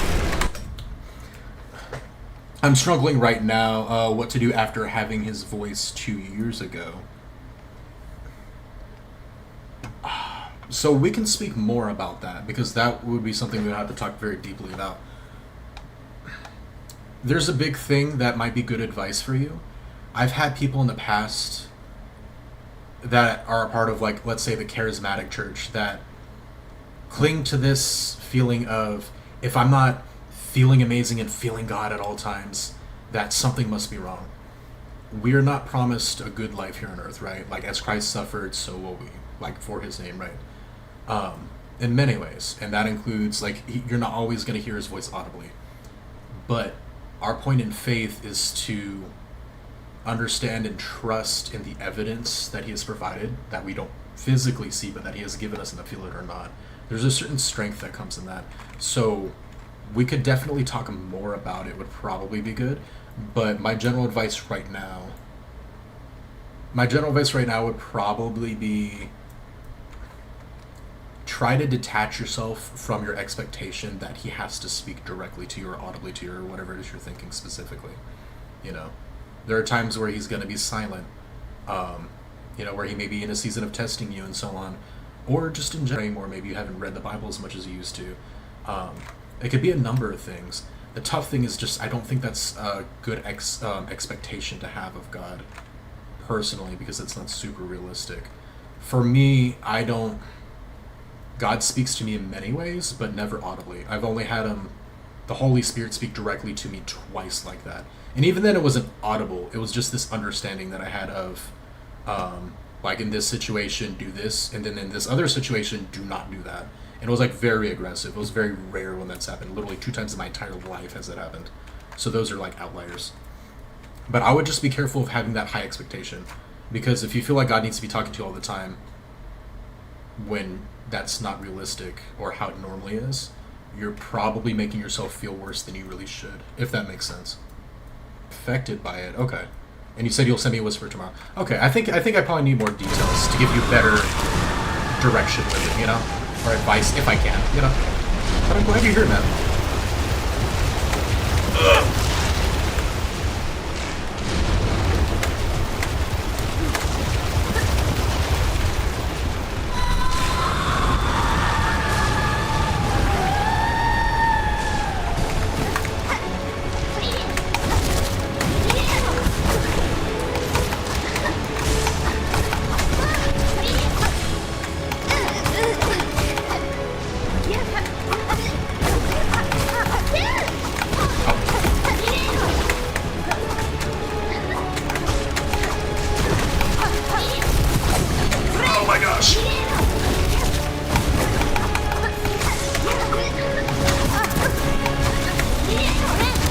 I'm struggling right now what to do after having his voice 2 years ago. So we can speak more about that, because that would be something we would have to talk very deeply about. There's a big thing that might be good advice for you. I've had people in the past that are a part of, like, let's say the charismatic church, that cling to this feeling of, if I'm not feeling amazing and feeling God at all times, that something must be wrong. We are not promised a good life here on earth, right? Like, as Christ suffered, so will we. Like, for his name, right? In many ways, and that includes, like, you're not always going to hear his voice audibly, but our point in faith is to understand and trust in the evidence that he has provided, that we don't physically see, but that he has given us in the feel it or not. There's a certain strength that comes in that. So we could definitely talk more about it, would probably be good, but my general advice right now would probably be, try to detach yourself from your expectation that he has to speak directly to you or audibly to you or whatever it is you're thinking specifically. You know, there are times where he's going to be silent, you know, where he may be in a season of testing you and so on, or just in general, or maybe you haven't read the Bible as much as you used to. It could be a number of things. The tough thing is just, I don't think that's a good expectation to have of God personally, because it's not super realistic. For me, God speaks to me in many ways, but never audibly. I've only had the Holy Spirit speak directly to me twice like that. And even then it wasn't audible. It was just this understanding that I had of, like, in this situation, do this, and then in this other situation, do not do that. And it was, like, very aggressive. It was very rare when that's happened. Literally 2 times in my entire life has it happened. So those are, like, outliers. But I would just be careful of having that high expectation. Because if you feel like God needs to be talking to you all the time, when that's not realistic or how it normally is, you're probably making yourself feel worse than you really should, if that makes sense. Affected by it, okay. And you said you'll send me a whisper tomorrow. Okay, I think I probably need more details to give you better direction with it, you know? Or advice, if I can, you know? But I'm glad you're here, man.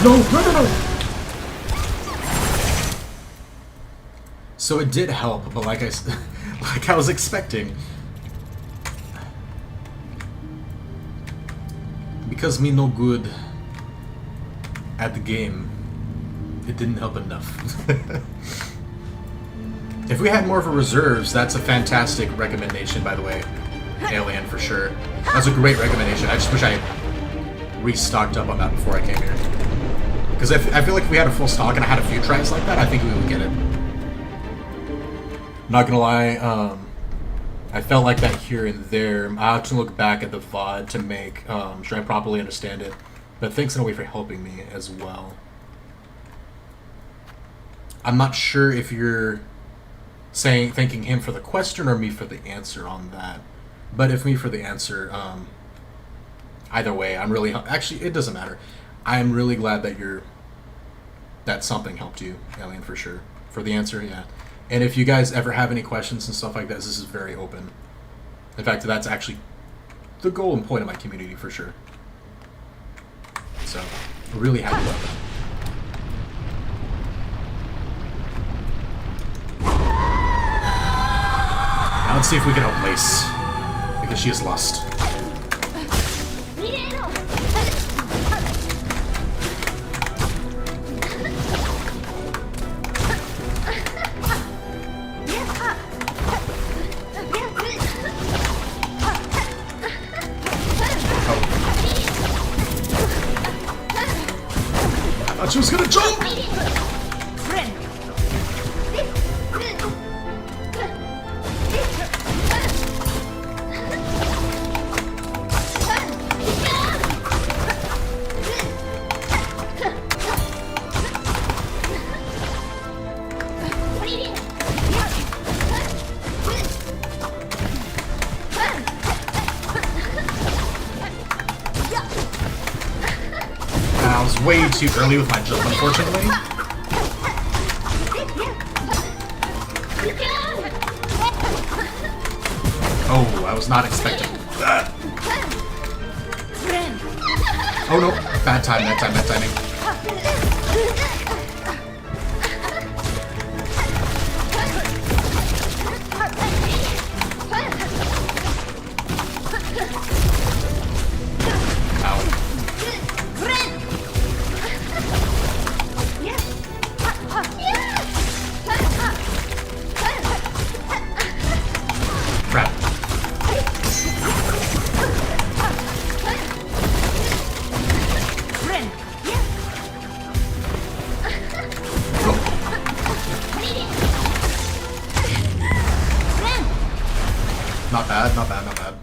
No. So it did help, but like I was expecting, because me no good at the game, it didn't help enough. If we had more of a reserves, that's a fantastic recommendation, by the way, Alien, for sure. That's a great recommendation. I just wish I restocked up on that before I came here. Because I feel like if we had a full stock and I had a few tries like that, I think we would get it. Not gonna lie, I felt like that here and there. I have to look back at the VOD to make sure I properly understand it. But thanks in a way for helping me as well. I'm not sure if you're thanking him for the question or me for the answer on that. But if me for the answer, either way, I'm really... Actually, it doesn't matter. I'm really glad that something helped you, Alien, for sure. For the answer, yeah. And if you guys ever have any questions and stuff like this is very open. In fact, that's actually the goal and point of my community, for sure. So, really happy about that. Now let's see if we can help Lace, because she is lost. She was gonna jump! I was way too early with my jump, unfortunately. Oh, I was not expecting that. Oh no, bad timing. Not bad.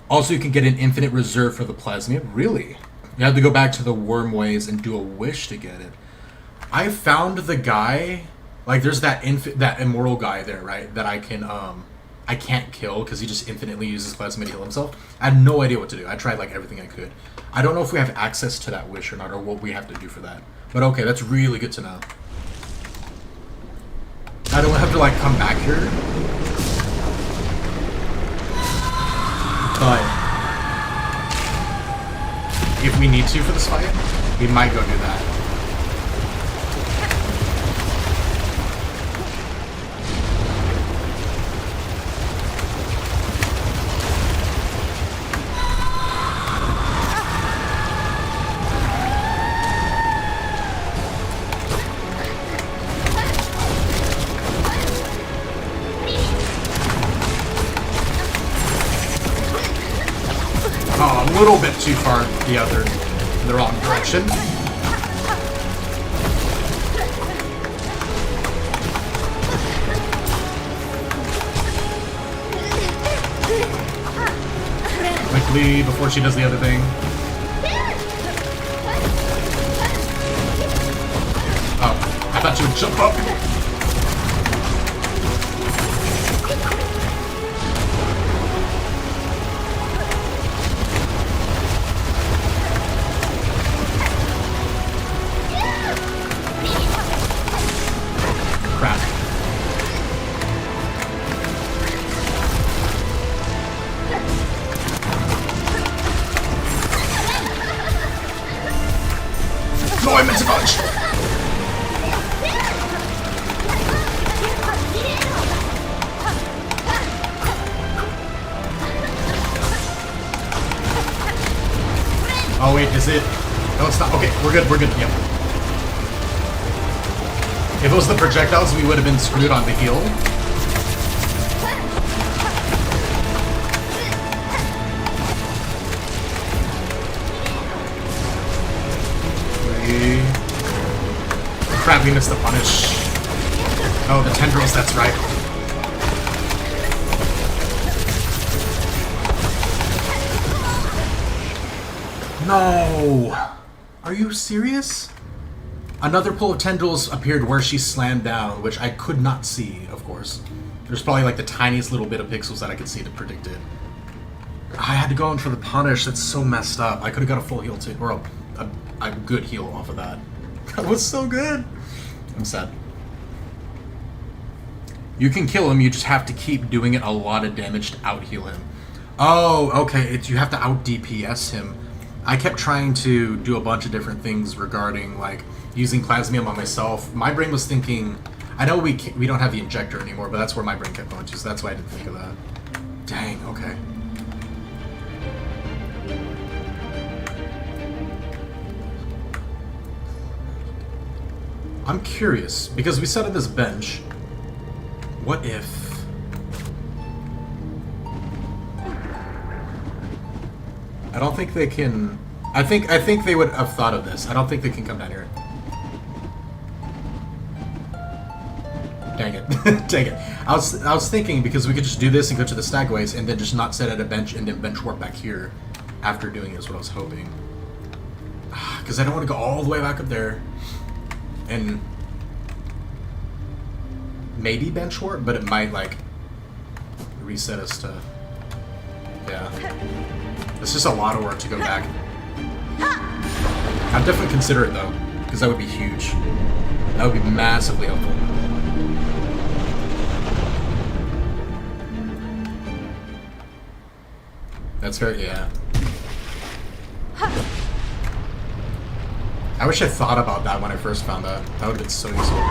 Also, you can get an infinite reserve for the plasmid. Really? You have to go back to the worm ways and do a wish to get it. I found the guy, like there's that immortal guy there, right? That I can't kill because he just infinitely uses plasmid to heal himself. I had no idea what to do. I tried like everything I could. I don't know if we have access to that wish or not, or what we have to do for that. But okay, that's really good to know. I don't have to like come back here. But if we need to for this fight, we might go do that. little bit too far in the wrong direction. Quickly, before she does the other thing. Oh, I thought she would jump up. Crap. No, I meant to dodge. Oh wait, is it? No, it's not. Okay, we're good, yep. If it was the projectiles, we would have been screwed on the heel. Crap, we missed the punish. Oh, the tendrils, that's right. No! Are you serious? Another pull of tendrils appeared where she slammed down, which I could not see, of course. There's probably like the tiniest little bit of pixels that I could see to predict it. I had to go in for the punish. That's so messed up. I could have got a full heal too, or a good heal off of that. That was so good. I'm sad. You can kill him, you just have to keep doing it a lot of damage to out-heal him. Oh, okay, you have to out-DPS him. I kept trying to do a bunch of different things regarding, like, using Plasmium on myself. My brain was thinking... I know we don't have the injector anymore, but that's where my brain kept going to, so that's why I didn't think of that. Dang, okay. I'm curious, because we set up this bench. What if... I don't think they can... I think they would have thought of this. I don't think they can come down here. Dang it. Dang it. I was thinking, because we could just do this and go to the stagways, and then just not set at a bench, and then bench warp back here after doing it is what I was hoping. Because I don't want to go all the way back up there. And maybe bench warp, but it might, like, reset us to... Yeah. It's just a lot of work to go back. I'd definitely consider it, though, because that would be huge. That would be massively helpful. That's very... yeah. I wish I thought about that when I first found that. That would have been so useful.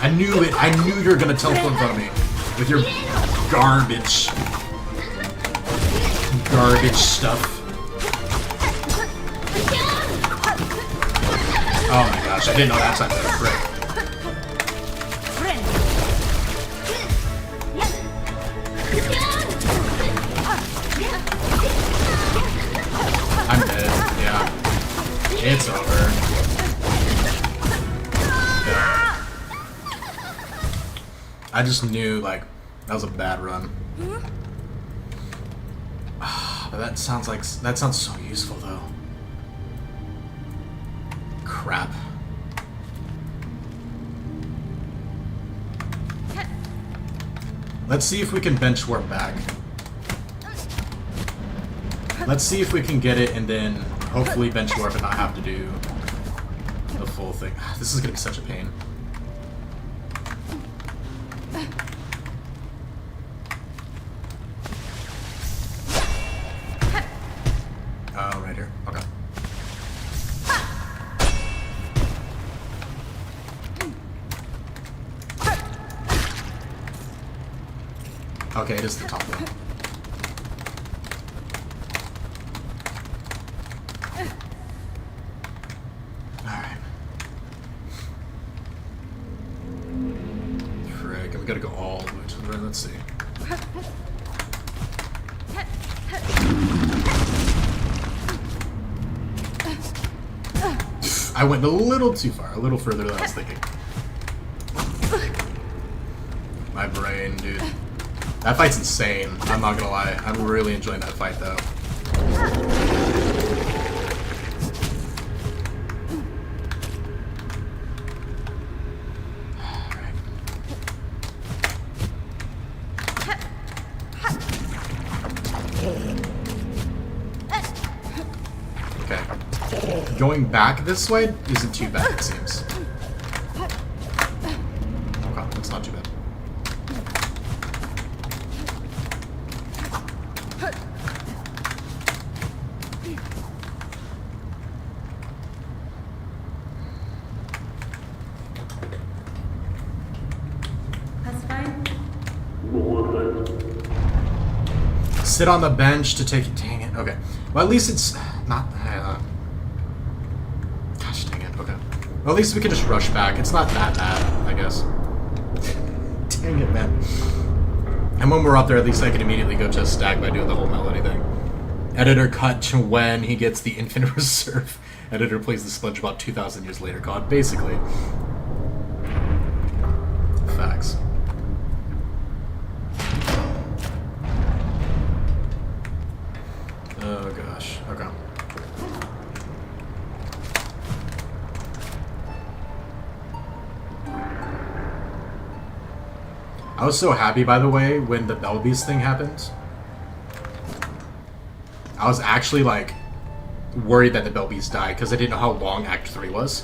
I knew it. I knew you were gonna teleport in front of me with your garbage stuff. Oh my gosh, I didn't know that time that was frick. I'm dead, yeah. It's over. Yeah. I just knew, like, that was a bad run. But that sounds so useful, though. Crap. Let's see if we can bench warp back. Let's see if we can get it and then hopefully bench warp and not have to do the full thing. This is gonna be such a pain. Oh, right here. Okay. Okay, it is the top one. Alright. Frick, we gotta go all the way to the right. Let's see. I went a little too far, a little further than I was thinking. My brain, dude. That fight's insane, I'm not gonna lie. I'm really enjoying that fight, though. Okay. Going back this way isn't too bad, it seems. Okay, that's not too bad. Sit on the bench to take it. Dang it. Okay. Well, at least it's not. Gosh dang it. Okay. Well, at least we can just rush back. It's not that bad, I guess. Dang it, man. And when we're up there, at least I can immediately go to a stack by doing the whole melody thing. Editor cut to when he gets the infinite reserve. Editor plays the SpongeBob 2,000 years later god, basically. Facts. Oh gosh, okay. I was so happy, by the way, when the Belbeast thing happened. I was actually, like, worried that the Belbeast died, because I didn't know how long Act 3 was.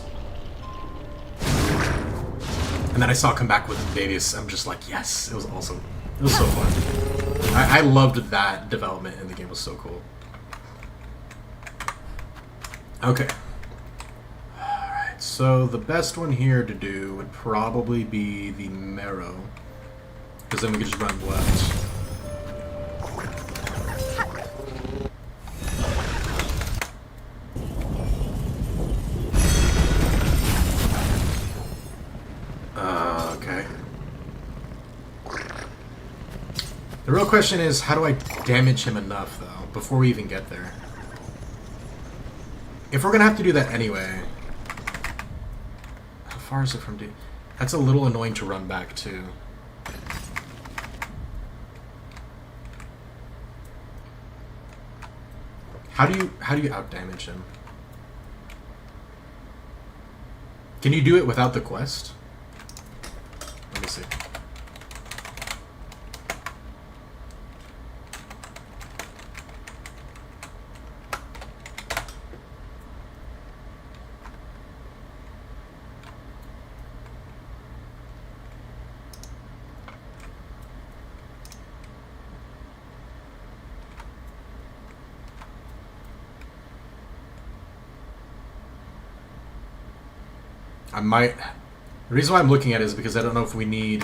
And then I saw it come back with Babies. I'm just like, yes, it was awesome. It was so fun. I loved that development in the game. It was so cool. Okay. Alright, so the best one here to do would probably be the Marrow. Because then we can just run left. Okay. The real question is, how do I damage him enough, though, before we even get there? If we're gonna have to do that anyway... How far is it from D? That's a little annoying to run back, too. How do you out-damage him? Can you do it without the quest? Let me see. I might... The reason why I'm looking at it is because I don't know if we need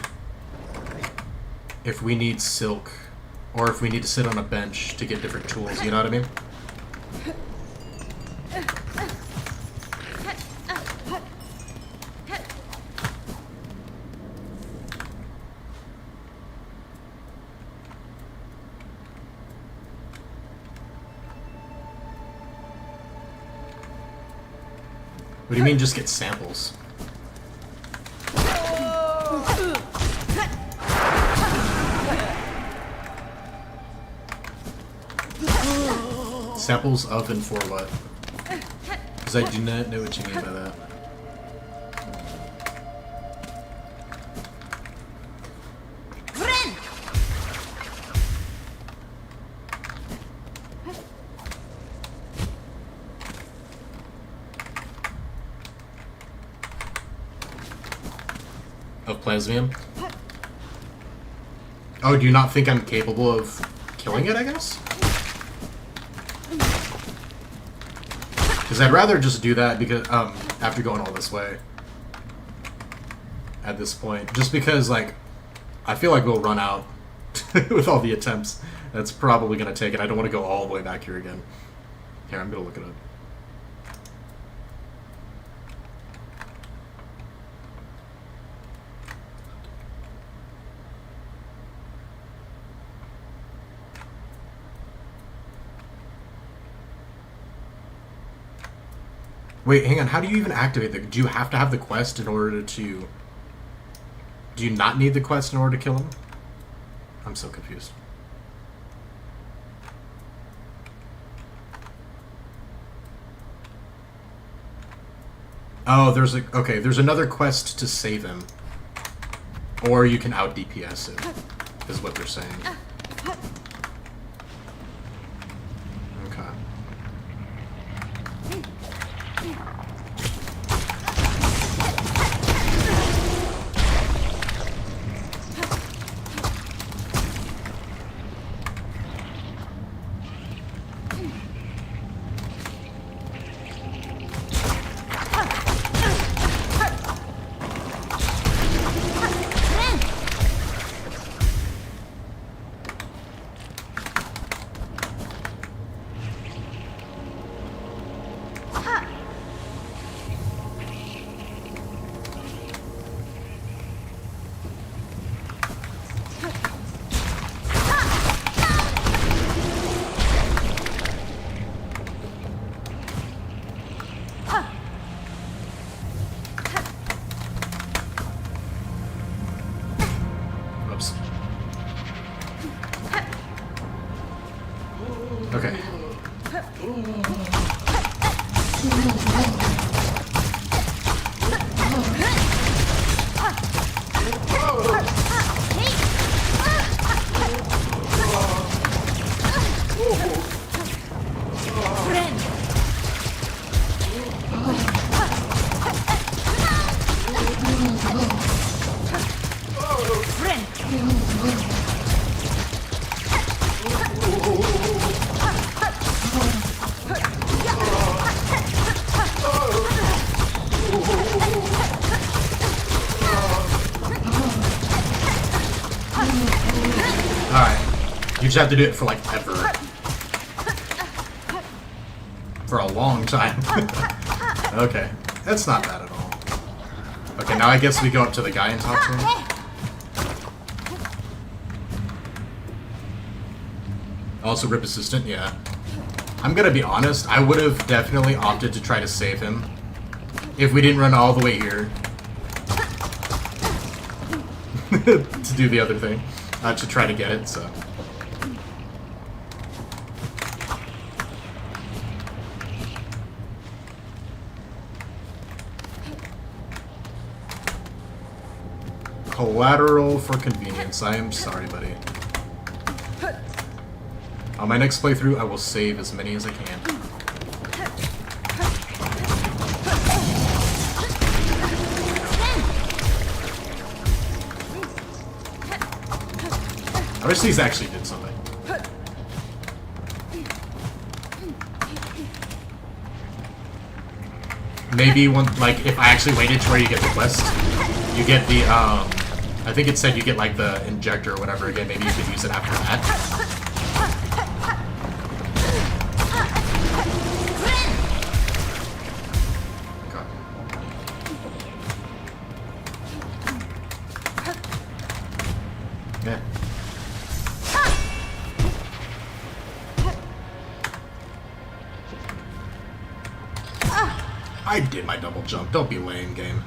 Silk, or if we need to sit on a bench to get different tools, you know what I mean? What do you mean just get samples? Samples of and for what? Because I do not know what you mean by that. Plasmium. Oh, do you not think I'm capable of killing it, I guess? Because I'd rather just do that because, after going all this way. At this point. Just because, like, I feel like we'll run out with all the attempts. That's probably going to take it. I don't want to go all the way back here again. Here, I'm going to look it up. Wait, hang on. How do you even activate the... Do you have to have the quest in order to... Do you not need the quest in order to kill him? I'm so confused. Oh, there's a... Okay, there's another quest to save him. Or you can out DPS it, is what they're saying. Okay. Okay. You just have to do it for like ever. For a long time. Okay. That's not bad at all. Okay, now I guess we go up to the guy and talk to him. Also rip assistant, yeah. I'm gonna be honest, I would have definitely opted to try to save him if we didn't run all the way here to do the other thing, to try to get it, so. Collateral for convenience. I am sorry, buddy. On my next playthrough, I will save as many as I can. I wish these actually did something. Maybe one, like, if I actually waited to where you get the quest, you get the, I think it said you get, like, the injector or whatever again. Maybe you could use it after that. Yeah. I did my double jump. Don't be lame, game.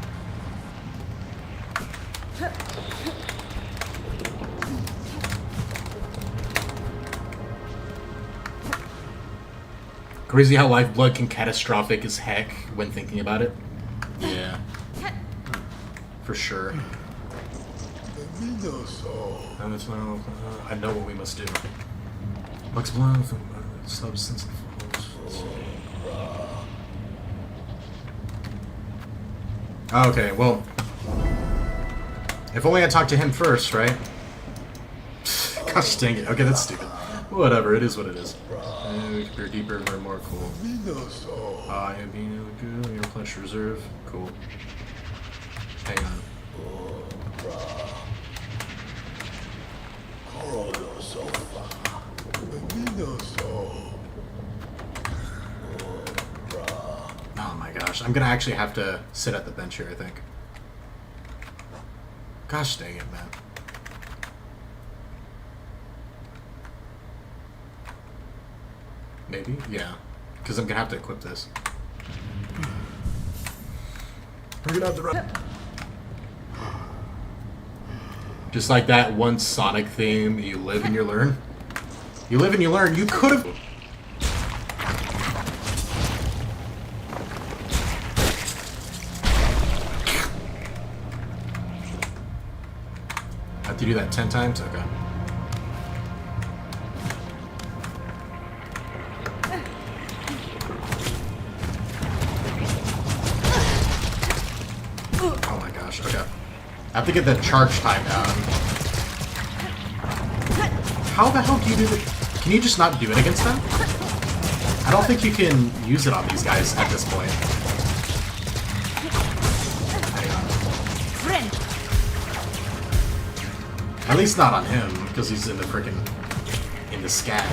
Crazy how lifeblood can catastrophic as heck when thinking about it. Yeah. For sure. I know what we must do. Lux blood from substance. Okay, well, If only I talked to him first, right? Gosh dang it. Okay, that's stupid. Whatever, it is what it is. We can peer deeper, learn more. Cool. I am being good. Your replenish reserve. Cool. Hang on. Oh my gosh, I'm gonna actually have to sit at the bench here, I think. Gosh dang it, man. Maybe? Yeah. Because I'm gonna have to equip this. We're gonna have to run. Just like that one Sonic theme, you live and you learn. You live and you learn. You could have. Have to do that 10 times? Okay. Oh my gosh, okay. I have to get the charge time down. How the hell do you do that? Can you just not do it against them? I don't think you can use it on these guys at this point. At least not on him, because he's in the frickin' in the sky.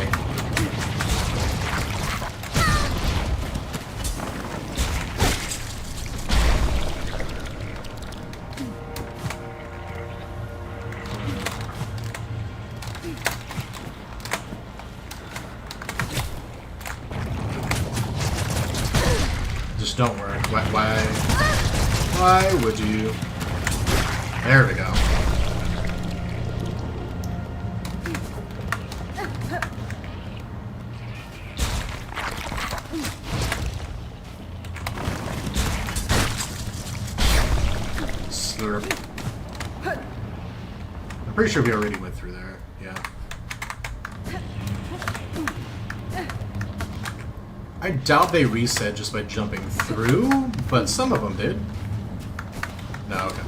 Just don't work. Why would you? There we go. Slurp. I'm pretty sure we already went through there. Yeah. I doubt they reset just by jumping through, but some of them did. No, okay.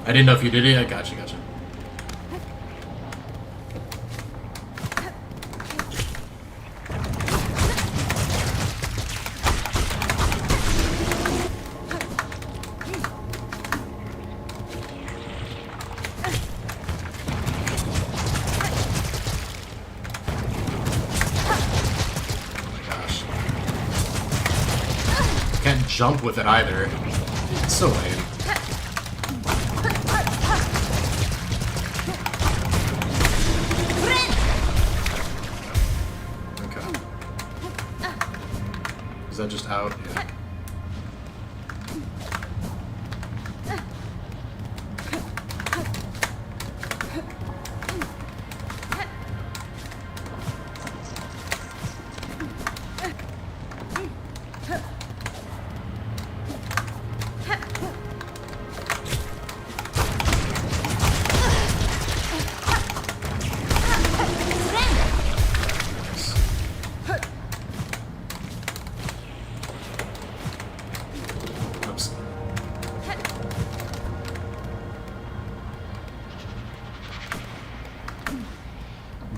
I didn't know if you did it. I gotcha. Can't jump with it either. It's so lame. Okay. Is that just out? Yeah.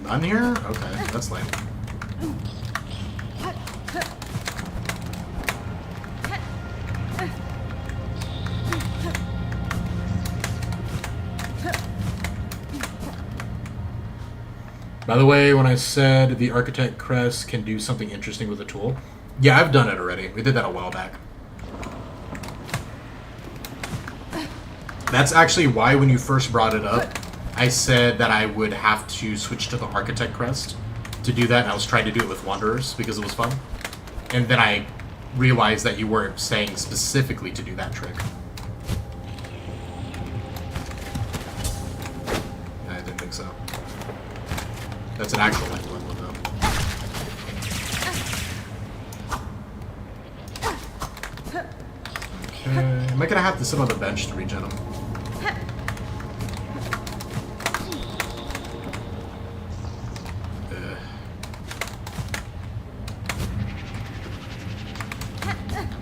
None here? Okay, that's lame. By the way, when I said the Architect Crest can do something interesting with a tool, yeah, I've done it already. We did that a while back. That's actually why when you first brought it up, I said that I would have to switch to the Architect Crest to do that, and I was trying to do it with Wanderers because it was fun. And then I realized that you weren't saying specifically to do that trick. I didn't think so. That's an actual excellent one, though. Okay. Am I gonna have to sit on the bench to regen him?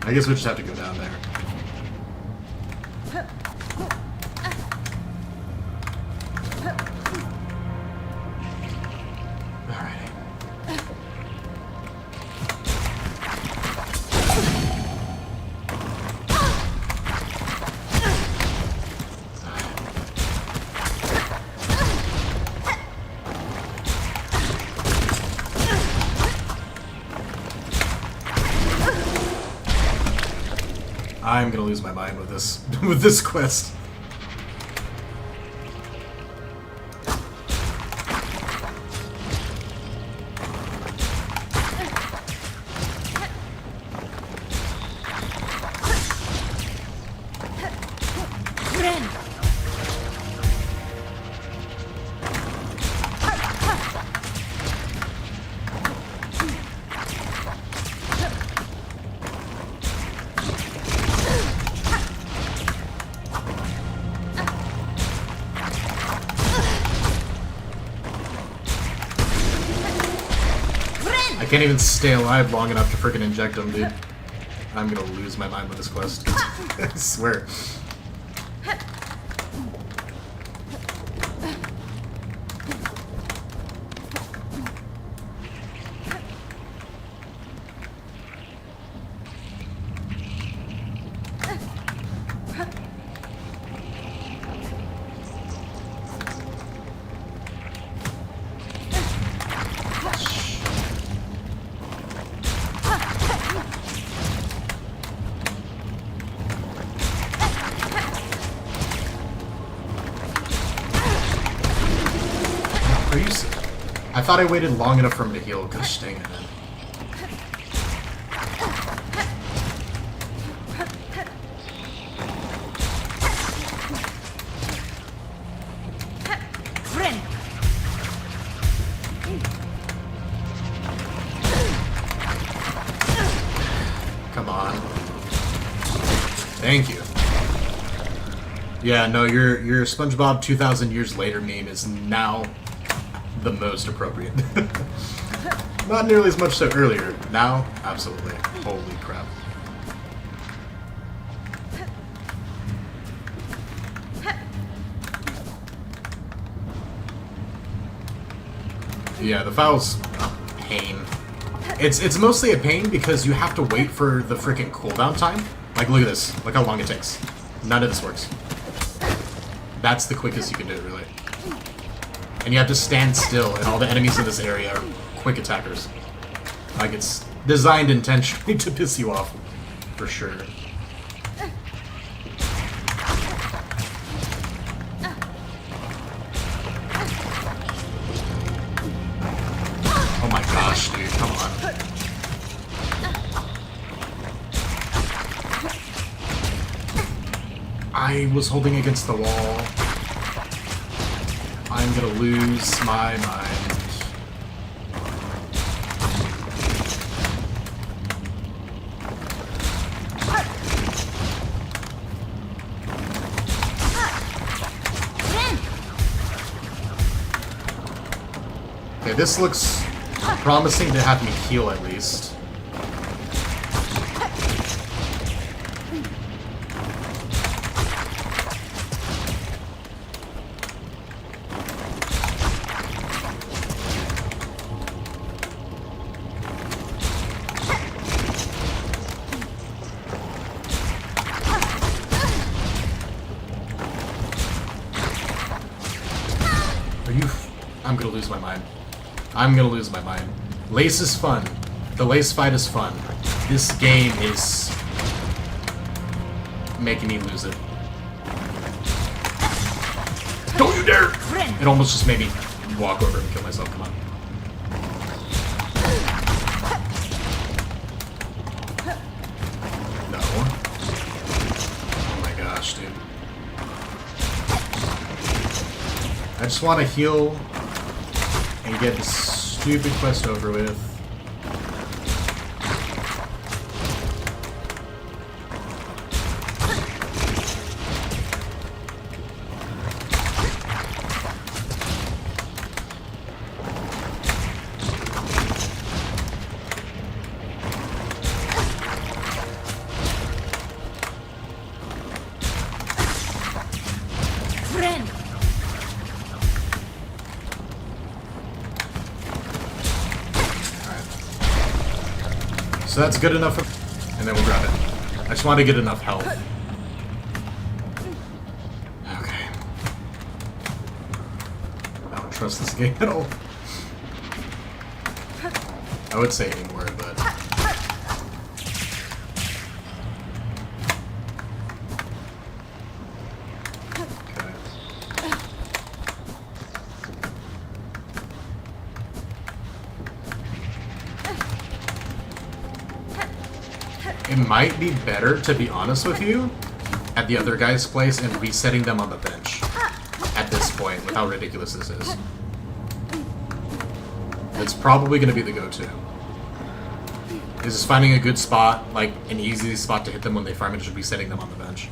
I guess we just have to go down there. I'm gonna lose my mind with this with this quest. I can't even stay alive long enough to freaking inject him, dude. I'm gonna lose my mind with this quest. I swear. I thought I waited long enough for him to heal. Gosh dang it, man. Come on. Thank you. Yeah, no, your SpongeBob 2,000 years later meme is now the most appropriate. Not nearly as much so earlier. Now, absolutely. Holy crap. Yeah, the file's a pain. It's mostly a pain because you have to wait for the freaking cooldown time. Like, look at this. Look how long it takes. None of this works. That's the quickest you can do it, really. And you have to stand still, and all the enemies in this area are quick attackers. Like, it's designed intentionally to piss you off, for sure. Oh my gosh, dude, come on. I was holding against the wall. I'm gonna lose my mind. Okay, this looks promising to have me heal at least. I'm gonna lose my mind. I'm gonna lose my mind. Lace is fun. The lace fight is fun. This game is making me lose it. Don't you dare! It almost just made me walk over and kill myself. Come on. No. Oh my gosh, dude. I just want to heal and get this stupid quest over with. So that's good enough, and then we'll grab it. I just want to get enough health. Okay. I don't trust this game at all. I would say anymore, but... it might be better, to be honest with you, at the other guy's place and resetting them on the bench at this point, with how ridiculous this is. It's probably going to be the go-to. Is just finding a good spot, like an easy spot to hit them when they farm and just resetting them on the bench.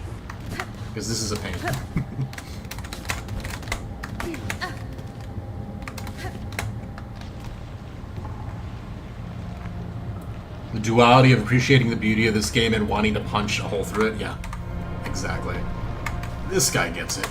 Because this is a pain. The duality of appreciating the beauty of this game and wanting to punch a hole through it. Yeah, exactly. This guy gets it.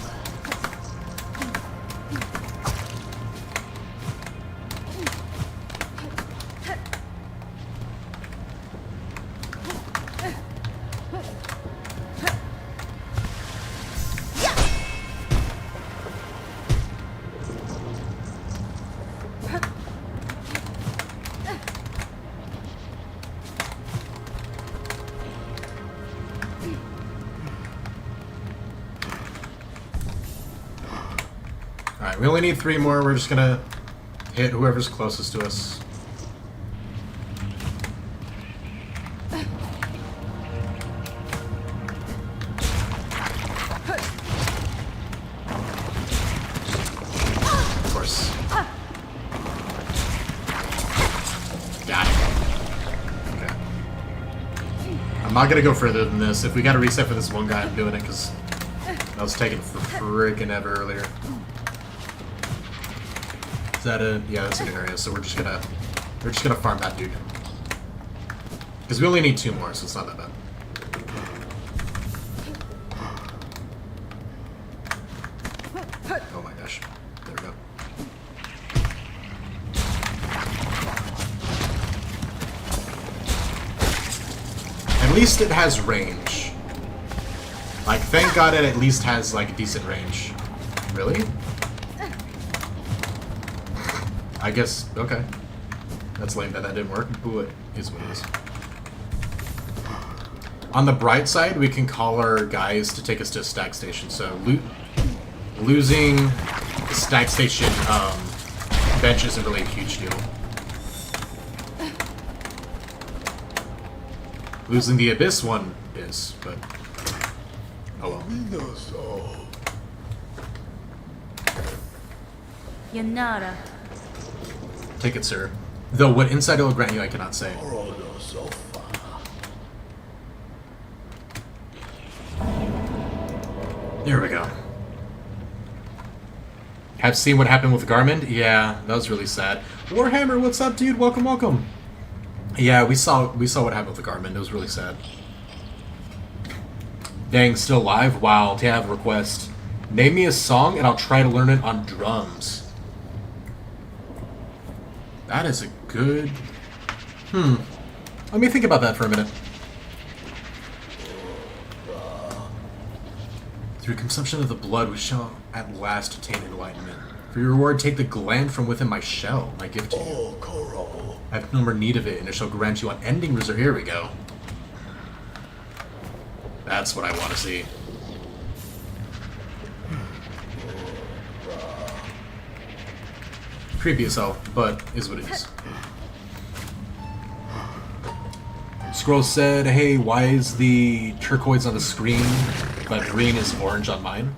Alright, we only need 3 more. We're just gonna hit whoever's closest to us. Of course. Got it. Okay. I'm not gonna go further than this. If we gotta reset for this one guy, I'm doing it because I was taking for freaking ever earlier. Is that a... yeah, that's an area, so we're just gonna farm that dude. Because we only need 2 more, so it's not that bad. Oh my gosh. There we go. At least it has range. Like, thank God it at least has, like, decent range. Really? I guess, okay. That's lame that didn't work, but it is what it is. On the bright side, we can call our guys to take us to a stack station, so losing the stack station bench isn't really a huge deal. Losing the Abyss one is, but oh well. Yanara. Take it, sir. Though what insight it will grant you, I cannot say. There we go. Have seen what happened with Garmin? Yeah, that was really sad. Warhammer, what's up, dude? Welcome, welcome. Yeah, we saw what happened with the Garmin. It was really sad. Dang, still live? Wow, to have a request. Name me a song and I'll try to learn it on drums. That is a good... Let me think about that for a minute. Through consumption of the blood, we shall at last attain enlightenment. For your reward, take the gland from within my shell, my gift to you. I have no more need of it, and it shall grant you unending reserve. Here we go. That's what I want to see. Creepy as hell, but is what it is. Scroll said, hey, why is the turquoise on the screen, but green is orange on mine?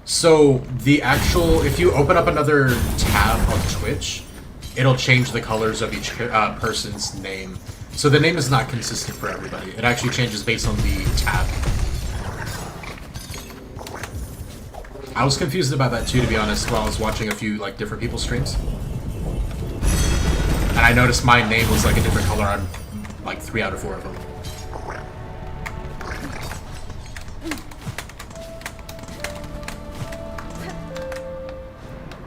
So, the actual, if you open up another tab on Twitch, it'll change the colors of each person's name. So the name is not consistent for everybody. It actually changes based on the tab. I was confused about that too, to be honest, while I was watching a few like different people's streams. And I noticed my name was like a different color on like 3 out of 4 of them.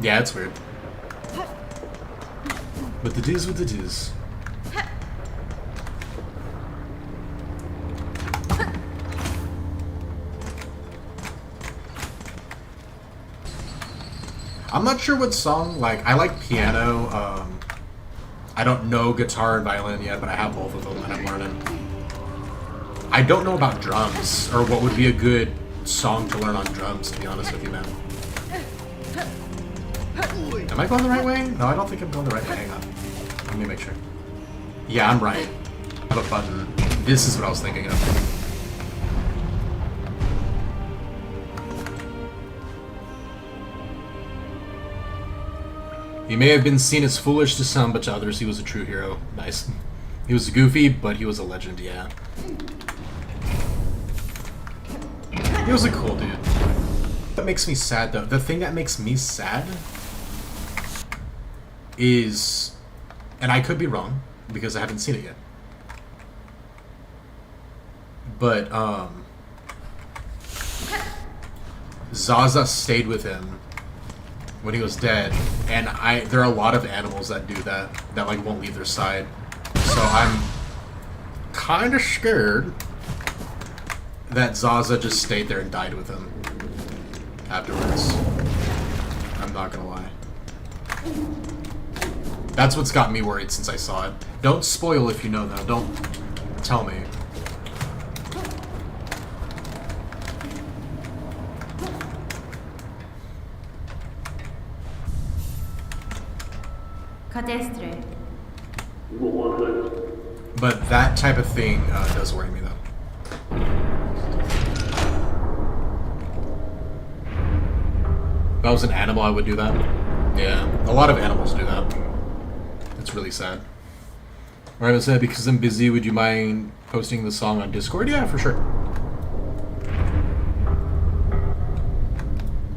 Yeah, it's weird. But it is what it is. I'm not sure what song, like, I like piano, I don't know guitar and violin yet, but I have both of them and I'm learning. I don't know about drums, or what would be a good song to learn on drums, to be honest with you, man. Am I going the right way? No, I don't think I'm going the right way. Hang on. Let me make sure. Yeah, I'm right. I have a button. This is what I was thinking of. He may have been seen as foolish to some, but to others he was a true hero. Nice. He was goofy, but he was a legend, yeah. He was a cool dude. That makes me sad, though. The thing that makes me sad is... And I could be wrong, because I haven't seen it yet. But, Zaza stayed with him when he was dead, and there are a lot of animals that do that, like won't leave their side. So I'm kind of scared that Zaza just stayed there and died with him afterwards. I'm not gonna lie. That's what's got me worried since I saw it. Don't spoil if you know though. Don't tell me. Cadestre. But that type of thing does worry me, though. If I was an animal, I would do that. Yeah, a lot of animals do that. It's really sad. Alright, I said, because I'm busy, would you mind posting the song on Discord? Yeah, for sure.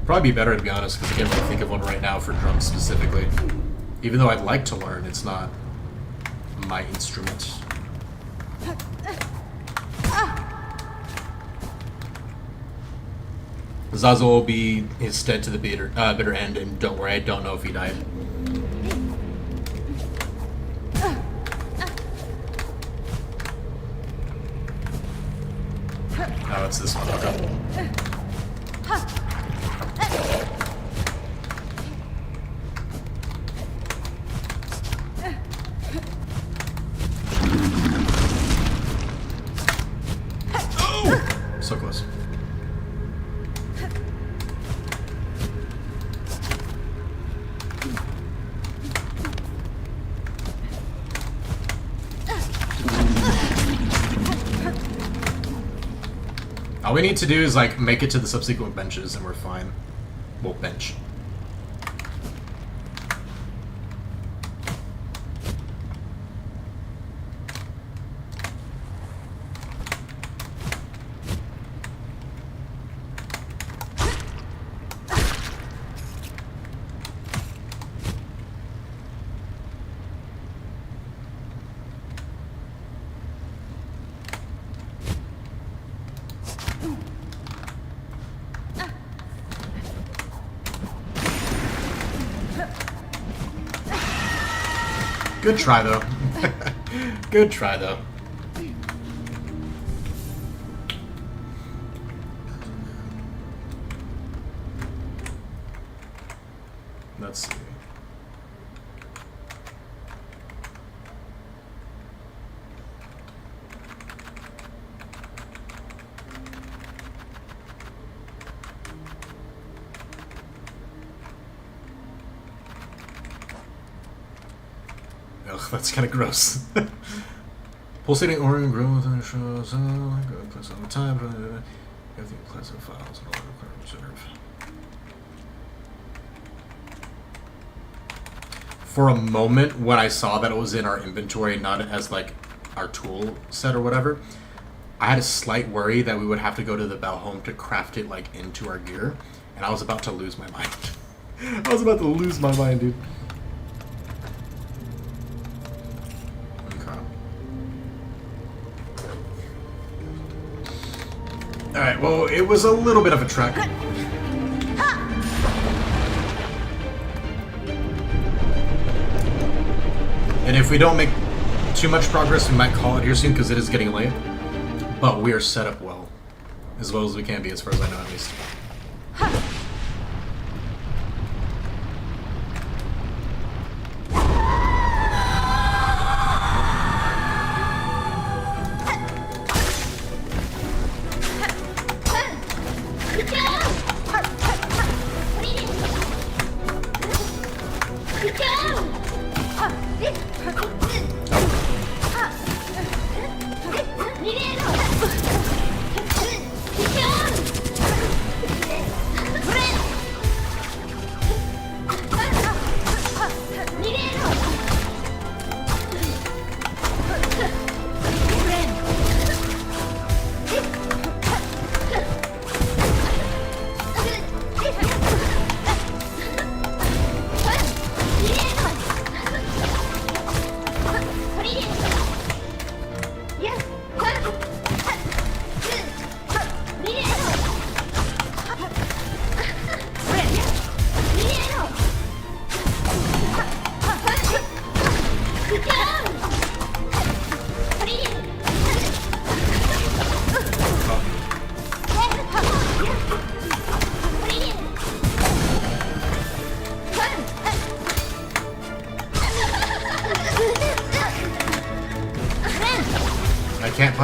Probably be better, to be honest, because I can't really think of one right now for drums specifically. Even though I'd like to learn, it's not my instrument. Zaza will be his stead to the bitter end, and don't worry, I don't know if he died. Oh, it's this one. Okay. So close. All we need to do is like make it to the subsequent benches and we're fine. Well, bench. Good try, though. Good try, though. Let's see. Ugh, that's kind of gross. Pulsating orange growth and shows place on the time. Everything classic files and all the reserve. For a moment, when I saw that it was in our inventory, not as like our tool set or whatever, I had a slight worry that we would have to go to the Bell home to craft it like into our gear, and I was about to lose my mind. I was about to lose my mind, dude. Alright, well, it was a little bit of a trek. And if we don't make too much progress, we might call it here soon because it is getting late. But we are set up well. As well as we can be, as far as I know, at least.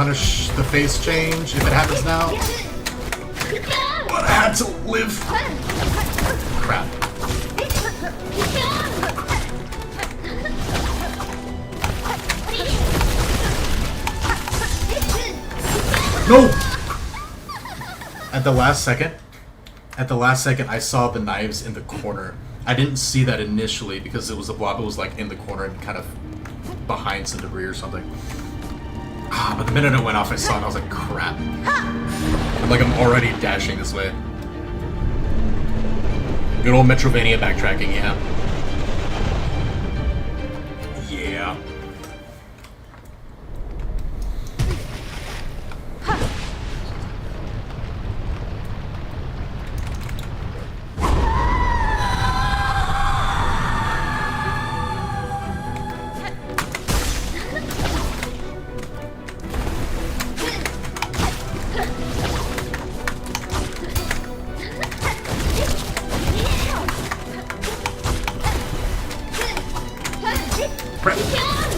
punish the face change if it happens now. But I had to live. Crap. No! At the last second, I saw the knives in the corner. I didn't see that initially because it was the blob. It was like in the corner and kind of behind some debris or something. But the minute it went off, I saw it and I was like, crap. And like I'm already dashing this way. Good old Metrovania backtracking, yeah. Yeah.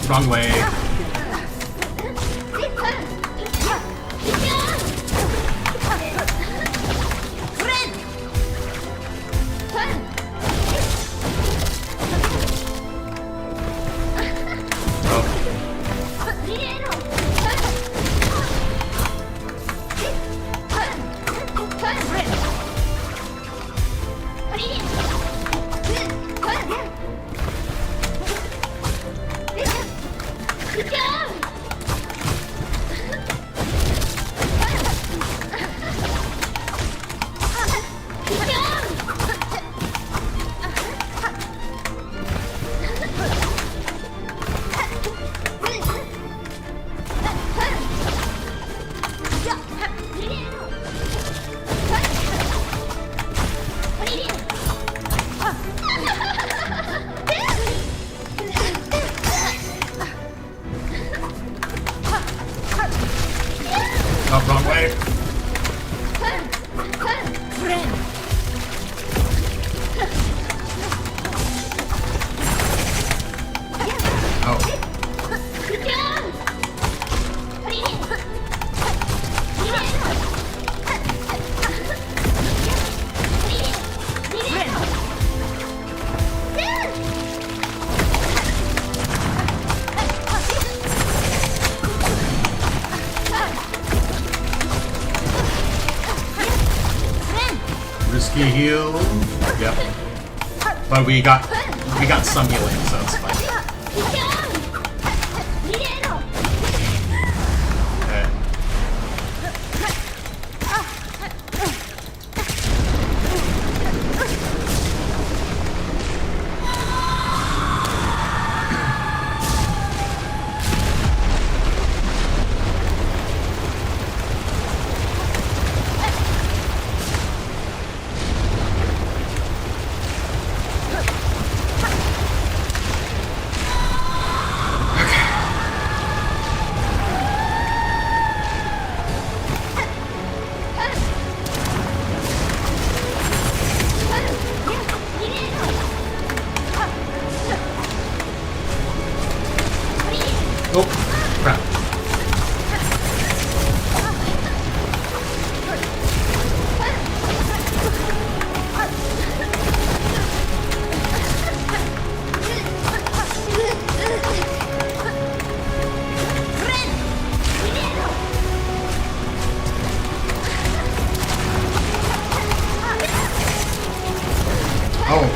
Wrong way. Wrong way. Risky heal. Yep. But we got some healing, so it's fine. Okay. Oh, crap. Oh.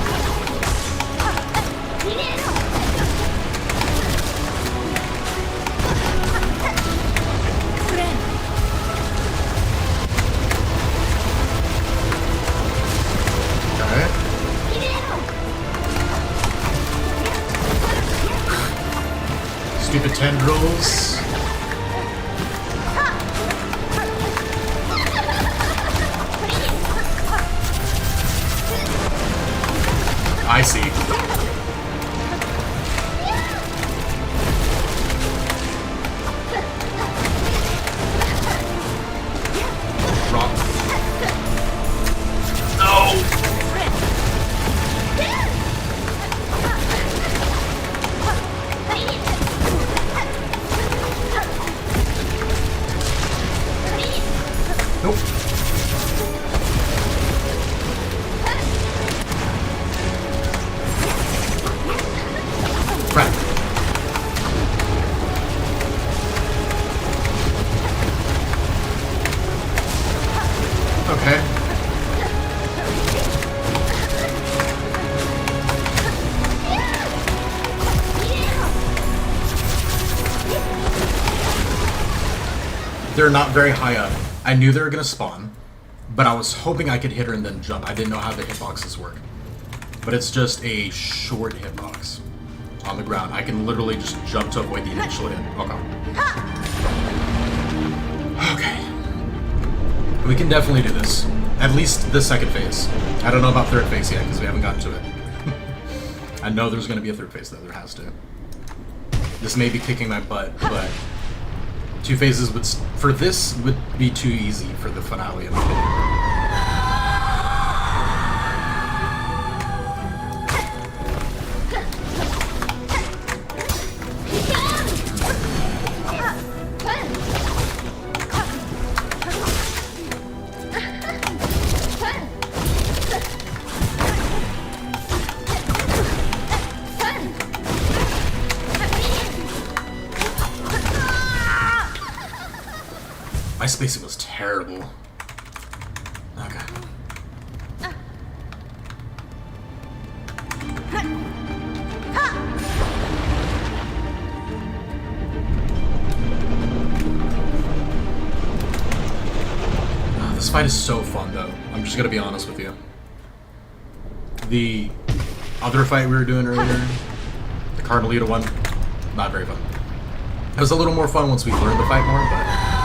Stupid tendrils. I see. Wrong. No! they're not very high up. I knew they were gonna spawn, but I was hoping I could hit her and then jump. I didn't know how the hitboxes work. But it's just a short hitbox on the ground. I can literally just jump to avoid the initial hit. Okay. We can definitely do this. At least the second phase. I don't know about third phase yet, because we haven't gotten to it. I know there's going to be a third phase, though. There has to. This may be kicking my butt, but 2 phases would... For this, would be too easy for the finale, in my opinion. My spacing was terrible. Okay. This fight is so fun, though. I'm just gonna be honest with you. The other fight we were doing earlier, the Carmelita one, not very fun. It was a little more fun once we learned to fight more, but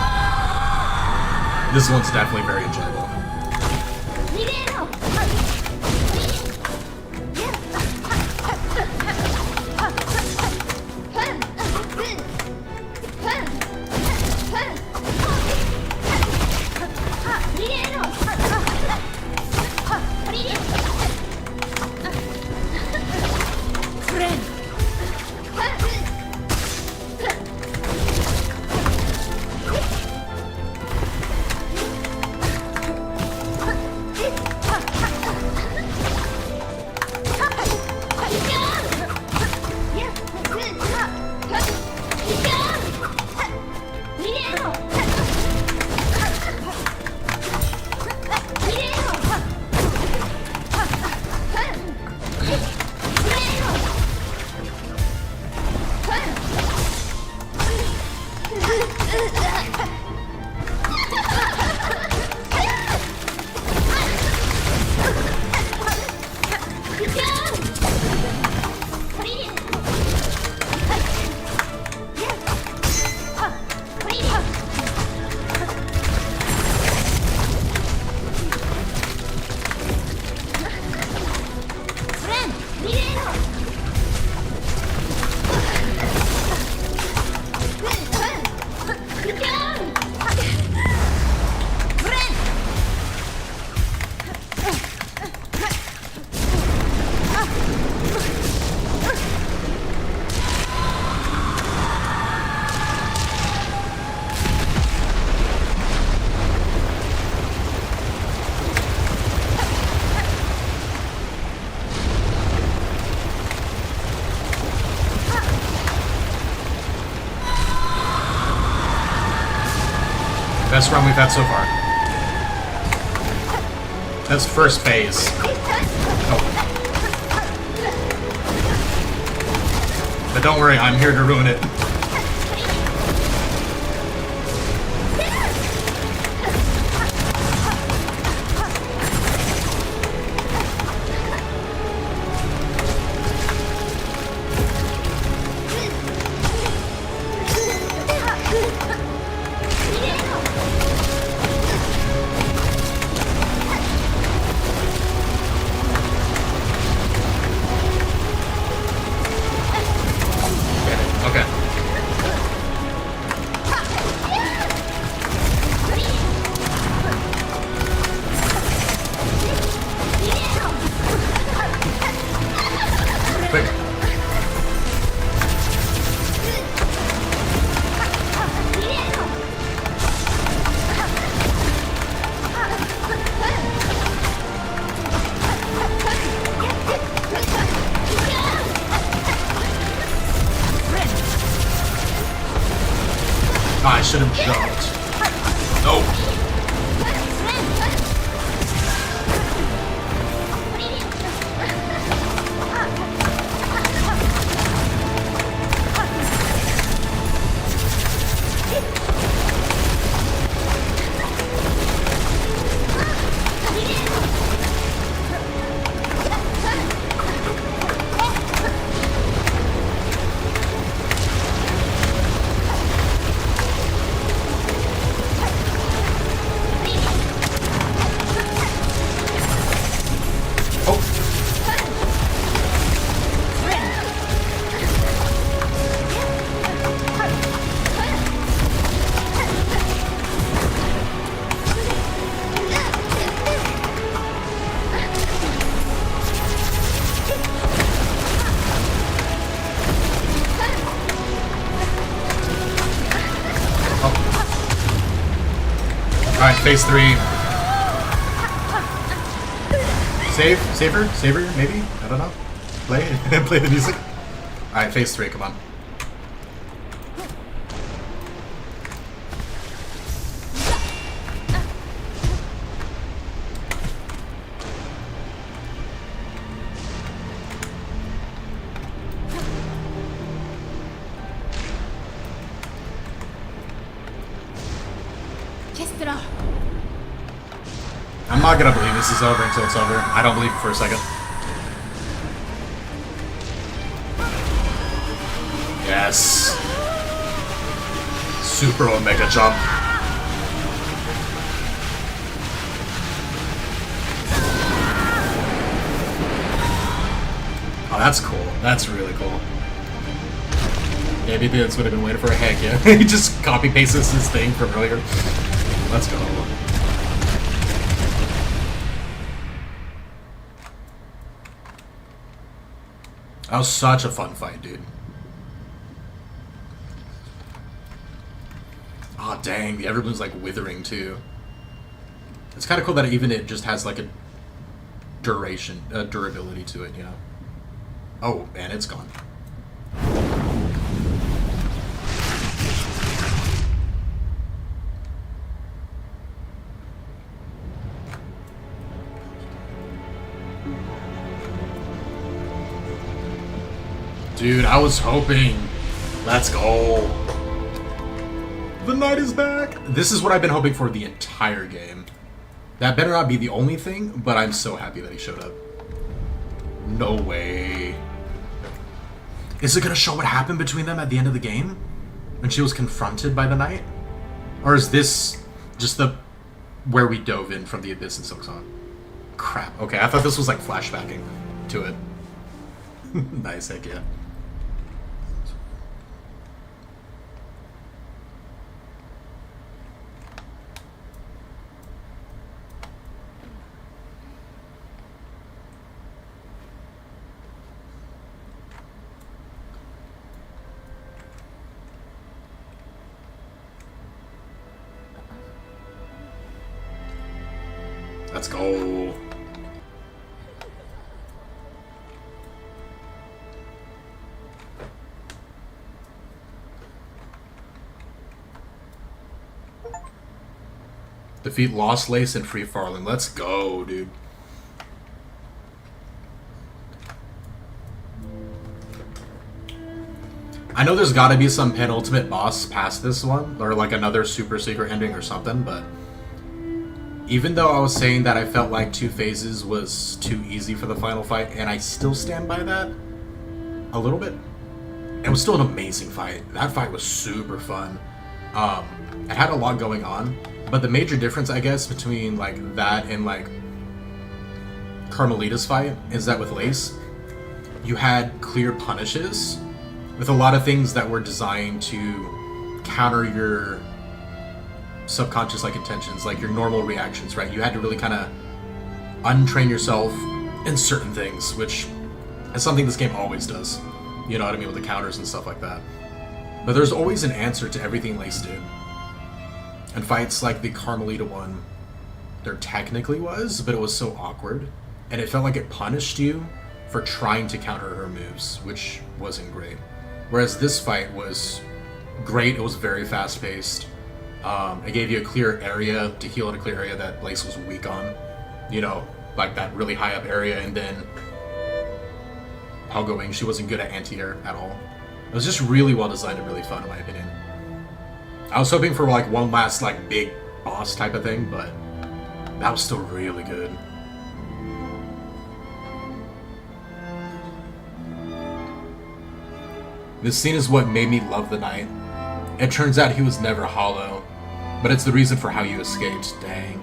this one's definitely very enjoyable. Best run we've had so far. That's first phase. Oh. But don't worry, I'm here to ruin it. I should have jumped. Nope. phase 3. Save her, maybe? I don't know. Play the music. Alright, phase 3, come on. I'm not gonna believe this is over until it's over. I don't believe it for a second. Yes. Super Omega jump. Oh, that's cool. That's really cool. Maybe this would have been waiting for a heck, yeah. He just copy pastes his thing from earlier. Let's go. That was such a fun fight, dude. Oh, dang. The everyone's like withering, too. It's kind of cool that even it just has like a durability to it, you know? Oh, and it's gone. Dude, I was hoping. Let's go. The night is back. This is what I've been hoping for the entire game. That better not be the only thing, but I'm so happy that he showed up. No way. Is it gonna show what happened between them at the end of the game? When she was confronted by the knight? Or is this just the where we dove in from the abyss in Silksong? Crap. Okay, I thought this was like flashbacking to it. Nice, heck yeah. Let's go. Defeat Lost Lace and Free Farling. Let's go, dude. I know there's gotta be some penultimate boss past this one, or like another super secret ending or something, but even though I was saying that I felt like 2 phases was too easy for the final fight, and I still stand by that a little bit, it was still an amazing fight. That fight was super fun. It had a lot going on, but the major difference, I guess, between like that and like Carmelita's fight is that with Lace, you had clear punishes with a lot of things that were designed to counter your subconscious like intentions, like your normal reactions, right? You had to really kind of untrain yourself in certain things, which is something this game always does. You know what I mean, with the counters and stuff like that. But there's always an answer to everything Lace did. And fights like the Carmelita one, there technically was, but it was so awkward, and it felt like it punished you for trying to counter her moves, which wasn't great. Whereas this fight was great. It was very fast-paced. It gave you a clear area to heal in a clear area that Lace was weak on. You know, like that really high up area, and then Pogoing, she wasn't good at anti-air at all. It was just really well designed and really fun, in my opinion. I was hoping for like one last like big boss type of thing, but that was still really good. This scene is what made me love the knight. It turns out he was never hollow, but it's the reason for how you escaped. Dang.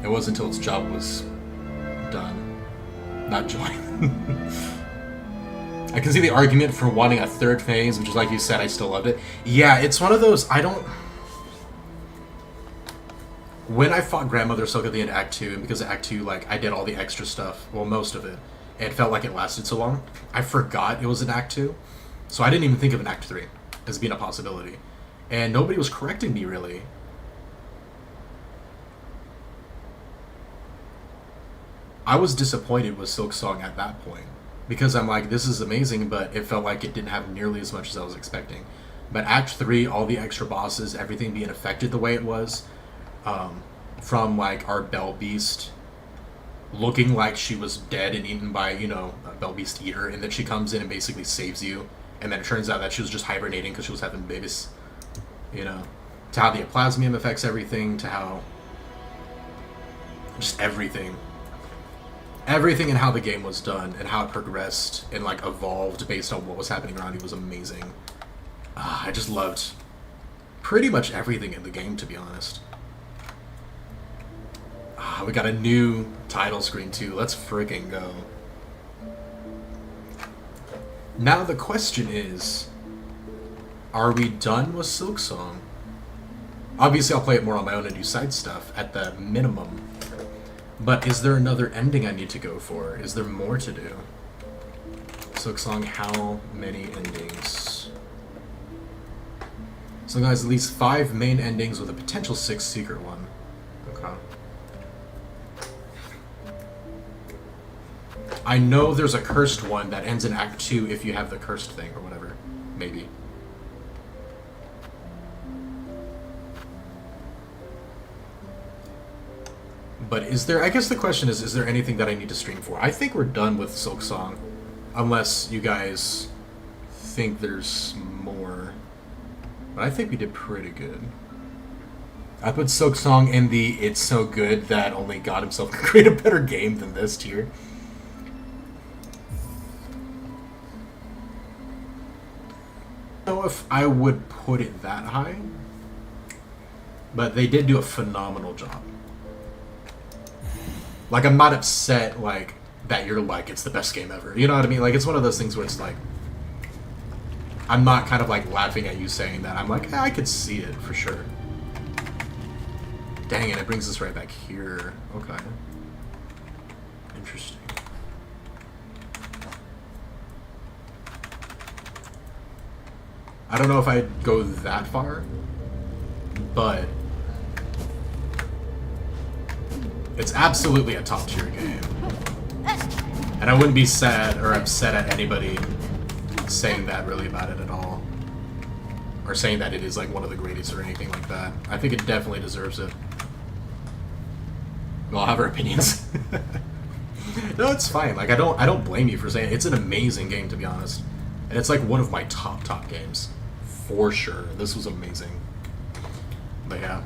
It wasn't until its job was done. Not joined. I can see the argument for wanting a third phase, which is like you said, I still loved it. Yeah, it's one of those, I don't... When I fought Grandmother Silk at the end of Act 2, and because of Act 2, like, I did all the extra stuff, well, most of it, it felt like it lasted so long, I forgot it was in Act 2, so I didn't even think of an Act 3 as being a possibility. And nobody was correcting me, really. I was disappointed with Silksong at that point because I'm like, this is amazing, but it felt like it didn't have nearly as much as I was expecting. But Act 3, all the extra bosses, everything being affected the way it was, from like our Bell Beast looking like she was dead and eaten by, you know, a Bell Beast eater, and then she comes in and basically saves you, and then it turns out that she was just hibernating because she was having babies, you know, to how the plasmium affects everything, to how just everything and how the game was done and how it progressed and like evolved based on what was happening around you was amazing. I just loved pretty much everything in the game, to be honest. We got a new title screen too. Let's freaking go. Now the question is, are we done with Silksong? Obviously I'll play it more on my own and do side stuff at the minimum. But is there another ending I need to go for? Is there more to do? Silksong, how many endings? So guys, at least 5 main endings with a potential 6th secret one. Okay. I know there's a cursed one that ends in Act 2 if you have the cursed thing or whatever. Maybe. But is there... I guess the question is there anything that I need to stream for? I think we're done with Silksong. Unless you guys think there's more. But I think we did pretty good. I put Silksong in the it's so good that only God himself could create a better game than this tier. I don't know if I would put it that high. But they did do a phenomenal job. Like, I'm not upset, like, that you're like, it's the best game ever. You know what I mean? Like, it's one of those things where it's like, I'm not kind of like laughing at you saying that. I'm like, I could see it for sure. Dang it, it brings us right back here. Okay. Interesting. I don't know if I'd go that far, but it's absolutely a top tier game. And I wouldn't be sad or upset at anybody saying that really about it at all. Or saying that it is like one of the greatest or anything like that. I think it definitely deserves it. We all have our opinions. No, it's fine. Like I don't blame you for saying it. It's an amazing game, to be honest. And it's like one of my top games. For sure. This was amazing. But yeah.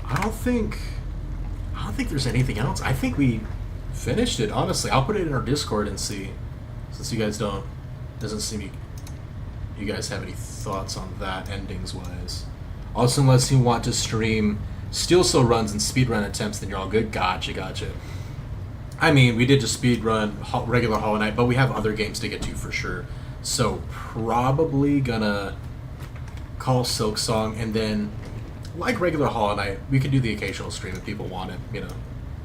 I don't think there's anything else. I think we finished it, honestly. I'll put it in our Discord and see. Since you guys doesn't seem you guys have any thoughts on that endings wise. Also, unless you want to stream Steel Soul runs and speedrun attempts, then you're all good. Gotcha. I mean, we did just speedrun regular Hollow Knight, but we have other games to get to for sure. So probably gonna call Silksong, and then like regular Hollow Knight, we could do the occasional stream if people want it, you know,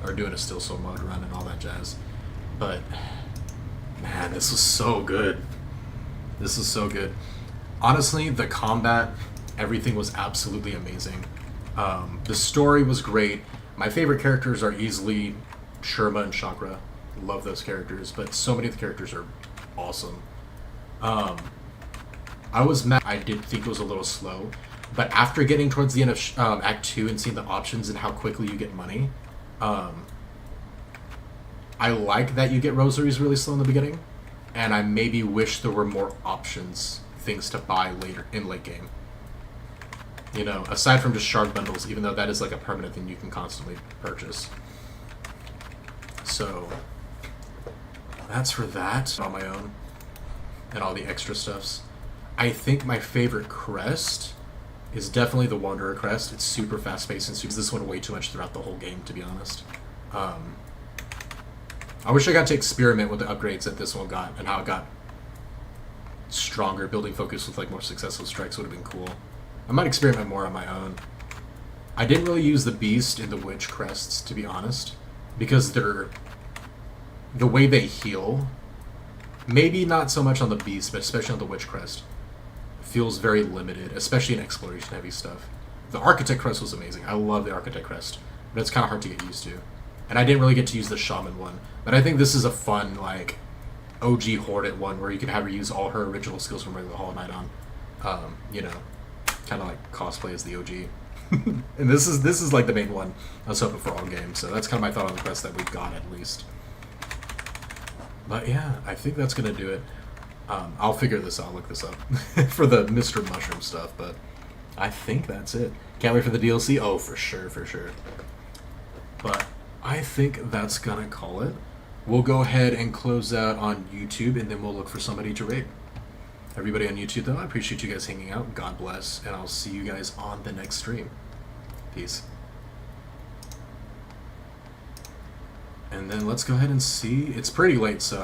or doing a Steel Soul mode run and all that jazz. But man, this was so good. This was so good. Honestly, the combat, everything was absolutely amazing. The story was great. My favorite characters are easily Sherma and Chakra. Love those characters, but so many of the characters are awesome. I was mad. I did think it was a little slow, but after getting towards the end of Act 2 and seeing the options and how quickly you get money, I like that you get rosaries really slow in the beginning, and I maybe wish there were more options, things to buy later in late game. You know, aside from just shard bundles, even though that is like a permanent thing you can constantly purchase. So that's for that on my own, and all the extra stuffs. I think my favorite crest is definitely the Wanderer crest. It's super fast paced and uses this one way too much throughout the whole game, to be honest. I wish I got to experiment with the upgrades that this one got and how it got stronger. Building focus with like more successful strikes would have been cool. I might experiment more on my own. I didn't really use the Beast and the Witch crests, to be honest, because they're the way they heal. Maybe not so much on the Beast, but especially on the Witch crest. Feels very limited, especially in exploration heavy stuff. The Architect crest was amazing. I love the Architect crest, but it's kind of hard to get used to. And I didn't really get to use the Shaman one. But I think this is a fun, like, OG Horde one where you can have her use all her original skills from regular Hollow Knight on. You know, kind of like cosplay as the OG. And this is like the main one I was hoping for all game. So that's kind of my thought on the quest that we got at least. But yeah, I think that's going to do it. I'll figure this out, look this up for the Mr. Mushroom stuff, but I think that's it. Can't wait for the DLC? Oh, for sure, for sure. But I think that's gonna call it. We'll go ahead and close out on YouTube, and then we'll look for somebody to raid. Everybody on YouTube, though, I appreciate you guys hanging out. God bless, and I'll see you guys on the next stream. Peace. And then let's go ahead and see. It's pretty late, so